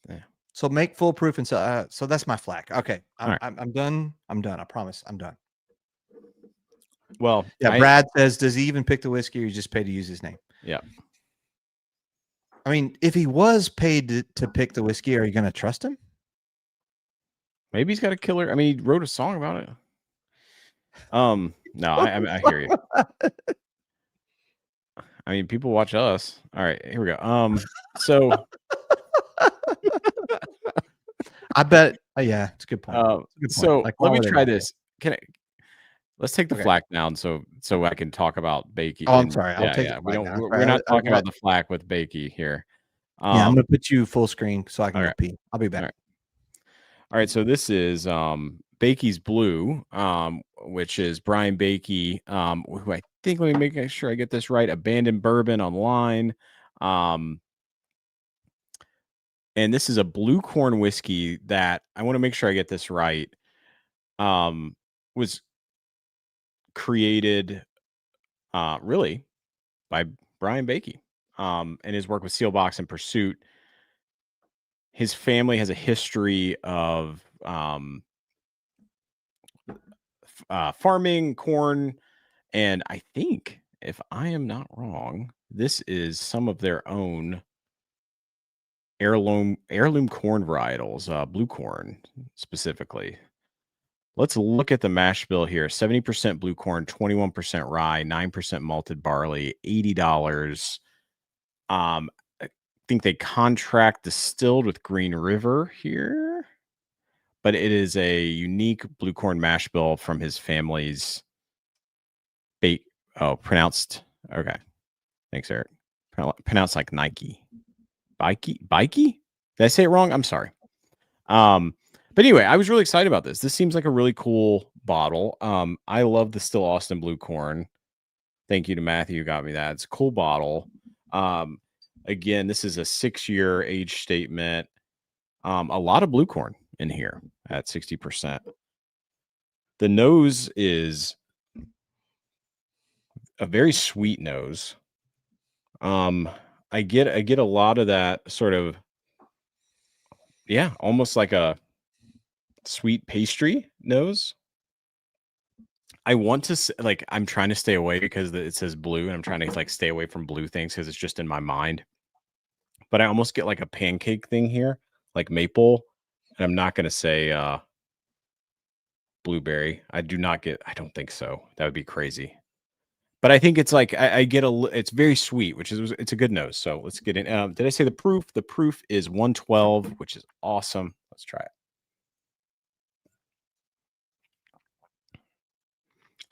Yeah. So make foolproof and so that's my flack. Okay. Right. I'm done. I promise I'm done. Well, yeah. Brad says, does he even pick the whiskey or you just pay to use his name? Yeah. I mean, if he was paid to pick the whiskey, are you going to trust him? Maybe he's got a killer. I mean, he wrote a song about it. No, I hear you. I mean, people watch us. All right, here we go. So I bet. Yeah, it's a good point. So like, let me try this. Let's take the flack down so I can talk about Bakey. Oh, I'm sorry. I'll take we're not talking about the flack with Bakey here. Yeah, I'm gonna put you full screen so I can go pee. I'll be back. All right, so this is Bakey's Blue, which is Brian Bakey, who I think, let me make sure I get this right, Abandoned Bourbon Online. And this is a blue corn whiskey that I want to make sure I get this right. Was created really by Brian Bakey and his work with Sealbox and Pursuit. His family has a history of farming corn, and I think, if I am not wrong, this is some of their own heirloom corn varietals, blue corn specifically. Let's look at the mash bill here. 70% blue corn, 21% rye, 9% malted barley, $80. I think they contract distilled with Green River here, but it is a unique blue corn mash bill from his family's pronounced. Okay. Thanks, Eric. Pronounced like Nike. Bikey? Did I say it wrong? I'm sorry. But anyway, I was really excited about this. This seems like a really cool bottle. I love the Still Austin blue corn. Thank you to Matthew who got me that. It's a cool bottle. Again, this is a 6-year age statement. A lot of blue corn in here at 60%. The nose is a very sweet nose. I get a lot of that sort of, almost like a sweet pastry nose. I want to I'm trying to stay away because it says blue, and I'm trying to stay away from blue things because it's just in my mind. But I almost get like a pancake thing here, like maple, and I'm not going to say blueberry. I don't think so. That would be crazy. But I think it's it's very sweet, it's a good nose. So let's get in. Did I say the proof? The proof is 112, which is awesome. Let's try it.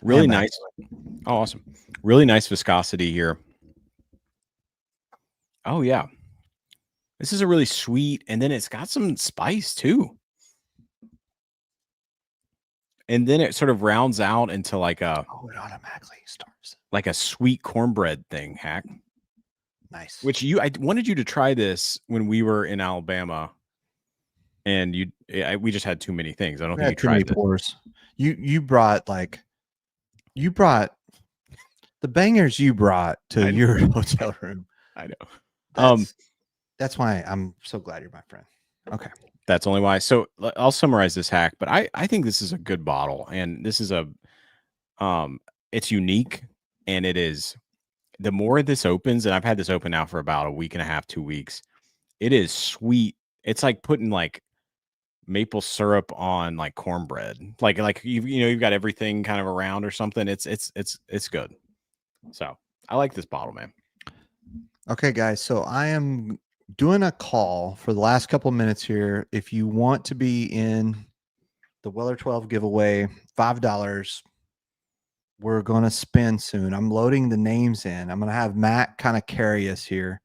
Really nice. Oh, awesome. Really nice viscosity here. Oh, yeah. This is a really sweet, and then it's got some spice too. And then it sort of rounds out into like a it automatically starts like a sweet cornbread thing, Hack. Nice. Which I wanted you to try this when we were in Alabama, and we just had too many things. I don't think you too many tried pours. You brought the bangers you brought to your hotel room. I know. That's why I'm so glad you're my friend. Okay. That's only why. So I'll summarize this hack, but I think this is a good bottle, and this is it's unique, and it is, the more this opens, and I've had this open now for about a week and a half, 2 weeks. It is sweet. It's like putting like maple syrup on like cornbread. Like you've got everything kind of around or something. It's good. So I like this bottle, man. Okay, guys. So I am doing a call for the last couple of minutes here. If you want to be in the Weller 12 giveaway, $5. We're going to spin soon. I'm loading the names in. I'm going to have Mac kind of carry us here.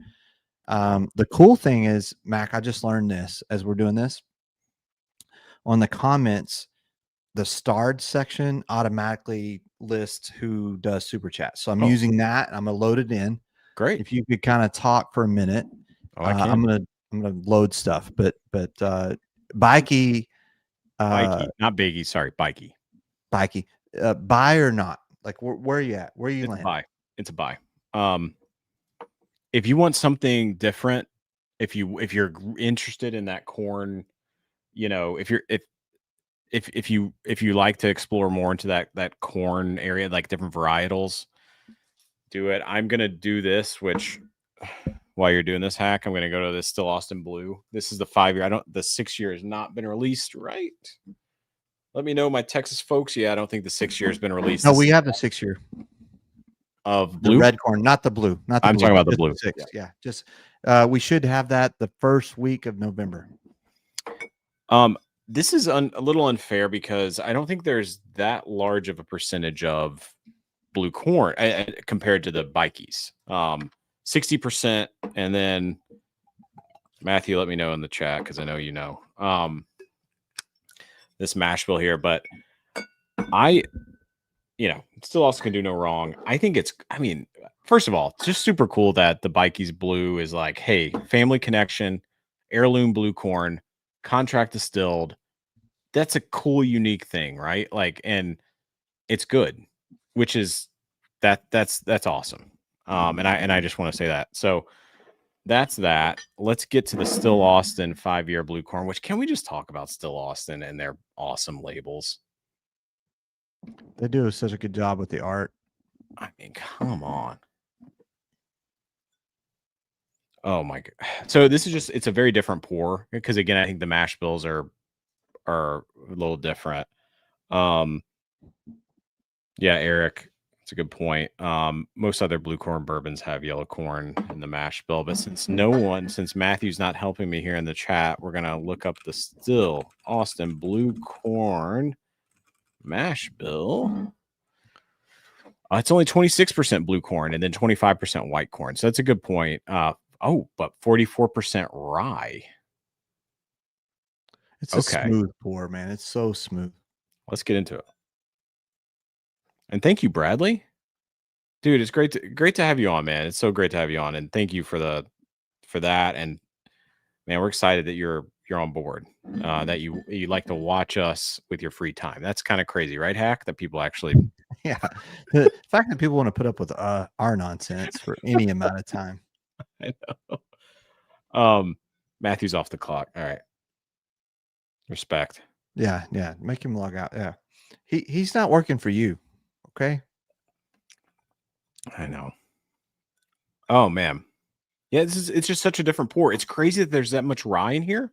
The cool thing is, Mac, I just learned this as we're doing this. On the comments, the starred section automatically lists who does super chat. So I'm using that, and I'm going to load it in. Great. If you could kind of talk for a minute. I'm gonna load stuff, but Bikey, not Biggie, sorry, Bikey, buy or not? Like where are you at? Where are you landing? It's a buy. If you want something different, if you're interested in that corn, if you like to explore more into that corn area, like different varietals, do it. I'm gonna do this, which while you're doing this hack, I'm gonna go to this Still Austin Blue. This is the 5-year. The 6-year has not been released, right? Let me know, my Texas folks. Yeah, I don't think the 6-year has been released. No, we have the 6-year of blue, the red corn, not the blue. Not the I'm blue, talking about the just blue. 6. Yeah, just we should have that the first week of November. This is a little unfair because I don't think there's that large of a percentage of blue corn compared to the bikies. 60%, and then Matthew, let me know in the chat because I know you know this mash bill here, but Still Also Can Do No Wrong. I think first of all, it's just super cool that the bikies blue is like, hey, family connection, heirloom blue corn, contract distilled. That's a cool, unique thing, right? Like, and it's good, which is that's awesome. And I just want to say that. So that's that. Let's get to the Still Austin 5-year blue corn, which, can we just talk about Still Austin and their awesome labels? They do such a good job with the art. I mean, come on. Oh my God. So this is it's a very different pour because, again, I think the mash bills are a little different. Yeah, Eric, it's a good point. Most other blue corn bourbons have yellow corn in the mash bill, but since Matthew's not helping me here in the chat, we're gonna look up the Still Austin blue corn mash bill. It's only 26% blue corn and then 25% white corn. So that's a good point. But 44% rye. It's a smooth pour, man. It's so smooth. Let's get into it. And thank you, Bradley. Dude, it's great to have you on, man. It's so great to have you on, and thank you for that. And man, we're excited that you're on board. That you like to watch us with your free time. That's kind of crazy, right, Hack? That people actually Yeah. The fact that people want to put up with our nonsense for any amount of time. I know. Matthew's off the clock. All right. Respect. Yeah. Make him log out. Yeah. He's not working for you. Okay. I know. Oh man. Yeah, it's just such a different pour. It's crazy that there's that much rye in here.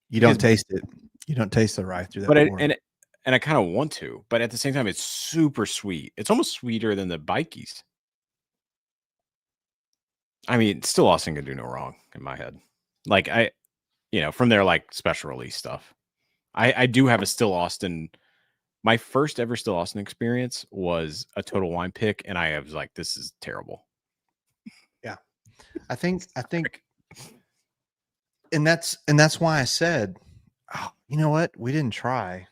You don't taste it. You don't taste the rye through that pour. And I kind of want to, but at the same time, it's super sweet. It's almost sweeter than the bikies. I mean, Still Austin Can Do No Wrong in my head. Like from their like special release stuff. I do have a Still Austin My first ever Still Austin experience was a Total Wine pick, and I was like, "This is terrible." Yeah, I think, and that's why I said, oh, you know what? We didn't try.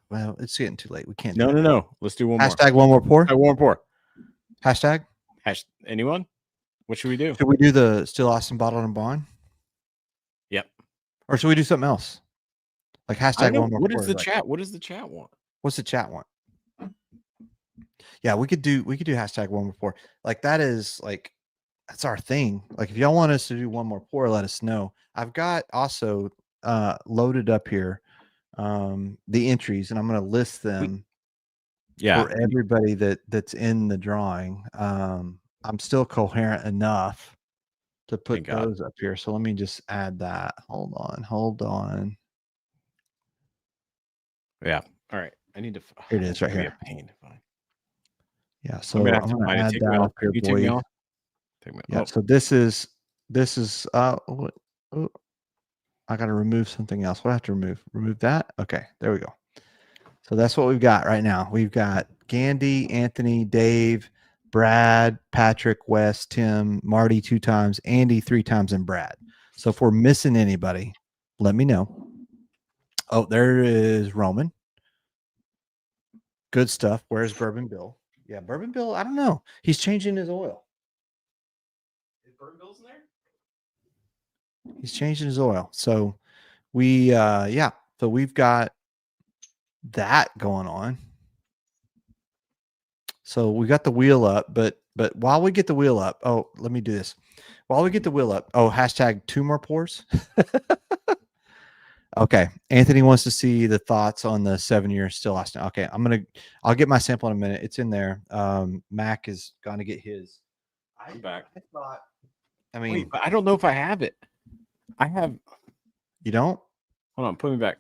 Well, it's getting too late. We can't. No. Let's do one more. Hashtag one more pour. One more pour. Hashtag. Anyone? What should we do? Should we do the Still Austin bottled and bond? Yep. Or should we do something else? Like hashtag one more. What is the chat? What does the chat want? What's the chat want? Yeah, we could do hashtag one more pour. Like that is like that's our thing. Like if y'all want us to do one more pour, let us know. I've got also loaded up here the entries, and I'm going to list them. For everybody that's in the drawing. I'm still coherent enough to put those up here. So let me just add that. Hold on. Yeah. All right. I need to. Here it is, right here. A pain. Yeah. So I'm gonna add that up here, boy. Yeah. So this is. Oh, I got to remove something else. What do I have to remove? Remove that. Okay. There we go. So that's what we've got right now. We've got Gandy, Anthony, Dave, Brad, Patrick, Wes, Tim, Marty 2 times, Andy 3 times, and Brad. So if we're missing anybody, let me know. Oh, there is Roman. Good stuff. Where's Bourbon Bill? Yeah, Bourbon Bill, I don't know. He's changing his oil. Is Bourbon Bill's in there? He's changing his oil. So we so we've got that going on. So we got the wheel up, but while we get the wheel up, oh, let me do this. While we get the wheel up, hashtag 2 more pours. Okay. Anthony wants to see the thoughts on the 7-year Still Austin. Okay. I'll get my sample in a minute. It's in there. Mac is going to get his. I'm back. I mean, wait, but I don't know if I have it. I have. You don't? Hold on. Put me back.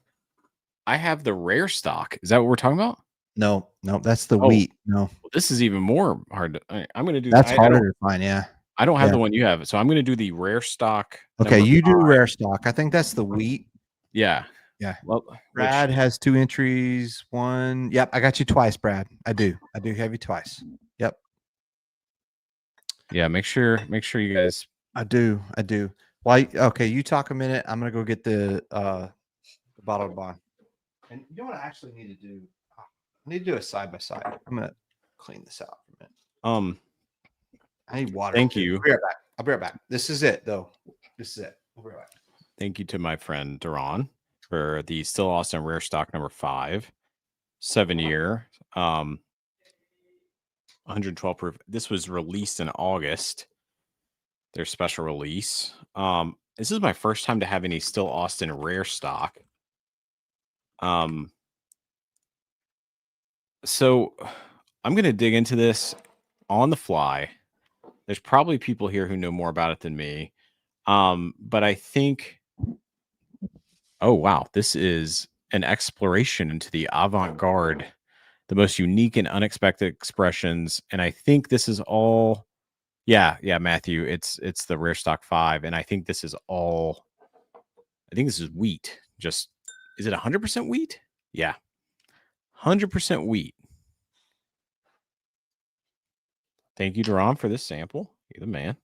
I have the rare stock. Is that what we're talking about? No, that's the wheat. No, well, this is even more hard. I'm going to do. That's harder to find. Yeah. I don't have the one you have, so I'm going to do the rare stock. Okay, you do rare stock. I think that's the wheat. Yeah. Well, Brad has 2 entries. 1. Yep, I got you twice, Brad. I do have you twice. Yep. Yeah. Make sure you guys. I do. Why? Okay, you talk a minute. I'm gonna go get the bottled bond. And you know what I actually need to do? I need to do a side by side. I'm gonna clean this out for a minute. I need water. Thank you. I'll be right back. This is it, though. This is it. I'll be right back. Thank you to my friend Duran for the Still Austin rare stock number 5, 7-year, 112 proof. This was released in August. Their special release. This is my first time to have any Still Austin rare stock. So I'm going to dig into this on the fly. There's probably people here who know more about it than me. But I think, oh, wow, this is an exploration into the avant-garde, the most unique and unexpected expressions. And I think this is all, yeah, Matthew, it's the rare stock 5. And I think this is wheat. Just, is it 100% wheat? Yeah. 100% wheat. Thank you, Duran, for this sample. You're the man.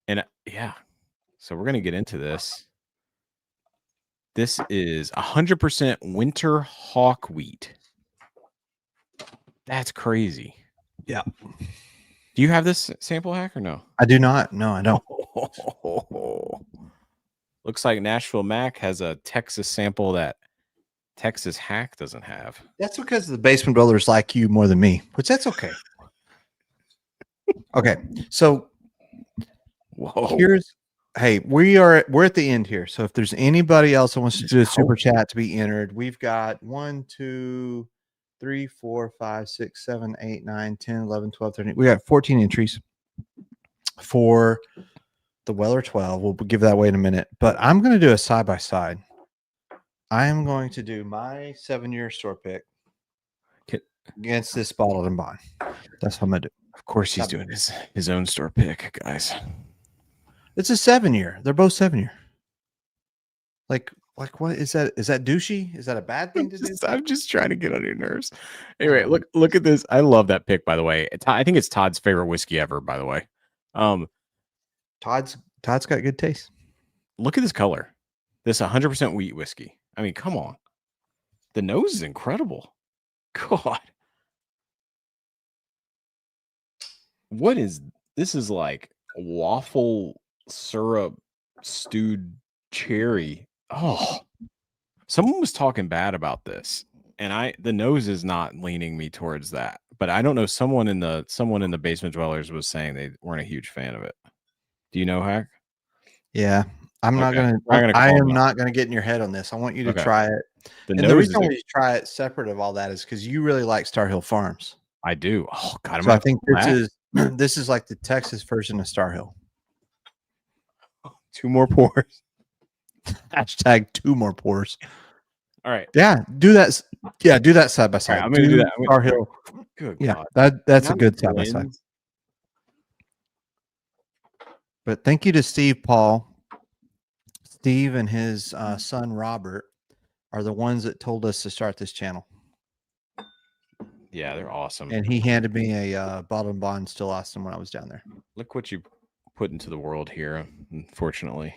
And yeah, so we're gonna get into this. This is 100% winter hawk wheat. That's crazy. Yeah. Do you have this sample, Hack, or no? I do not. No, I don't. Looks like Nashville Mac has a Texas sample that Texas Hack doesn't have. That's because the Basement Brothers like you more than me, which that's okay. Okay, so we're at the end here. So if there's anybody else that wants to do a super chat to be entered, we've got 1, 2, 3, 4, 5, 6, 7, 8, 9, 10, 11, 12, 13. We got 14 entries for the Weller 12. We'll give that away in a minute, but I'm going to do a side by side. I am going to do my 7-year store pick against this bottled and bond. That's what I'm going to do. Of course, he's doing his own store pick, guys. It's a 7-year. They're both 7-year. Like what is that? Is that douchey? Is that a bad thing to do? I'm just trying to get on your nerves. Anyway, look at this. I love that pick, by the way. I think it's Todd's favorite whiskey ever, by the way. Todd's got good taste. Look at this color. This 100% wheat whiskey. I mean, come on. The nose is incredible. God. What is this? Is like waffle syrup stewed cherry. Oh, someone was talking bad about this, and the nose is not leaning me towards that. But I don't know. Someone in the Basement Dwellers was saying they weren't a huge fan of it. Do you know, Hack? Yeah, I'm not Okay. gonna. I am not gonna get in your head on this. I want you to Okay. try it. The And the nose reason is why you try it separate of all that is because you really like Star Hill Farms. I do. Oh God, So I think this is like the Texas version of Star Hill. 2 more pours. Hashtag 2 more pours. All right. Yeah, do that. Yeah, do that side by side. All right, I'm gonna do that. Star Hill. Good Yeah, God. that's Now a good the side by side. blends. But thank you to Steve Paul. Steve and his son Robert are the ones that told us to start this channel. Yeah, they're awesome. And he handed me a bottle and bond Still Austin when I was down there. Look what you put into the world here, unfortunately.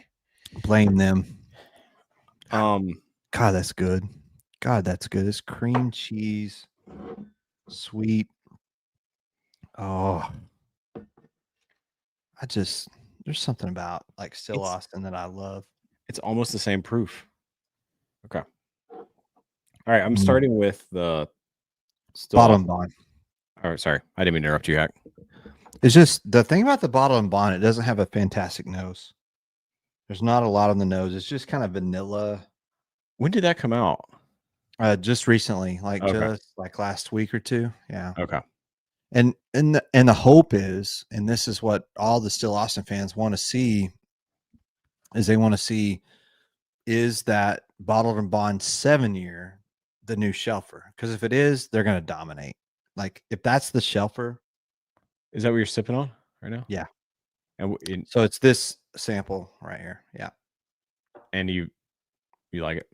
Blame them. God, that's good. God, that's good. It's cream cheese, sweet. Oh, there's something about like Still Austin that I love. It's almost the same proof. Okay. All right, I'm starting with the bottle and bond. Oh, sorry. I didn't mean to interrupt you, Hack. It's just the thing about the bottle and bond, it doesn't have a fantastic nose. There's not a lot on the nose. It's just kind of vanilla. When did that come out? Just recently, like Okay. just like last week or 2. Yeah. Okay. And the hope is, and this is what all the Still Austin fans want to see, is they want to see is that bottled and bond 7-year the new shelfer? Because if it is, they're going to dominate. Like if that's the shelfer, is that what you're sipping on right now? Yeah. And so it's this sample right here. Yeah. And you like it?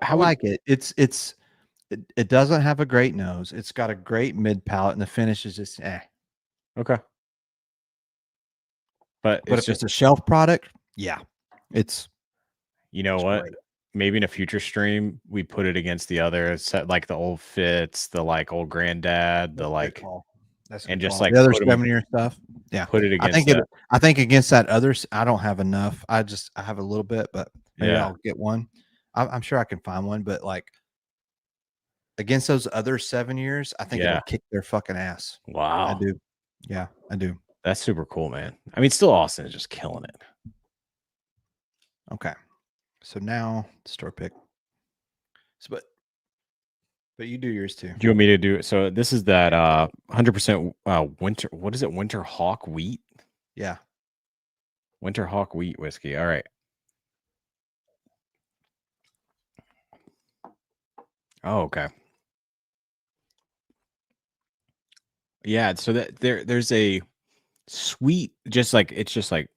I like it. It doesn't have a great nose. It's got a great mid palate, and the finish is just Okay. But if it's a shelf product, yeah, it's. You know what? Great. Maybe in a future stream we put it against the other set, like the old Fitz, the like old Granddad, the like, and just like the other 7-year stuff. Yeah, put it against. I think against that others, I don't have enough. I have a little bit, but maybe I'll get one. I'm sure I can find one, but like against those other 7 years, I think it'll kick their fucking ass. Wow, I do. Yeah, I do. That's super cool, man. I mean, still Austin is just killing it. Okay, so now store pick. So, but you do yours too. Do you want me to do it? So this is that 100% winter. What is it? Winter Hawk wheat. Yeah, Winter Hawk wheat whiskey. All right. Oh, okay. Yeah, so that there's a sweet, just like it's just like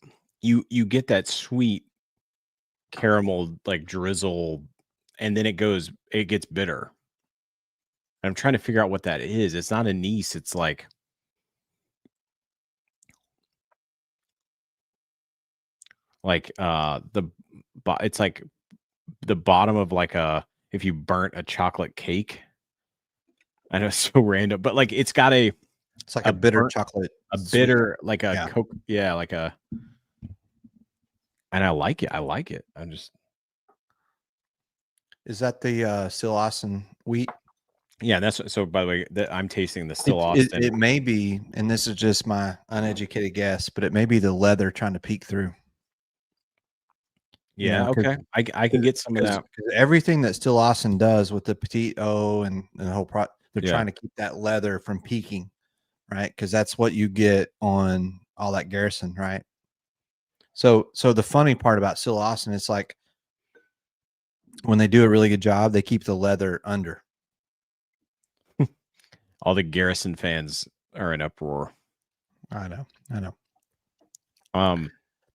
you get that sweet caramel like drizzle, and then it gets bitter. I'm trying to figure out what that is. It's not anise. It's like it's like the bottom of like if you burnt a chocolate cake. I know it's so random, but like it's got it's like a bitter chocolate, bitter like a Coke, like a. And I like it. I'm just. Is that the Still Austin wheat? Yeah, that's so. By the way, I'm tasting the Still Austin. It may be, and this is just my uneducated guess, but it may be the leather trying to peek through. Yeah, okay. I can get some of that. Everything that Still Austin does with the Petite O and the whole they're trying to keep that leather from peaking, right? Because that's what you get on all that Garrison, right? So the funny part about Still Austin, it's like when they do a really good job, they keep the leather under. All the Garrison fans are in uproar. I know.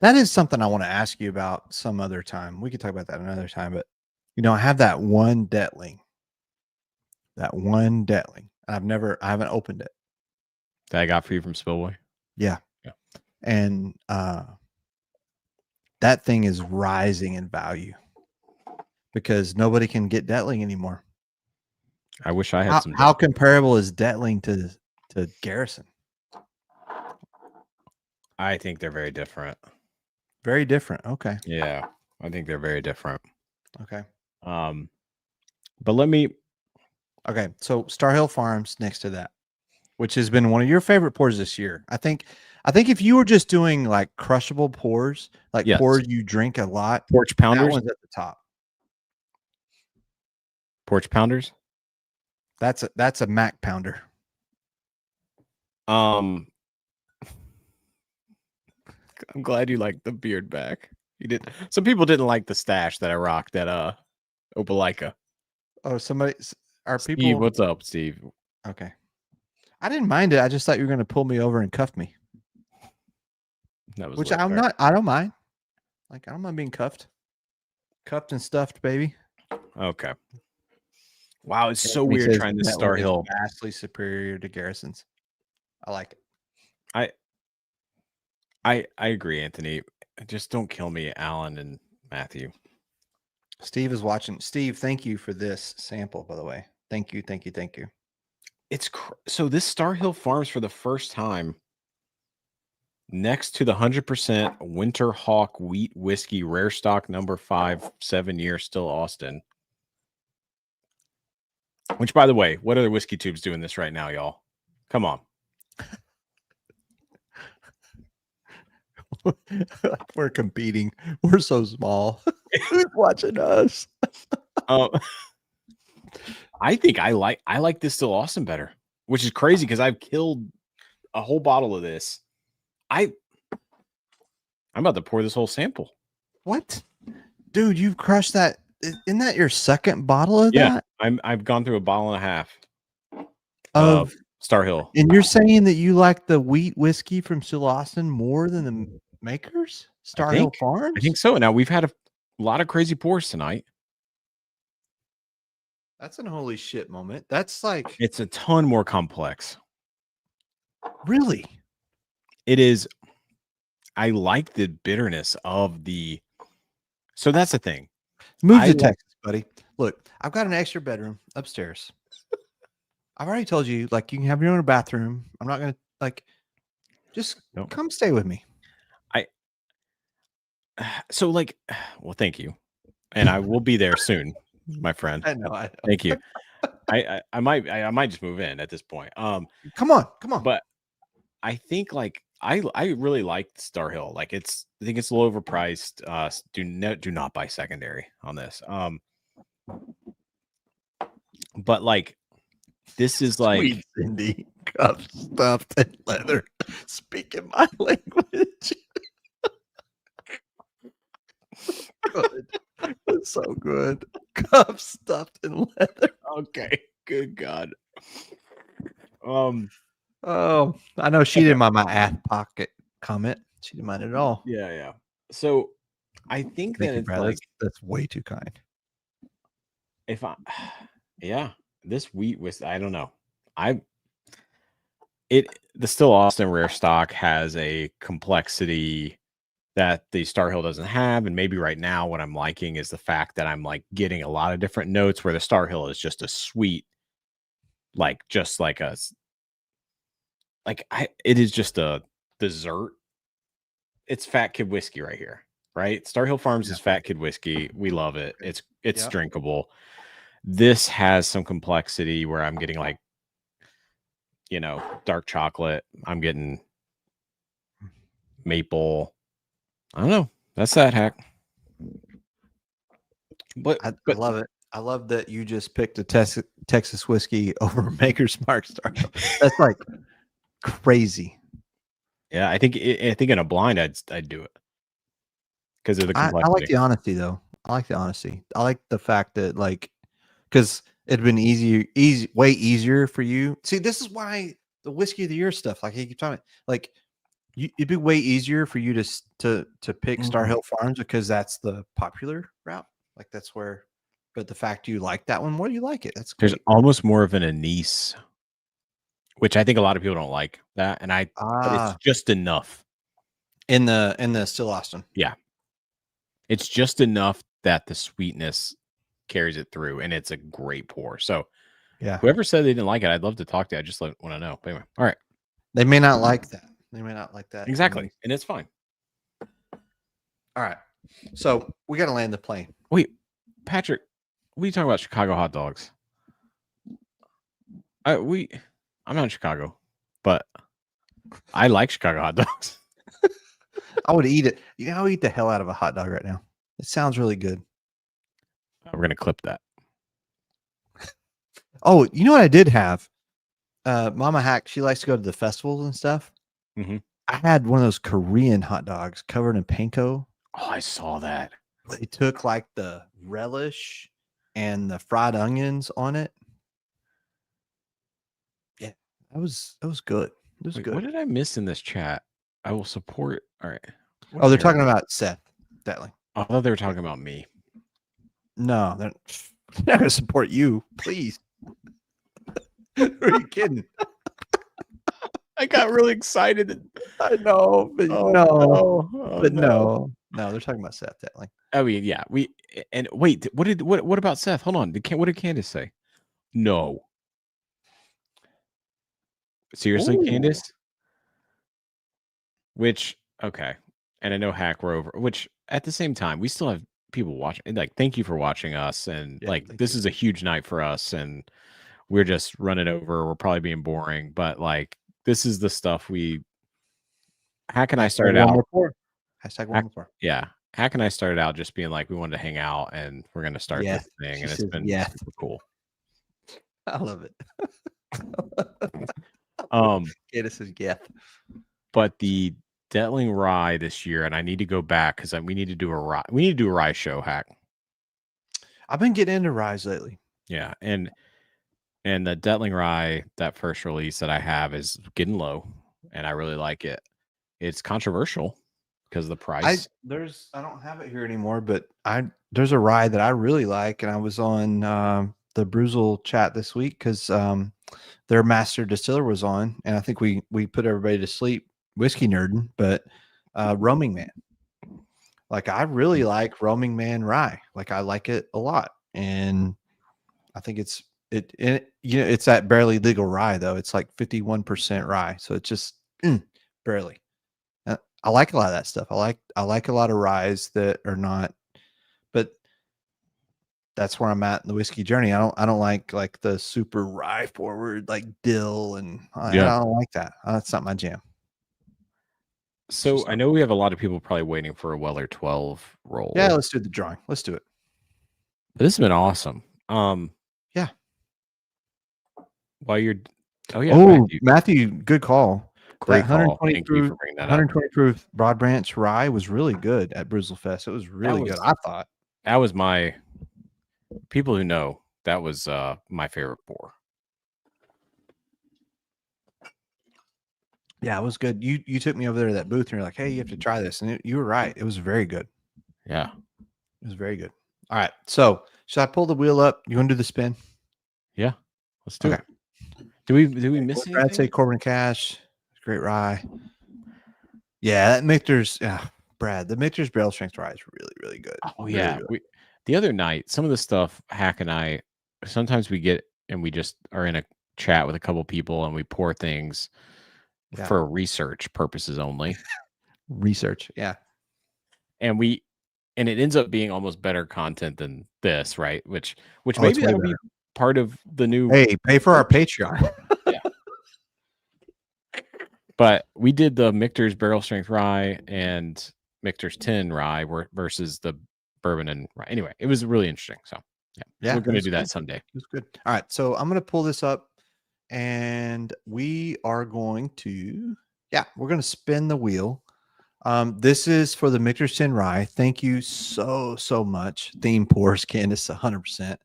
That is something I want to ask you about some other time. We could talk about that another time, but I have that one Detling. I haven't opened it. That I got for you from Spillway. Yeah. Yeah. And that thing is rising in value because nobody can get Detling anymore. I wish I had How comparable is Detling to Garrison? I think they're very different. Very different. Okay. Yeah, I think they're very different. Okay. But let me. Okay, so Star Hill Farms next to that, which has been one of your favorite pours this year. I think if you were just doing like crushable pours, like Yes. pours you drink a lot, Porch pounders. that one's at the top. Porch pounders. That's a Mac pounder. I'm glad you like the beard back. You did. Some people didn't like the stash that I rocked at Opelika. Oh, are Steve, people? what's up, Steve? Okay. I didn't mind it. I just thought you were going to pull me over and cuff me. That was Which I'm fair. not. I don't mind. Like, I don't mind being cuffed and stuffed, baby. Okay. Wow, it's so weird trying this Star Hill. Vastly superior to Garrison's. I like it. I agree, Anthony. Just don't kill me, Alan and Matthew. Steve is watching. Steve, thank you for this sample, by the way. Thank you. It's so this Star Hill Farms for the first time next to the 100% Winter Hawk wheat whiskey rare stock number 5 7-year still Austin. Which, by the way, what other whiskey tubes doing this right now, y'all? Come on. We're competing. We're so small. Who's watching us? I think I like this still Austin better, which is crazy because I've killed a whole bottle of this. I'm about to pour this whole sample. What? Dude, you've crushed that. Isn't that your second bottle of that? I've gone through a bottle and a half of Star Hill. And you're saying that you like the wheat whiskey from Still Austin more than the makers? Star Hill Farms? I think so. Now we've had a lot of crazy pours tonight. That's an holy shit moment. That's like, it's a ton more complex. Really? It is. I like the bitterness of the. So that's the thing. Move to Texas, buddy. Look, I've got an extra bedroom upstairs. I've already told you, like, you can have your own bathroom. I'm not going to, like, just come stay with me. So, like, well, thank you. And I will be there soon, my friend. I know. Thank you. I might just move in at this point. Come on. But I think, like, I really like Star Hill. Like, I think it's a little overpriced. Do not buy secondary on this. But like, this is like Sweet Cindy, cup stuffed in leather, speaking my language. Good. It's so good. Cup stuffed in leather. Okay. Good God. Oh, I know she didn't mind my ass pocket comment. She didn't mind it at all. Yeah. So I think that it's like that's way too kind. This wheat was, I don't know. The Still Austin rare stock has a complexity that the Star Hill doesn't have. And maybe right now what I'm liking is the fact that I'm like getting a lot of different notes where the Star Hill is just a sweet, like, just like it is just a dessert. It's fat kid whiskey right here, right? Star Hill Farms is fat kid whiskey. We love it. It's drinkable. This has some complexity where I'm getting, like, dark chocolate. I'm getting maple. I don't know. That's that hack. But I love it. I love that you just picked a Texas whiskey over Maker's Mark Star Hill. That's like crazy. Yeah, I think in a blind I'd do it because of the complexity. I like the honesty though. I like the honesty. I like the fact that, like, because it'd been way easier for you. See, this is why the whiskey of the year stuff, like you keep talking, like, it'd be way easier for you to pick Star Mm-hmm. Hill Farms because that's the popular route. Like that's where. But the fact you like that one more, you like it. That's There's great. almost more of an anise, which I think a lot of people don't like that, and but it's just enough in the Still Austin. Yeah, it's just enough that the sweetness carries it through, and it's a great pour. So, yeah, whoever said they didn't like it, I'd love to talk to you. I just want to know. But anyway, all right, they may not like that. They may not like that exactly, and it's fine. All right, so we got to land the plane. Wait, Patrick, what are you talking about? Chicago hot dogs? I'm not in Chicago, but I like Chicago hot dogs. I would eat it. You know, I would eat the hell out of a hot dog right now. It sounds really good. We're gonna clip that. Oh, you know what I did have? Mama Hack, she likes to go to the festivals and stuff. Mm-hmm. I had one of those Korean hot dogs covered in panko. Oh, I saw that. They took like the relish and the fried onions on it. Yeah, that was good. It was good. What did I miss in this chat? I will support. All right. Oh, they're talking about Seth Detling. I thought they were talking about me. No, they're not going to support you. Please. Are you kidding? I got really excited. I know, but no, they're talking about Seth Detling. I mean, yeah, what about Seth? Hold on. What did Candace say? No. Seriously, Ooh. Candace? Which, okay. And I know Hack we're over, which at the same time, we still have people watching. Like, thank you for watching us. And this is a huge night for us. And we're just running over. We're probably being boring, but like, this is the stuff Hack and I started out. Hashtag one more. Yeah. Hack and I started out just being like, we wanted to hang out and we're going to start this thing. And it's been super cool. I love it. This is but the Detling Rye this year, and I need to go back because we need to do a rye. We need to do a rye show, Hack. I've been getting into ryes lately. Yeah, and the Detling Rye, that first release that I have, is getting low, and I really like it. It's controversial because of the price. I don't have it here anymore, but there's a rye that I really like, and I was on the Bruzel chat this week because their master distiller was on, and I think we put everybody to sleep whiskey nerding, but Roaming Man. Like I really like Roaming Man rye. Like I like it a lot, and I think it's that barely legal rye though. It's like 51% rye, so it's just barely. I like a lot of that stuff. I like a lot of ryes that are not, but that's where I'm at in the whiskey journey. I don't like the super rye forward like dill, and I don't like that. That's not my jam. So I know we have a lot of people probably waiting for a Weller 12 roll. Yeah, let's do the drawing. Let's do it. But this has been awesome. Yeah. While you're, Matthew, good call. Great that call. Thank you for bringing that 120 proof Broad Branch rye was really good at Brulezfest. It was really good. I thought that was people who know that was my favorite pour. Yeah, it was good. You took me over there to that booth and you're like, hey, you have to try this. And you were right. It was very good. Yeah. It was very good. All right. So should I pull the wheel up? You want to do the spin? Yeah. Let's do it. Do we miss anything? I'd say Corbin Cash. Great rye. Yeah, that Michter's Brad, the Michter's barrel strength rye is really, really good. Oh, yeah. The other night, some of the stuff Hack and I, sometimes we get and we just are in a chat with a couple people and we pour things for research purposes only. Research, yeah. And it ends up being almost better content than this, right? Which maybe that'll be part of the new. Hey, pay for our Patreon. Yeah. But we did the Michter's barrel strength rye and Michter's 10 rye versus the bourbon and rye. Anyway, it was really interesting. So yeah, we're going to do that someday. It was good. All right, so I'm going to pull this up, and we are going to we're going to spin the wheel. This is for the Michter's 10 rye. Thank you so much. Theme pours, Candace, 100%.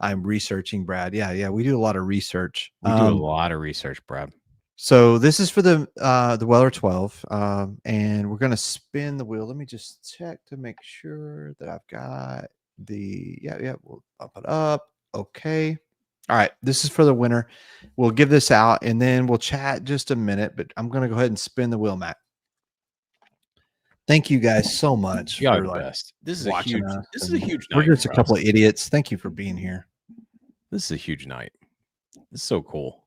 I'm researching, Brad. Yeah, we do a lot of research. We do a lot of research, Brad. So this is for the Weller 12, and we're gonna spin the wheel. Let me just check to make sure that I've got the We'll bump it up. Okay. All right. This is for the winner. We'll give this out and then we'll chat just a minute. But I'm gonna go ahead and spin the wheel, Matt. Thank you guys so much You are for the like best. This is watching a huge. us, This is a and huge We're night. just a for couple us. of idiots. Thank you for being here. This is a huge night. It's so cool.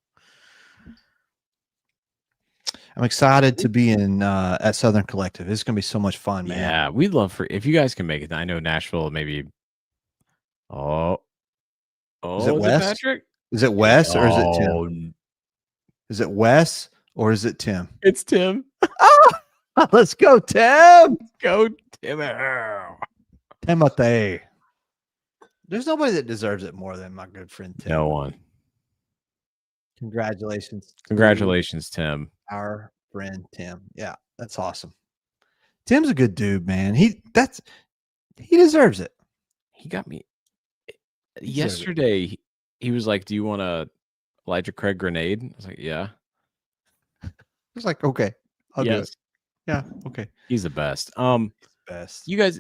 I'm excited to be in at Southern Collective. It's gonna be so much fun, man. Yeah, we'd love for if you guys can make it. I know Nashville maybe. Oh, Is it Wes? Patrick? Is it Wes or is it Tim? Oh, Is it Wes or is it Tim? it's Tim. Let's go, Tim. Go, Tim. Timothy. There's nobody that deserves it more than my good friend Tim. No one. Congratulations. Congratulations, Tim. Our friend Tim. Yeah, that's awesome. Tim's a good dude, man. He deserves it. He got me deserves it. yesterday. He was like, "Do you want a Elijah Craig grenade?" I was like, "Yeah." It's like, okay, I'll do Yes. it. Yeah, okay. He's the best. Best. You guys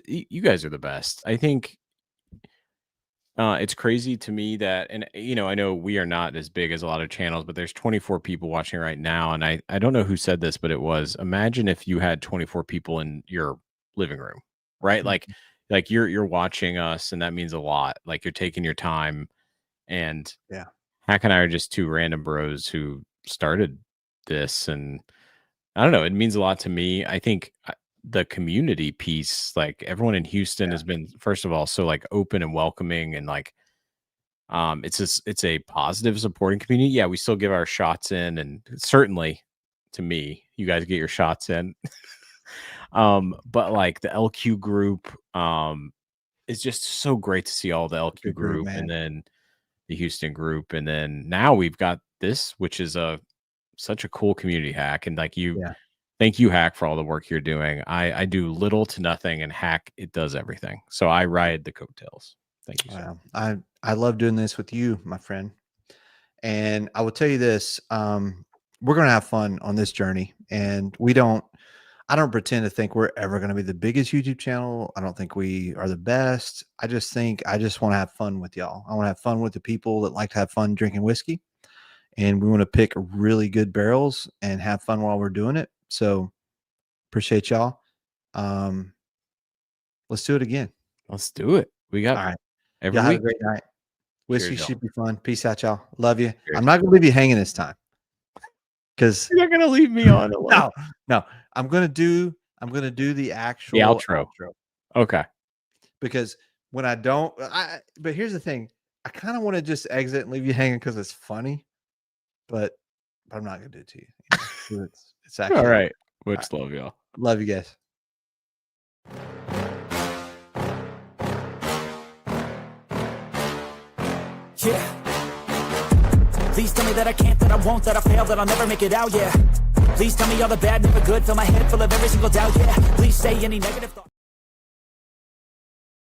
are the best. I think it's crazy to me that, and I know we are not as big as a lot of channels, but there's 24 people watching right now. And I don't know who said this, but it was, imagine if you had 24 people in your living room, right? Like you're watching us, and that means a lot. Like you're taking your time, and Yeah. Hack and I are just two random bros who started this, and I don't know, it means a lot to me. I think the community piece, like everyone in Houston has been, first of all, so like open and welcoming, and like it's a positive supporting community. Yeah, we still give our shots in, and certainly to me, you guys get your shots in. But like the LQ group it's just so great to see all the LQ Good group, man. and then the Houston group, and then now we've got this, which is such a cool community, Hack. And like thank you, Hack, for all the work you're doing. I do little to nothing, and Hack, it does everything. So I ride the coattails. Thank you, sir. Wow. I love doing this with you, my friend. And I will tell you this, we're going to have fun on this journey, and I don't pretend to think we're ever going to be the biggest YouTube channel. I don't think we are the best. I just want to have fun with y'all. I want to have fun with the people that like to have fun drinking whiskey, and we want to pick really good barrels and have fun while we're doing it. So appreciate y'all. Let's do it again. Let's do it. We got all right. Every y'all week. have a great night. Whiskey Cheers, should be fun. Peace out, y'all. Love you. Cheers. I'm not going to leave you hanging this time, because you're not going to leave me on alone. No. I'm going to do the actual outro. Okay. Because when I don't, but here's the thing. I kind of want to just exit and leave you hanging because it's funny, but I'm not going to do it to you. It's actually all right. Much love, y'all. Love you guys. Yeah. Please tell me that I can't, that I won't, that I fail, that I'll never make it out, yeah. Please tell me all the bad, never good, fill my head full of every single doubt, yeah. Please say any negative thought.